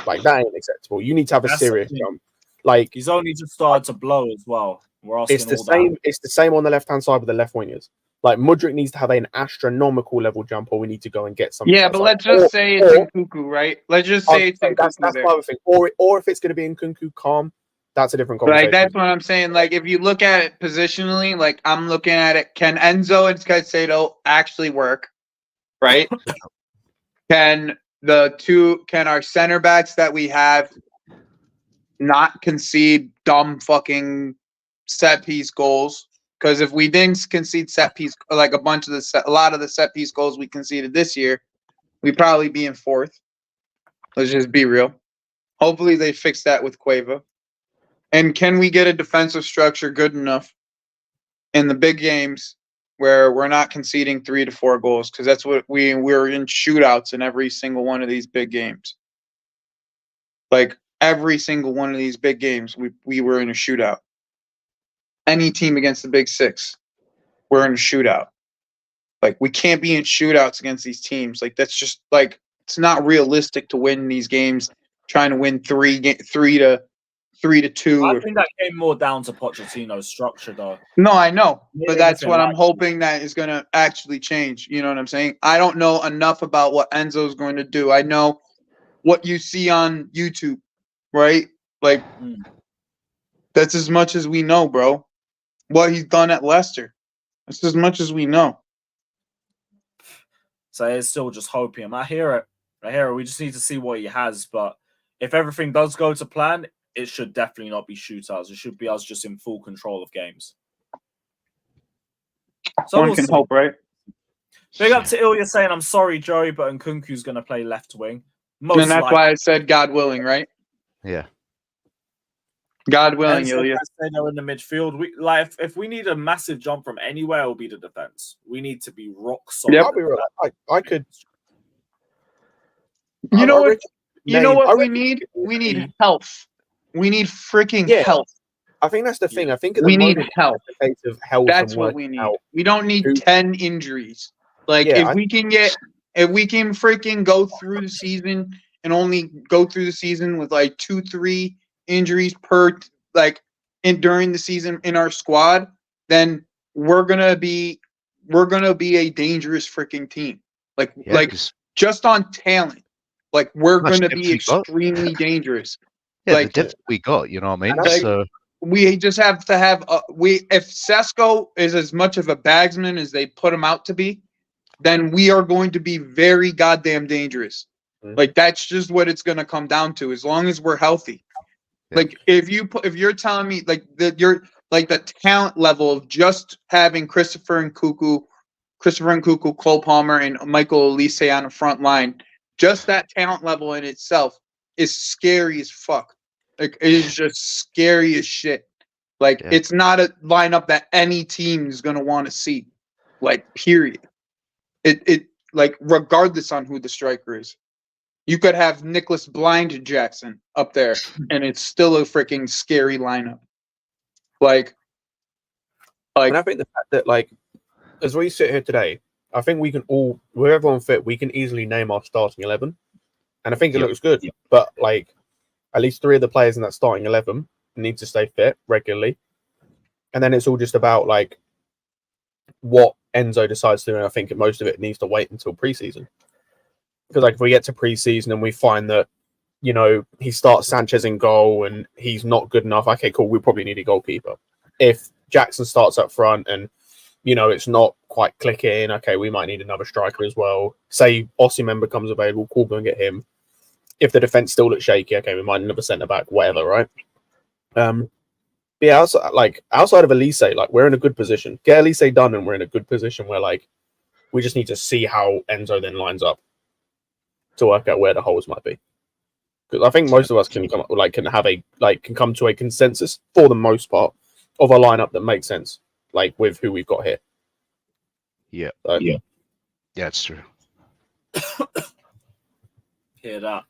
Like, that ain't acceptable. You need to have a serious jump. Like, he's only just started to blow as well. We're asking it's the same. It's the same on the left hand side with the left wingers. Like, Mudryk needs to have an astronomical level jump, or we need to go and get something. Yeah, but let's just say it's in Nkunku, right? Let's just say it's in Nkunku. That's my other thing. Or if it's going to be in Nkunku, calm. That's a different conversation. Like, that's what I'm saying. Like, if you look at it positionally, like I'm looking at it, can Enzo and Caicedo actually work? Right? Can our center backs that we have not concede dumb fucking set piece goals? Because if we didn't concede set piece, like a lot of the set piece goals we conceded this year, we'd probably be in fourth. Let's just be real. Hopefully they fix that with Cueva. And can we get a defensive structure good enough in the big games where we're not conceding 3 to 4 goals? Because that's what we're in shootouts in every single one of these big games. Like every single one of these big games, we were in a shootout. Any team against the Big Six, we're in a shootout. Like, we can't be in shootouts against these teams. Like, that's just like, it's not realistic to win these games. Trying to win 3 to 2. I think that came more down to Pochettino's structure, though. No, I know, but that's what I'm hoping that is going to actually change. You know what I'm saying? I don't know enough about what Enzo's going to do. I know what you see on YouTube, right? Like, that's as much as we know, bro. What he's done at Leicester. That's as much as we know. So it's still just hoping. I hear it. We just need to see what he has. But if everything does go to plan, it should definitely not be shootouts. It should be us just in full control of games. So One can hope, right? Big up to Ilya saying, I'm sorry, Joey, but Nkunku's going to play left wing. And that's why I said God willing, right? Yeah. God willing, Ilya. They're in the midfield. If we need a massive jump from anywhere, it'll be the defense. We need to be rock solid. Yep. I could. You know what? You know what we need? We need health. We need freaking health. I think that's the thing. I think we need health. That's what we need. We don't need 10 injuries. Like if we can freaking go through the season and only go through the season with like 2-3 injuries during the season in our squad, then we're gonna be a dangerous freaking team. Like just on talent, like we're gonna be extremely dangerous. Yeah, like the depth we got, you know what I mean? So we just have to have if Sesko is as much of a bagsman as they put him out to be, then we are going to be very goddamn dangerous. Like that's just what it's gonna come down to. As long as we're healthy. Like if you're telling me like that you're like the talent level of just having Christopher Nkunku, Cole Palmer, and Michael Olise on the front line, just that talent level in itself is scary as fuck. Like it is just scary as shit. Like it's not a lineup that any team is gonna want to see. Like period. It like regardless on who the striker is. You could have Nicholas Blind Jackson up there, and it's still a freaking scary lineup. Like, and I think the fact that, like, as we sit here today, I think we can all, with everyone fit, we can easily name our starting 11, and I think it looks good. But like, at least 3 of the players in that starting 11 need to stay fit regularly, and then it's all just about like what Enzo decides to do. And I think most of it needs to wait until preseason. Because like if we get to preseason and we find that, you know, he starts Sanchez in goal and he's not good enough, okay, cool, we probably need a goalkeeper. If Jackson starts up front and, you know, it's not quite clicking, okay, we might need another striker as well. Say Osimhen becomes available, cool, go and get him. If the defense still looks shaky, okay, we might need another centre back, whatever, right? But yeah, outside of Olise, like we're in a good position. Get Olise done and we're in a good position where like we just need to see how Enzo then lines up to work out where the holes might be, because I think most of us can come come to a consensus for the most part of a lineup that makes sense, like with who we've got here. Yeah, it's true. Hear that.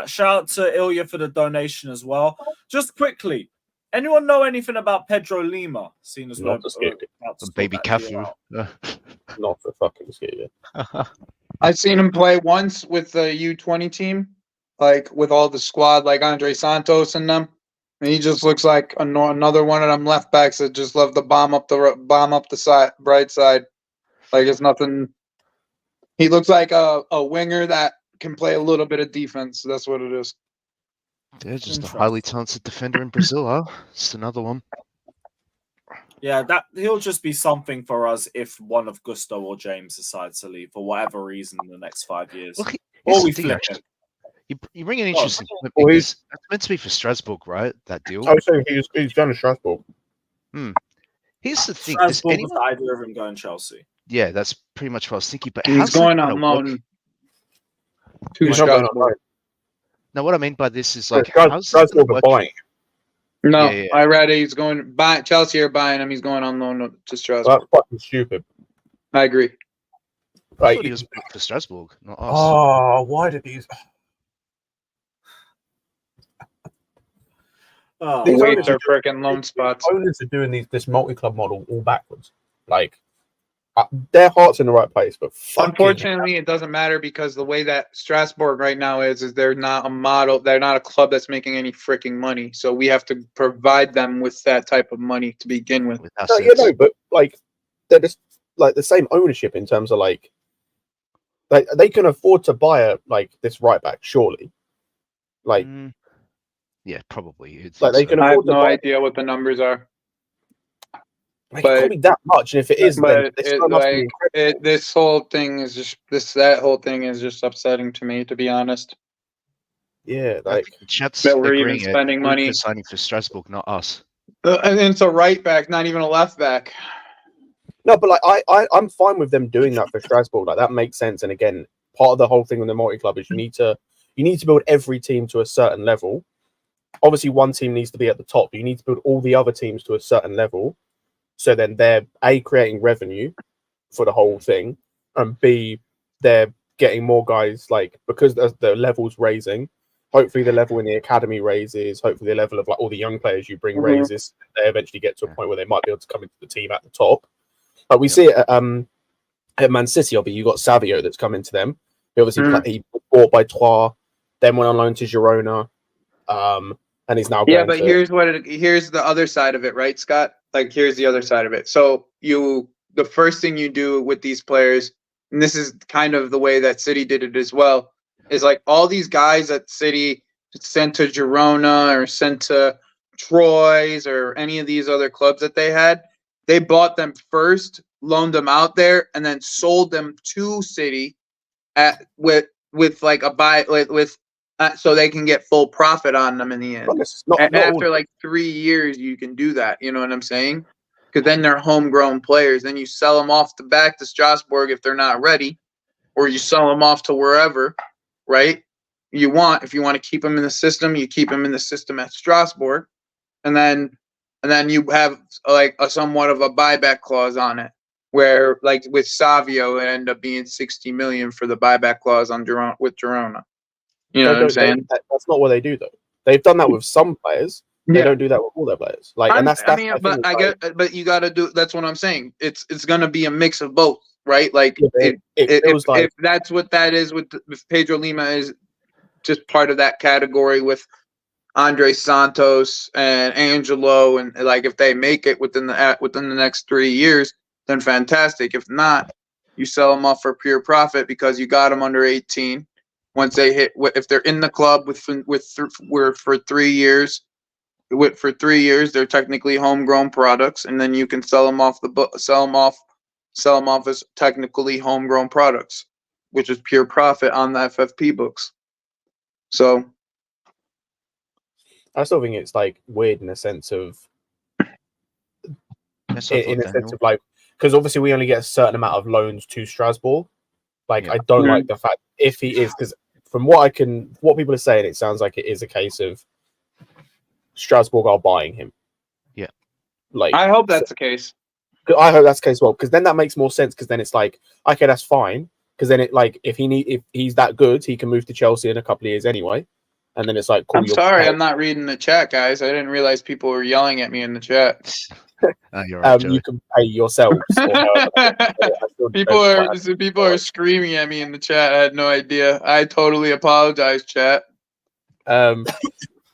Shout out to Ilya for the donation as well. Just quickly, Anyone know anything about Pedro Lima? Seen as Not well, baby Cafu. Not for fucking Scalia. I've seen him play once with the U20 team, like with all the squad, like Andre Santos and them. And he just looks like another one of them left backs that just love to bomb up the side, bright side. Like it's nothing. He looks like a winger that can play a little bit of defense. That's what it is. Yeah, just a highly talented defender in Brazil, huh? Just another one. Yeah, that he'll just be something for us if one of Gusto or James decides to leave for whatever reason in the next 5 years. Well, or we flip it. You bring an interesting point because that's meant to be for Strasbourg, right? That deal. I was saying he's done to Strasbourg. Here's the thing. Strasbourg was the idea of him going Chelsea. Yeah, that's pretty much what I was thinking. But he's going on loan to Strasbourg. Now, what I mean by this is like, Strasbourg are buying. No, I read it. He's going buy Chelsea are buying him. He's going on loan to Strasbourg. That's fucking stupid. I agree. I thought he was back for Strasbourg, not us. Oh, why did these? These owners are freaking loan spots. Owners are doing this multi-club model all backwards. Like their heart's in the right place, but unfortunately, it doesn't matter because the way that Strasbourg right now is they're not a model. They're not a club that's making any freaking money. So we have to provide them with that type of money to begin with. But like they're just like the same ownership in terms of like they can afford to buy this right back, surely. Like, yeah, probably. It's like they can I afford have to no buy. idea what the numbers are. Like, it can't be that much, and if it is, then this whole thing is just that whole thing is just upsetting to me, to be honest. Yeah, like that we're even spending money signing for Strasbourg, not us. And it's a right back, not even a left back. No, but like I'm fine with them doing that for Strasbourg. Like that makes sense. And again, part of the whole thing with the multi-club is you need to build every team to a certain level. Obviously, one team needs to be at the top. But you need to build all the other teams to a certain level. So then they're A, creating revenue for the whole thing, and B, they're getting more guys, like, because the level's raising, hopefully the level in the academy raises, hopefully the level of like all the young players you bring raises, they eventually get to a point where they might be able to come into the team at the top. But we see it at Man City, obviously, you got Savić that's come into them. He obviously he was bought by Troyes, then went on loan to Girona, and he's now going here's the other side of it, right, Scott? Like, here's the other side of it. So the first thing you do with these players, and this is kind of the way that City did it as well, is like all these guys that City sent to Girona or sent to Troyes or any of these other clubs that they had, they bought them first, loaned them out there, and then sold them to City with like a buy with so they can get full profit on them in the end. After like 3 years, you can do that. You know what I'm saying? Because then they're homegrown players. Then you sell them off back to Strasbourg if they're not ready, or you sell them off to wherever, right? If you want to keep them in the system, you keep them in the system at Strasbourg, and then you have like a somewhat of a buyback clause on it, where like with Savić, it ended up being 60 million for the buyback clause on with Girona. You know what I'm saying? That's not what they do, though. They've done that with some players. They don't do that with all their players. Like, and that's but you got to do. That's what I'm saying. It's going to be a mix of both, right? Like, if that's what that is with Pedro Lima is just part of that category with Andre Santos and Angelo, and like if they make it within the next 3 years, then fantastic. If not, you sell them off for pure profit because you got them under 18. Once they hit, if they're in the club for 3 years, for 3 years, they're technically homegrown products, and then you can sell them off as technically homegrown products, which is pure profit on the FFP books. So, I still think it's like weird in a sense of, like, because obviously we only get a certain amount of loans to Strasbourg. Like, I don't like the fact if he is, because from what people are saying, it sounds like it is a case of Strasbourg are buying him. Yeah. Like, I hope that's the case. I hope that's the case as well, because then that makes more sense, because then it's like, okay, that's fine. Because then it like if he's that good, he can move to Chelsea in a couple of years anyway. and then it's like, I'm sorry, I'm not reading the chat, guys. I didn't realize people were yelling at me in the chat. You're right, you can pay yourselves. People are screaming at me in the chat. I had no idea. I totally apologize, chat.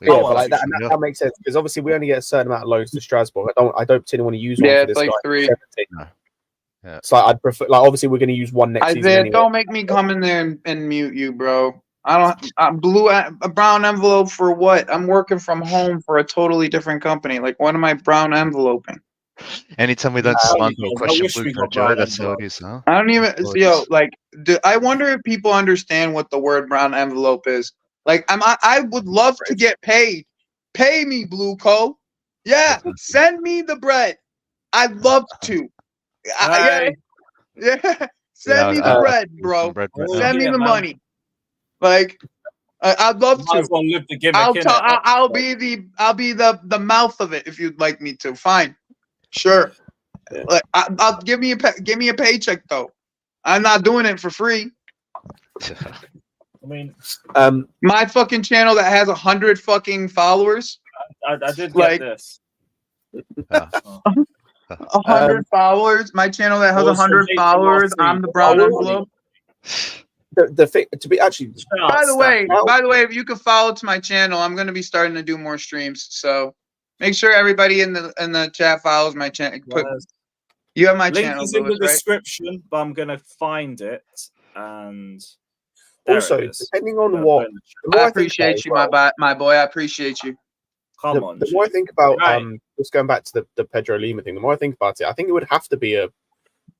Yeah, but like that makes sense because obviously we only get a certain amount of loans to Strasbourg. I don't particularly want to use one for this like guy. 3. Yeah. So I'd prefer, like, obviously we're going to use one next season anyway. Don't make me come in there and mute you, bro. I'm a brown envelope for what? I'm working from home for a totally different company. Like, what am I brown enveloping? Anytime we don't spawn to a question, Luke, Joe, that's how it is, huh? I don't even, I wonder if people understand what the word brown envelope is. Like, I would love to get paid. Pay me, Blue Co. Yeah, send me the bread. I'd love to. Yeah. Send me the bread, bro. Send me the money. Like, I'd love to. I'll be the mouth of it if you'd like me to. Fine, sure. Like, I'll give me a paycheck though. I'm not doing it for free. I mean, my fucking channel that has 100 fucking followers. I did get this. 100 followers. My channel that has 100 followers. I'm the brown envelope. The thing to be actually. By the way, if you could follow to my channel, I'm going to be starting to do more streams. So make sure everybody in the chat follows my channel. You have my link channel. Link is in the description, but I'm going to find it and. Also, depending on what, I appreciate you, my boy. I appreciate you. Come on. The more I think about just going back to the Pedro Lima thing, the more I think about it, I think it would have to be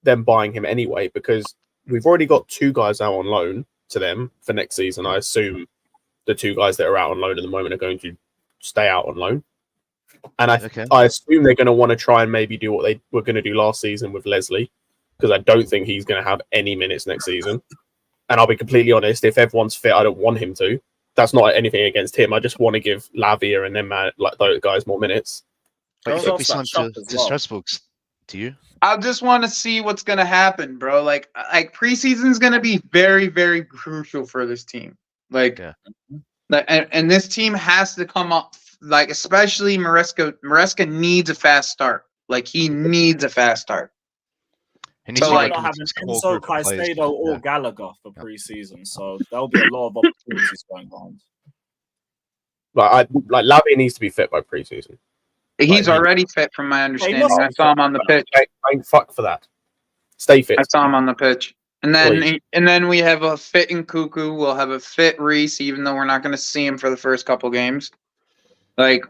them buying him anyway because we've already got 2 guys out on loan to them for next season. I assume the 2 guys that are out on loan at the moment are going to stay out on loan, and I assume they're going to want to try and maybe do what they were going to do last season with Leslie because I don't think he's going to have any minutes next season. And I'll be completely honest, if everyone's fit, I don't want him to. That's not anything against him. I just want to give Lavia and them those guys more minutes. But you signed to Strasbourg, do you? I just want to see what's going to happen, bro. Like preseason is going to be very, very crucial for this team. And this team has to come up, like, especially Maresca. Maresca needs a fast start. Like, he needs a fast start. And he's not having Enzo Caicedo or Gallagher for preseason, so there'll be a lot of opportunities going on. Like Lavia needs to be fit by preseason. He's already fit, from my understanding. I saw him on the pitch. Ain't fuck for that. Stay fit. I saw him on the pitch, and then we have a fit in Cuckoo. We'll have a fit Reese, even though we're not going to see him for the first couple games. Like.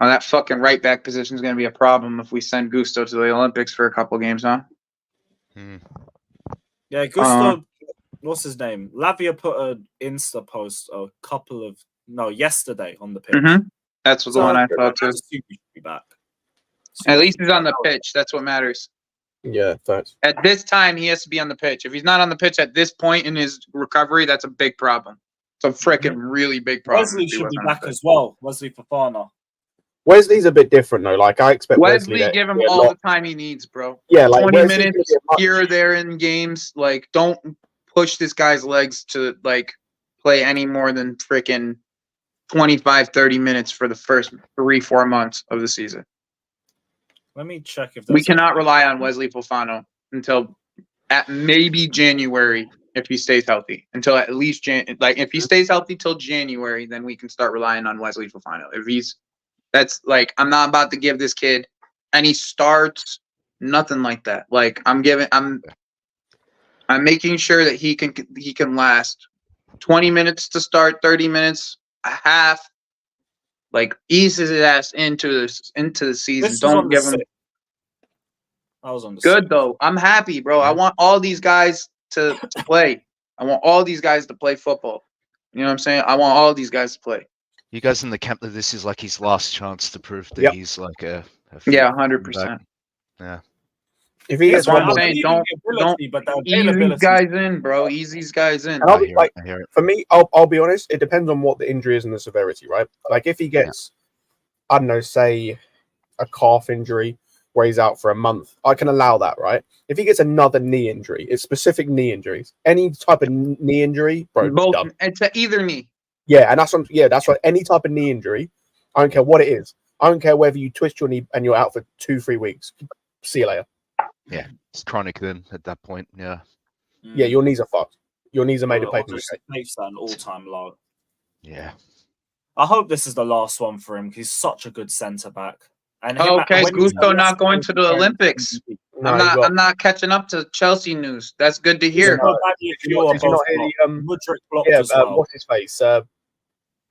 Oh, that fucking right back position is going to be a problem if we send Gusto to the Olympics for a couple games, huh? Yeah, Gusto. What's his name? Lavia put an Insta post yesterday on the pitch. That's the one I thought too. Be back. At least he's on the pitch. That's what matters. Yeah, thanks. At this time, he has to be on the pitch. If he's not on the pitch at this point in his recovery, that's a big problem. It's a freaking really big problem. Wesley should be back as well. Wesley Fofana. Wesley's a bit different though. Like I expect Wesley give him all the time he needs, bro. Yeah, like 20 minutes here or there in games. Like, don't push this guy's legs to like play any more than freaking 25-30 minutes for the first 3-4 months of the season. Let me check if we cannot rely on Wesley Fofana until at maybe January if he stays healthy. Until at least if he stays healthy till January, then we can start relying on Wesley Fofana. That's like, I'm not about to give this kid any starts, nothing like that. Like I'm making sure that he can last 20 minutes to start, 30 minutes, a half. Like ease his ass into the season. Don't give him. I was on the good though. I'm happy, bro. I want all these guys to play. I want all these guys to play football. You know what I'm saying? I want all these guys to play. You guys in the camp that this is like his last chance to prove that he's like a 100%. Yeah. If he gets one more, don't ease these guys in, bro. Ease these guys in. And I'll be, for me, I'll be honest. It depends on what the injury is and the severity, right? Like if he gets, I don't know, say a calf injury where he's out for a month, I can allow that, right? If he gets another knee injury, it's specific knee injuries. Any type of knee injury, bro. Both. It's either knee. Yeah, and that's what any type of knee injury, I don't care what it is. I don't care whether you twist your knee and you're out for 2-3 weeks. See you later. Yeah, it's chronic then at that point. Yeah. Yeah, your knees are fucked. Your knees are made of paper. Makes that an all-time low. Yeah. I hope this is the last one for him. He's such a good centre back. And okay, Gusto not going to the Olympics. No, I'm not catching up to Chelsea news. That's good to hear. Did you not hear Mudryk blocked as well. What's his face?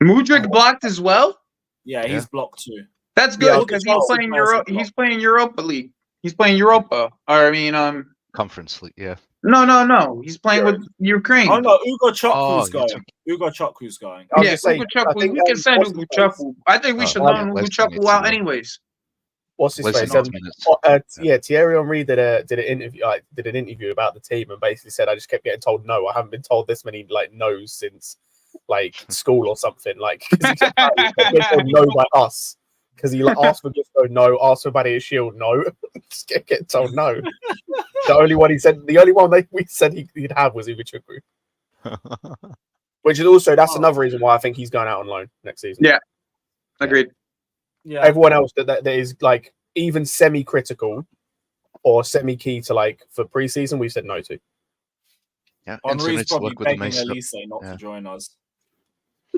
Mudryk blocked as well. Yeah, he's blocked too. That's good because he's playing Europa League. He's playing Europa. Or I mean, Conference League. Yeah. No. He's playing with Ukraine. Oh no, Ugo Chukwu's going. Ugo Chukwu's going. Yeah, Ugo Chukwu. We can send Ugo Chukwu. I think we should loan Ugo Chukwu out anyways. What's his face? Thierry Henry did an interview about the team and basically said, "I just kept getting told no. I haven't been told this many no's since school or something. He kept getting told no by us because he asked for Gusto no, asked for Badia Shield no, just kept getting told no. The only one we said he'd have was Ugo Chukwu, which is also that's another reason why I think he's going out on loan next season. Yeah, agreed. Yeah. Everyone else that is even semi-critical or semi-key to for preseason, we've said no to. Yeah, Henry's probably begging Olise not to join us.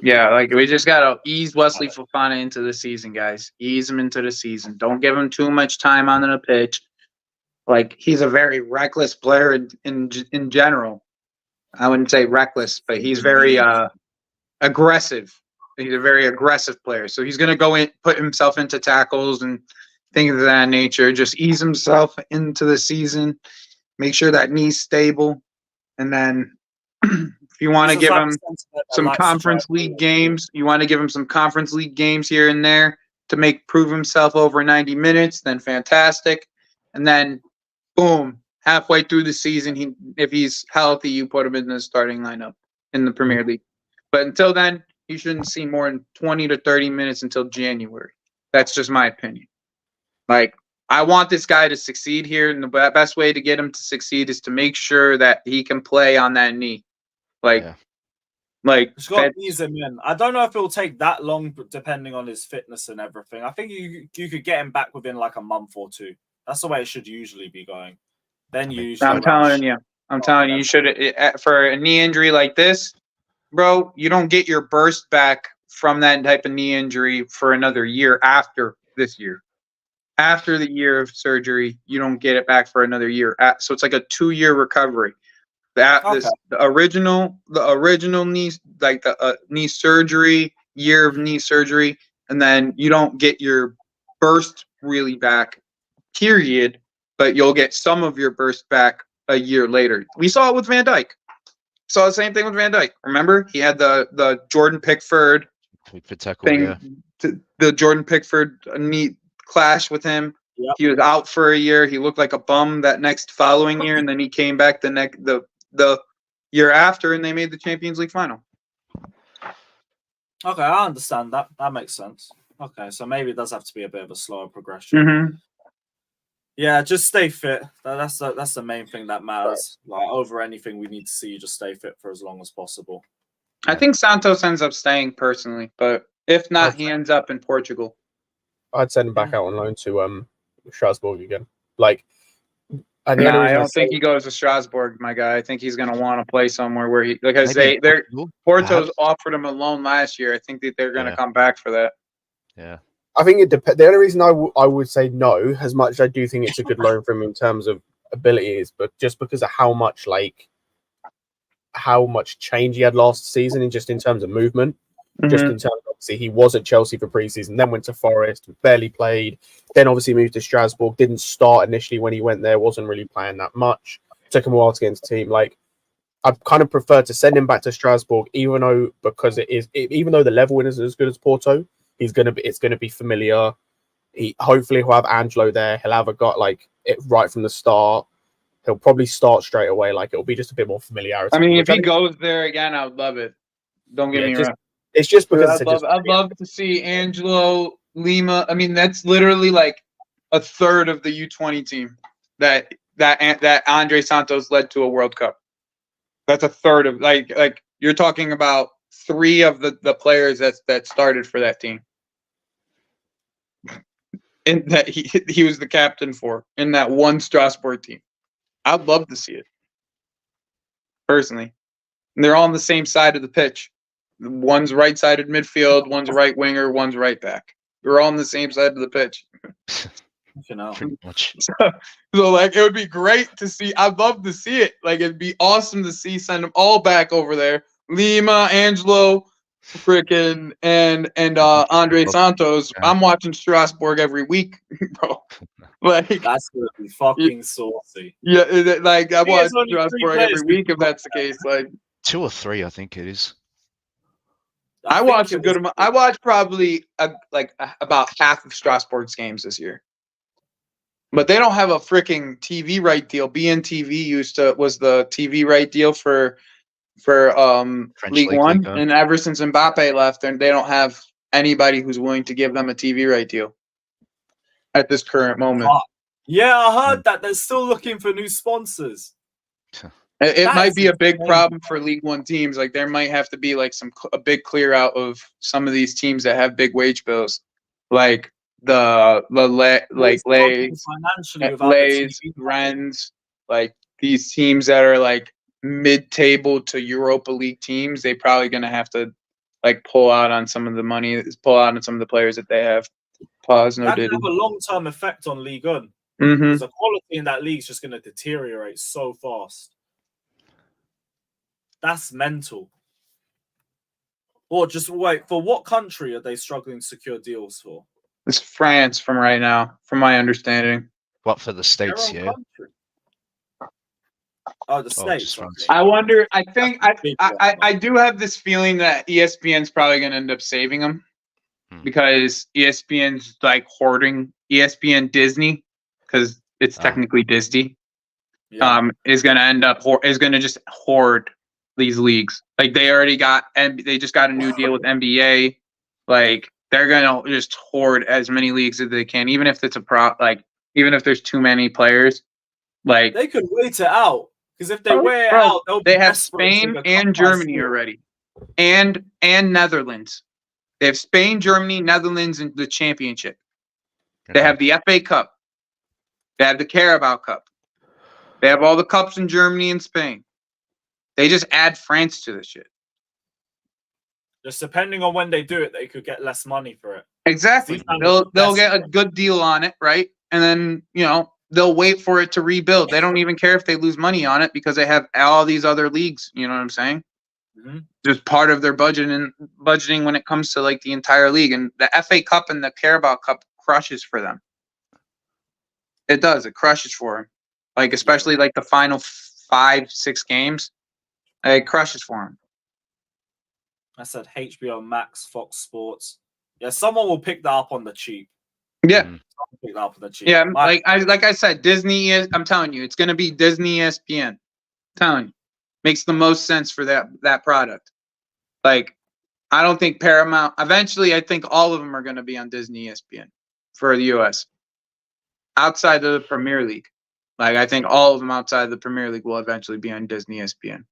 Yeah, we just gotta ease Wesley Fofana into the season, guys. Ease him into the season. Don't give him too much time on the pitch. He's a very reckless player in general. I wouldn't say reckless, but he's very aggressive. He's a very aggressive player. So he's going to go in, put himself into tackles and things of that nature. Just ease himself into the season. Make sure that knee's stable. And then if you want to give him some Conference League games, here and there to prove himself over 90 minutes, then fantastic. And then, boom, halfway through the season, if he's healthy, you put him in the starting lineup in the Premier League. But until then, you shouldn't see more than 20 to 30 minutes until January. That's just my opinion. I want this guy to succeed here, and the best way to get him to succeed is to make sure that he can play on that knee. Just got to ease him in. I don't know if it will take that long, depending on his fitness and everything. I think you could get him back within a month or two. That's the way it should usually be going. Then I'm telling you, you should for a knee injury like this. Bro, you don't get your burst back from that type of knee injury for another year after this year. After the year of surgery, you don't get it back for another year. So it's like a 2-year recovery. The original knee, knee surgery, year of knee surgery, and then you don't get your burst really back, period, but you'll get some of your burst back a year later. We saw it with Van Dijk. Saw the same thing with Van Dijk. Remember, he had the Jordan Pickford thing, the Jordan Pickford knee clash with him. Yep. He was out for a year. He looked like a bum that next following year, and then he came back the year after, and they made the Champions League final. Okay, I understand that. That makes sense. Okay, so maybe it does have to be a bit of a slower progression. Mm-hmm. Yeah, just stay fit. That's the main thing that matters. Over anything, we need to see you just stay fit for as long as possible. I think Santos ends up staying personally, but if not, he ends up in Portugal. I'd send him back out on loan to Strasbourg again. I don't think he goes to Strasbourg, my guy. I think he's going to want to play somewhere where Porto's offered him a loan last year. I think that they're going to come back for that. Yeah. I think it depends. The only reason I would say no, as much as I do think it's a good loan for him in terms of abilities, but just because of how much change he had last season, in terms of movement, just in terms of, obviously he was at Chelsea for preseason, then went to Forest, barely played, then obviously moved to Strasbourg, didn't start initially when he went there, wasn't really playing that much, took him a while to get into the team. I'd kind of prefer to send him back to Strasbourg, even though the level isn't as good as Porto. It's gonna be familiar. Hopefully he'll have Angelo there. He'll have it right from the start. He'll probably start straight away. It'll be just a bit more familiarity. I mean, if he goes there again, I would love it. Don't get me wrong. It's just because I'd love to see Angelo Lima. I mean, that's literally a third of the U20 team that Andre Santos led to a World Cup. That's a third of you're talking about 3 of the players that started for that team. And that he was the captain for in that one Strasbourg team. I'd love to see it. Personally. And they're all on the same side of the pitch. One's right-sided midfield, one's right winger, one's right back. They're all on the same side of the pitch. You know. Pretty much. So like it would be great to see. I'd love to see it. Like it'd be awesome to see. Send them all back over there. Lima, Angelo, freaking and Andre Santos. I'm watching Strasbourg every week, bro. Like that's gonna be fucking saucy. Yeah, like I watch Strasbourg every week if that's the case. Like 2 or 3, I think it is. I watched a good amount. I watched probably about half of Strasbourg's games this year. But they don't have a freaking TV right deal. BNTV was the TV right deal for League One, and ever since Mbappe left, they don't have anybody who's willing to give them a TV right deal at this current moment. Yeah, I heard that they're still looking for new sponsors. It might be a big problem for League One teams. Like there might have to be like a big clear out of some of these teams that have big wage bills, like Lays, Rennes, like these teams that are like mid-table to Europa League teams. They probably gonna have to like pull out on some of the money, pull out on some of the players that they have. Pause. No, that could have a long-term effect on Ligue 1. Mm-hmm. The quality in that league is just going to deteriorate so fast. That's mental. Or just wait, for what country are they struggling to secure deals for? It's France from right now, from my understanding. What, for the States, yeah? Country. Oh, the States. France. I wonder, I do have this feeling that ESPN's probably going to end up saving them because ESPN's like hoarding ESPN Disney because it's technically Disney. Yeah. Is going to end up, is going to just hoard these leagues. Like they already got, and they just got a new deal with NBA. Like, they're gonna just hoard as many leagues as they can, even if it's even if there's too many players. Like they could wait it out because if they wait it out, they have Spain and Germany already, and Netherlands. They have Spain, Germany, Netherlands, and the championship. They have the FA Cup. They have the Carabao Cup. They have all the cups in Germany and Spain. They just add France to this shit. Just depending on when they do it, they could get less money for it. Exactly. They'll get a good deal on it, right? And then, they'll wait for it to rebuild. They don't even care if they lose money on it because they have all these other leagues, you know what I'm saying? Mm-hmm. Just part of their budgeting when it comes to like the entire league. And the FA Cup and the Carabao Cup crushes for them. It does. It crushes for them. Like, especially like the final 5-6 games. It crushes for them. I said HBO Max, Fox Sports. Yeah, someone will pick that up on the cheap. Yeah. Pick that up on the cheap. Yeah, like I said, Disney is. I'm telling you, it's going to be Disney ESPN. I'm telling you, makes the most sense for that product. Like, I don't think Paramount. Eventually, I think all of them are going to be on Disney ESPN for the US. Outside of the Premier League, like I think all of them outside of the Premier League will eventually be on Disney ESPN.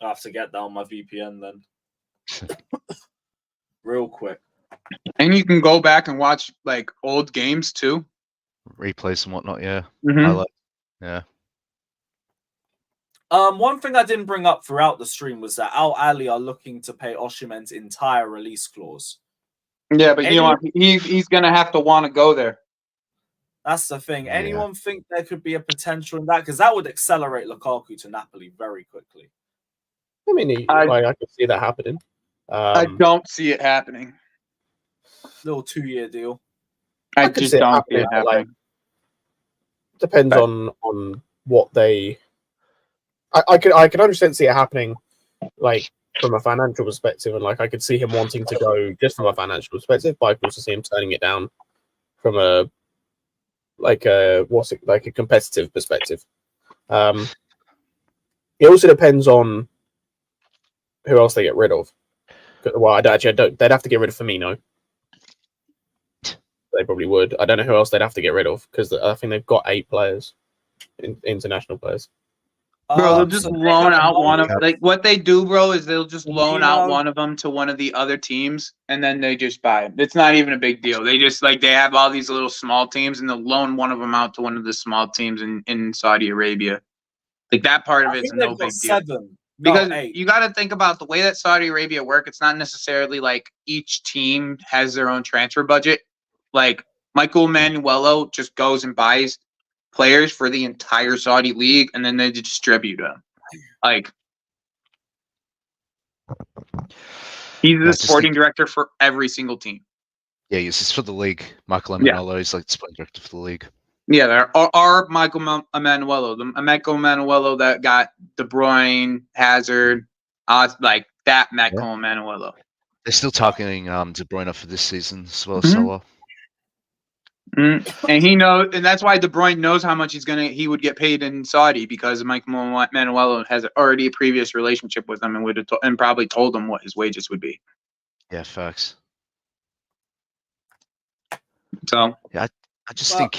I have to get that on my VPN then. Real quick. And you can go back and watch like old games too. Replays and whatnot, yeah. Mm-hmm. Yeah. One thing I didn't bring up throughout the stream was that Al Ahly are looking to pay Osimhen's entire release clause. Yeah, but you know what? He's gonna have to want to go there. That's the thing. Anyone think there could be a potential in that? Because that would accelerate Lukaku to Napoli very quickly. I mean, I could see that happening. I don't see it happening. Little 2-year deal. I just don't see it happening. Like, depends on what they. I could understand see it happening, like from a financial perspective, and like I could see him wanting to go just from a financial perspective, but I could also see him turning it down from a competitive perspective. It also depends on who else they get rid of. Well, I don't. They'd have to get rid of Firmino. They probably would. I don't know who else they'd have to get rid of because I think they've got 8 players, international players. Bro, they'll just loan out one of like what they do, bro, is they'll just loan out one of them to one of the other teams, and then they just buy it. It's not even a big deal. They just like they have all these little small teams, and they'll loan one of them out to one of the small teams in Saudi Arabia. Like that part of it's no big deal. Because you got to think about the way that Saudi Arabia work. It's not necessarily like each team has their own transfer budget. Like Michael Emanuelo just goes and buys players for the entire Saudi league, and then they distribute them. Like he's the sporting director for every single team. Yeah, he's just for the league. Michael Emanuelo is like the sporting director for the league. Yeah, there are Michael Emanuelo, the Michael Emanuelo that got De Bruyne, Hazard, like that Michael Emanuelo. They're still targeting De Bruyne for this season as well as Salah. And he knows, and that's why De Bruyne knows how much he would get paid in Saudi, because Michael Emanuelo has already a previous relationship with him and would have and probably told him what his wages would be. Yeah, facts. So yeah, I just think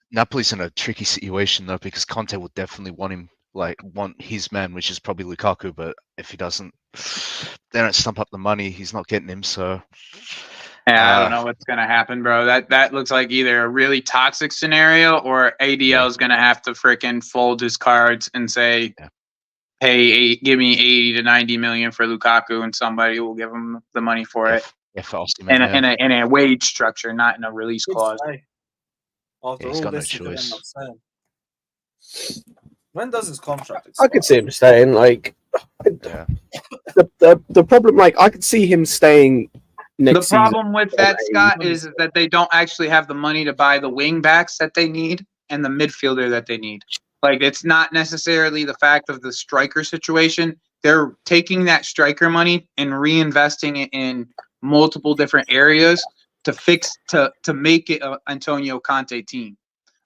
Napoli's in a tricky situation though, because Conte will definitely want his man, which is probably Lukaku. But if he doesn't, they don't stump up the money. He's not getting him, so. Yeah, I don't know what's gonna happen, bro. That looks like either a really toxic scenario, or ADL is gonna have to freaking fold his cards and say, "Hey, give me 80 to 90 million for Lukaku," and somebody will give him the money for it. In a wage structure, not in a release clause. He's got no choice. When does his contract expire? I could see him staying. Like the problem, like I could see him staying. The problem with that, Scott, is that they don't actually have the money to buy the wing backs that they need and the midfielder that they need. Like, it's not necessarily the fact of the striker situation. They're taking that striker money and reinvesting it in multiple different areas to make it an Antonio Conte team.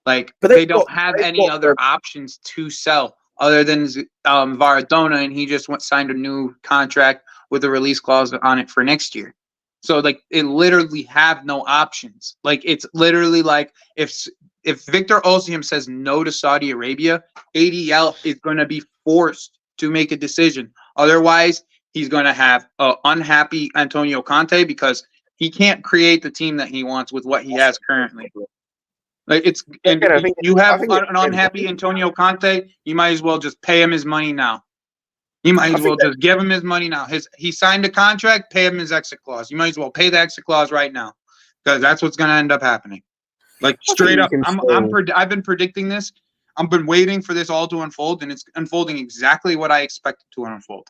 Like, but they don't have any other options to sell other than Maradona, and he just signed a new contract with a release clause on it for next year. So like it literally have no options. Like it's literally like if Victor Osimhen says no to Saudi Arabia, ADL is going to be forced to make a decision. Otherwise, he's going to have an unhappy Antonio Conte because he can't create the team that he wants with what he has currently. Like you have an unhappy Antonio Conte, you might as well just pay him his money now. You might as well just give him his money now. He signed a contract, pay him his exit clause. You might as well pay the exit clause right now, because that's what's going to end up happening. Like straight up, I've been predicting this. I've been waiting for this all to unfold, and it's unfolding exactly what I expected to unfold.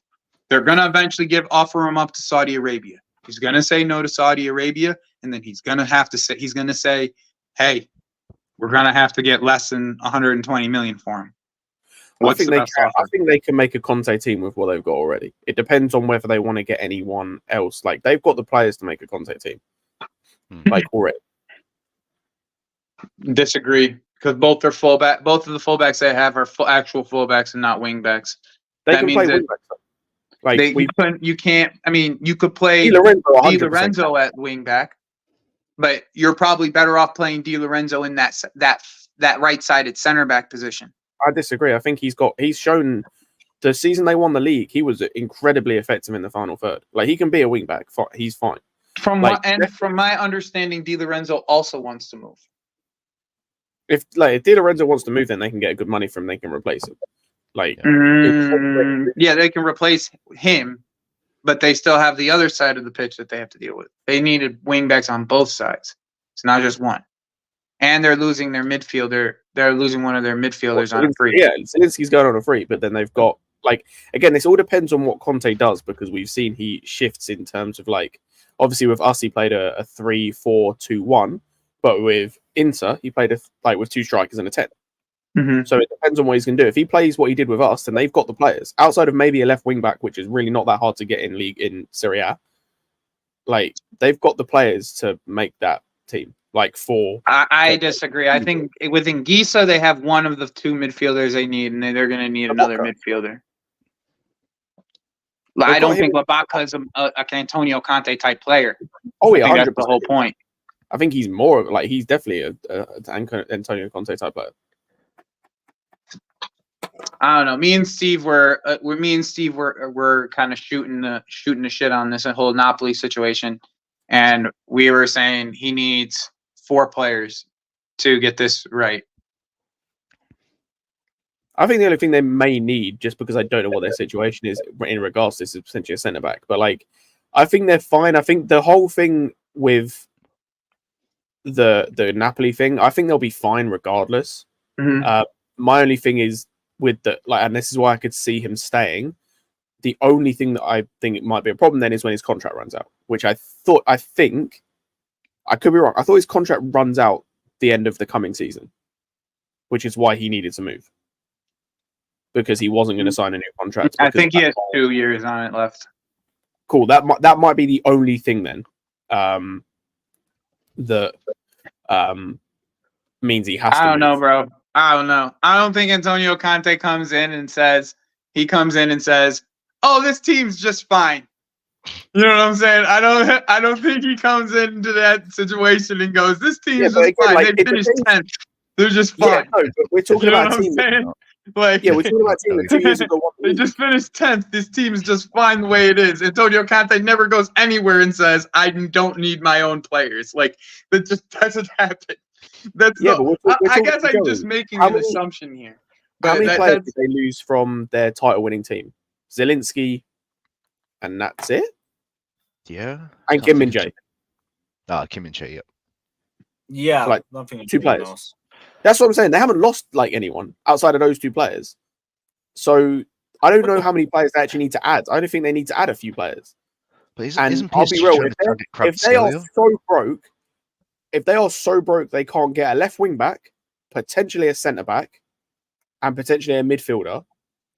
They're going to eventually offer him up to Saudi Arabia. He's going to say no to Saudi Arabia, and then he's going to say, hey, we're going to have to get less than 120 million for him. I think they can make a Conte team with what they've got already. It depends on whether they want to get anyone else. Like they've got the players to make a Conte team, like already. Disagree, because both of the fullbacks they have are actual fullbacks and not wingbacks. They can play wingbacks. Like you can't. I mean, you could play Di Lorenzo at wingback, but you're probably better off playing Di Lorenzo in that right-sided center back position. I disagree. I think he's shown the season they won the league, he was incredibly effective in the final third. Like he can be a wing back. He's fine. From my understanding, Di Lorenzo also wants to move. If Di Lorenzo wants to move, then they can get good money from him. They can replace him. Like yeah, they can replace him, but they still have the other side of the pitch that they have to deal with. They needed wing backs on both sides. It's not just one. And they're losing their midfielder. They're losing one of their midfielders on a free. Yeah, Zelinski's going on a free, but then they've got again, this all depends on what Conte does, because we've seen he shifts in terms of obviously with us he played a 3-4-2-1, but with Inter he played with two strikers and a 10. Mm-hmm. So it depends on what he's going to do. If he plays what he did with us, then they've got the players outside of maybe a left wing back, which is really not that hard to get in Serie A. They've got the players to make that team. I disagree. I think within Gisa they have one of the two midfielders they need, and they're going to need another midfielder. I don't think Labaka is a Antonio Conte type player. Oh yeah, that's the whole point. I think he's more he's definitely a Antonio Conte type player. I don't know. Me and Steve were kind of shooting the shit on this whole Napoli situation, and we were saying he needs 4 players to get this right. I think the only thing they may need, just because I don't know what their situation is in regards to this, is potentially a centre back. But like, I think they're fine. I think the whole thing with the Napoli thing, I think they'll be fine regardless. Mm-hmm. My only thing is with and this is why I could see him staying. The only thing that I think it might be a problem then is when his contract runs out, which I think I could be wrong. I thought his contract runs out the end of the coming season, which is why he needed to move, because he wasn't going to sign a new contract. I think he has 2 years on it left. Cool. That might be the only thing then. That means he has to. I don't know, bro. I don't know. I don't think Antonio Conte comes in and says, "Oh, this team's just fine." You know what I'm saying? I don't think he comes into that situation and goes, "This team's just fine." Like, they finished 10th. They're just fine. Yeah, no, but we're talking about a team. Like, we're talking about a team that 2 years ago. They just finished 10th. This team's just fine the way it is. Antonio Conte never goes anywhere and says, "I don't need my own players." Like, that just doesn't happen. That's I guess I'm just making an assumption here. How many players did they lose from their title-winning team? Zielinski, and that's it? Yeah. And Kim Min-jae. Kim Min-jae, yep. Yeah, like nothing 2 players. Else. That's what I'm saying. They haven't lost like anyone outside of those 2 players. So I don't know how many players they actually need to add. I don't think they need to add a few players. But I'll be real, if they are so broke, they can't get a left wing back, potentially a centre back, and potentially a midfielder,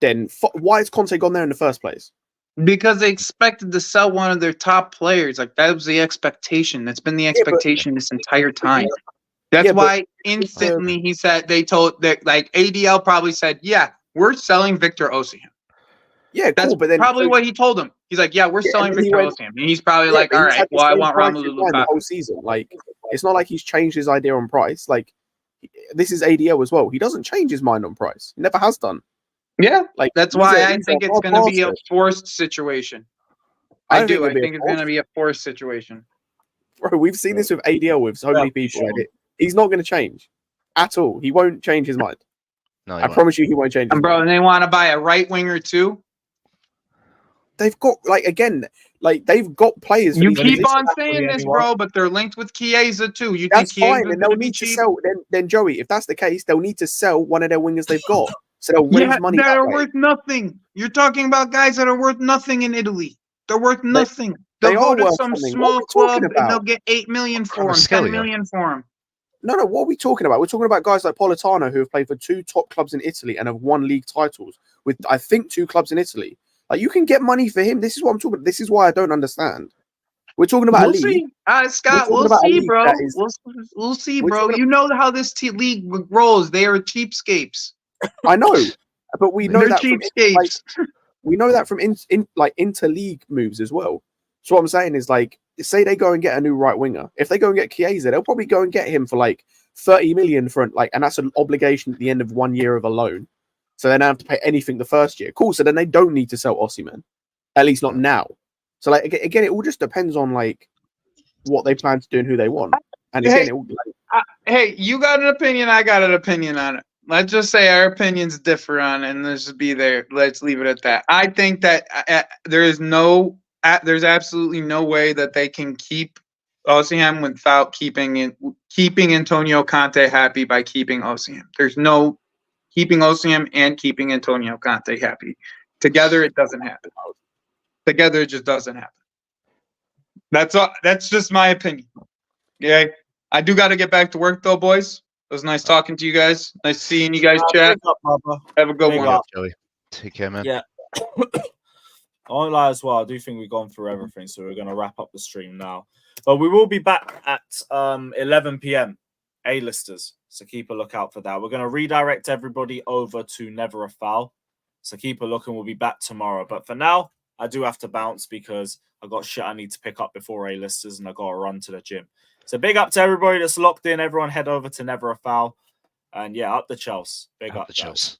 then why has Conte gone there in the first place? Because they expected to sell one of their top players. Like, that was the expectation. That's been the expectation this entire time. That's why instantly he said, they told that, like, ADL probably said, "Yeah, we're selling Victor Osimhen." Yeah, cool, that's but then probably what he told him. He's like, "Yeah, we're selling Victor Osimhen." And he's probably like, "All right, well, I want Romelu Lukaku." The whole season, like, it's not like he's changed his idea on price. Like, this is ADL as well. He doesn't change his mind on price. He never has done. Yeah, like that's why I think it's going to be a forced situation. I think it's going to be a forced situation. Bro, we've seen this with ADL with so many people. Like, he's not going to change at all. He won't change his mind. No, I promise you, he won't change his mind. And they want to buy a right winger too. They've got they've got players. You keep on saying this, bro, but they're linked with Chiesa too. You that's think fine, and they'll need to sell. Then Joey, if that's the case, they'll need to sell one of their wingers they've got. So they'll raise money that are worth nothing. You're talking about guys that are worth nothing in Italy. They're worth nothing. They'll go to some small club and they'll get 8 million for him, 10 million for him. No, what are we talking about? We're talking about guys like Politano who have played for 2 top clubs in Italy and have won league titles with, I think, 2 clubs in Italy. Like, you can get money for him. This is what I'm talking about. This is why I don't understand. We're talking about a league. See. Scott, we'll see, bro. We'll see, bro. You know how this league rolls. They are cheapskates. I know, but we know they're that cheapskates. We know that from interleague moves as well. So what I'm saying is, like, say they go and get a new right winger. If they go and get Chiesa, they'll probably go and get him for like 30 million for and that's an obligation at the end of 1 year of a loan. So they don't have to pay anything the first year. Cool. So then they don't need to sell Osimhen, at least not now. So like again, it all just depends on like what they plan to do and who they want. And again, hey, you got an opinion, I got an opinion on it. Let's just say our opinions differ on it, and let's just be there. Let's leave it at that. I think that there's absolutely no way that they can keep Osimhen without keeping Antonio Conte happy by keeping Osimhen. There's no keeping Osimhen and keeping Antonio Conte happy. Together, it doesn't happen. Together, it just doesn't happen. That's all. That's just my opinion. Okay, I do got to get back to work though, boys. It was nice talking to you guys. Nice seeing you guys chat. Have a good one. Joey. Take care, man. Yeah. I won't lie as well. I do think we've gone through everything, so we're going to wrap up the stream now. But we will be back at 11 p.m. A-listers, so keep a lookout for that. We're going to redirect everybody over to Never a Foul, so keep a look, and we'll be back tomorrow. But for now, I do have to bounce because I got shit I need to pick up before A-listers, and I got to run to the gym. So big up to everybody that's locked in. Everyone head over to Never a Foul. And yeah, up the Chelsea. Big up. The Chelsea.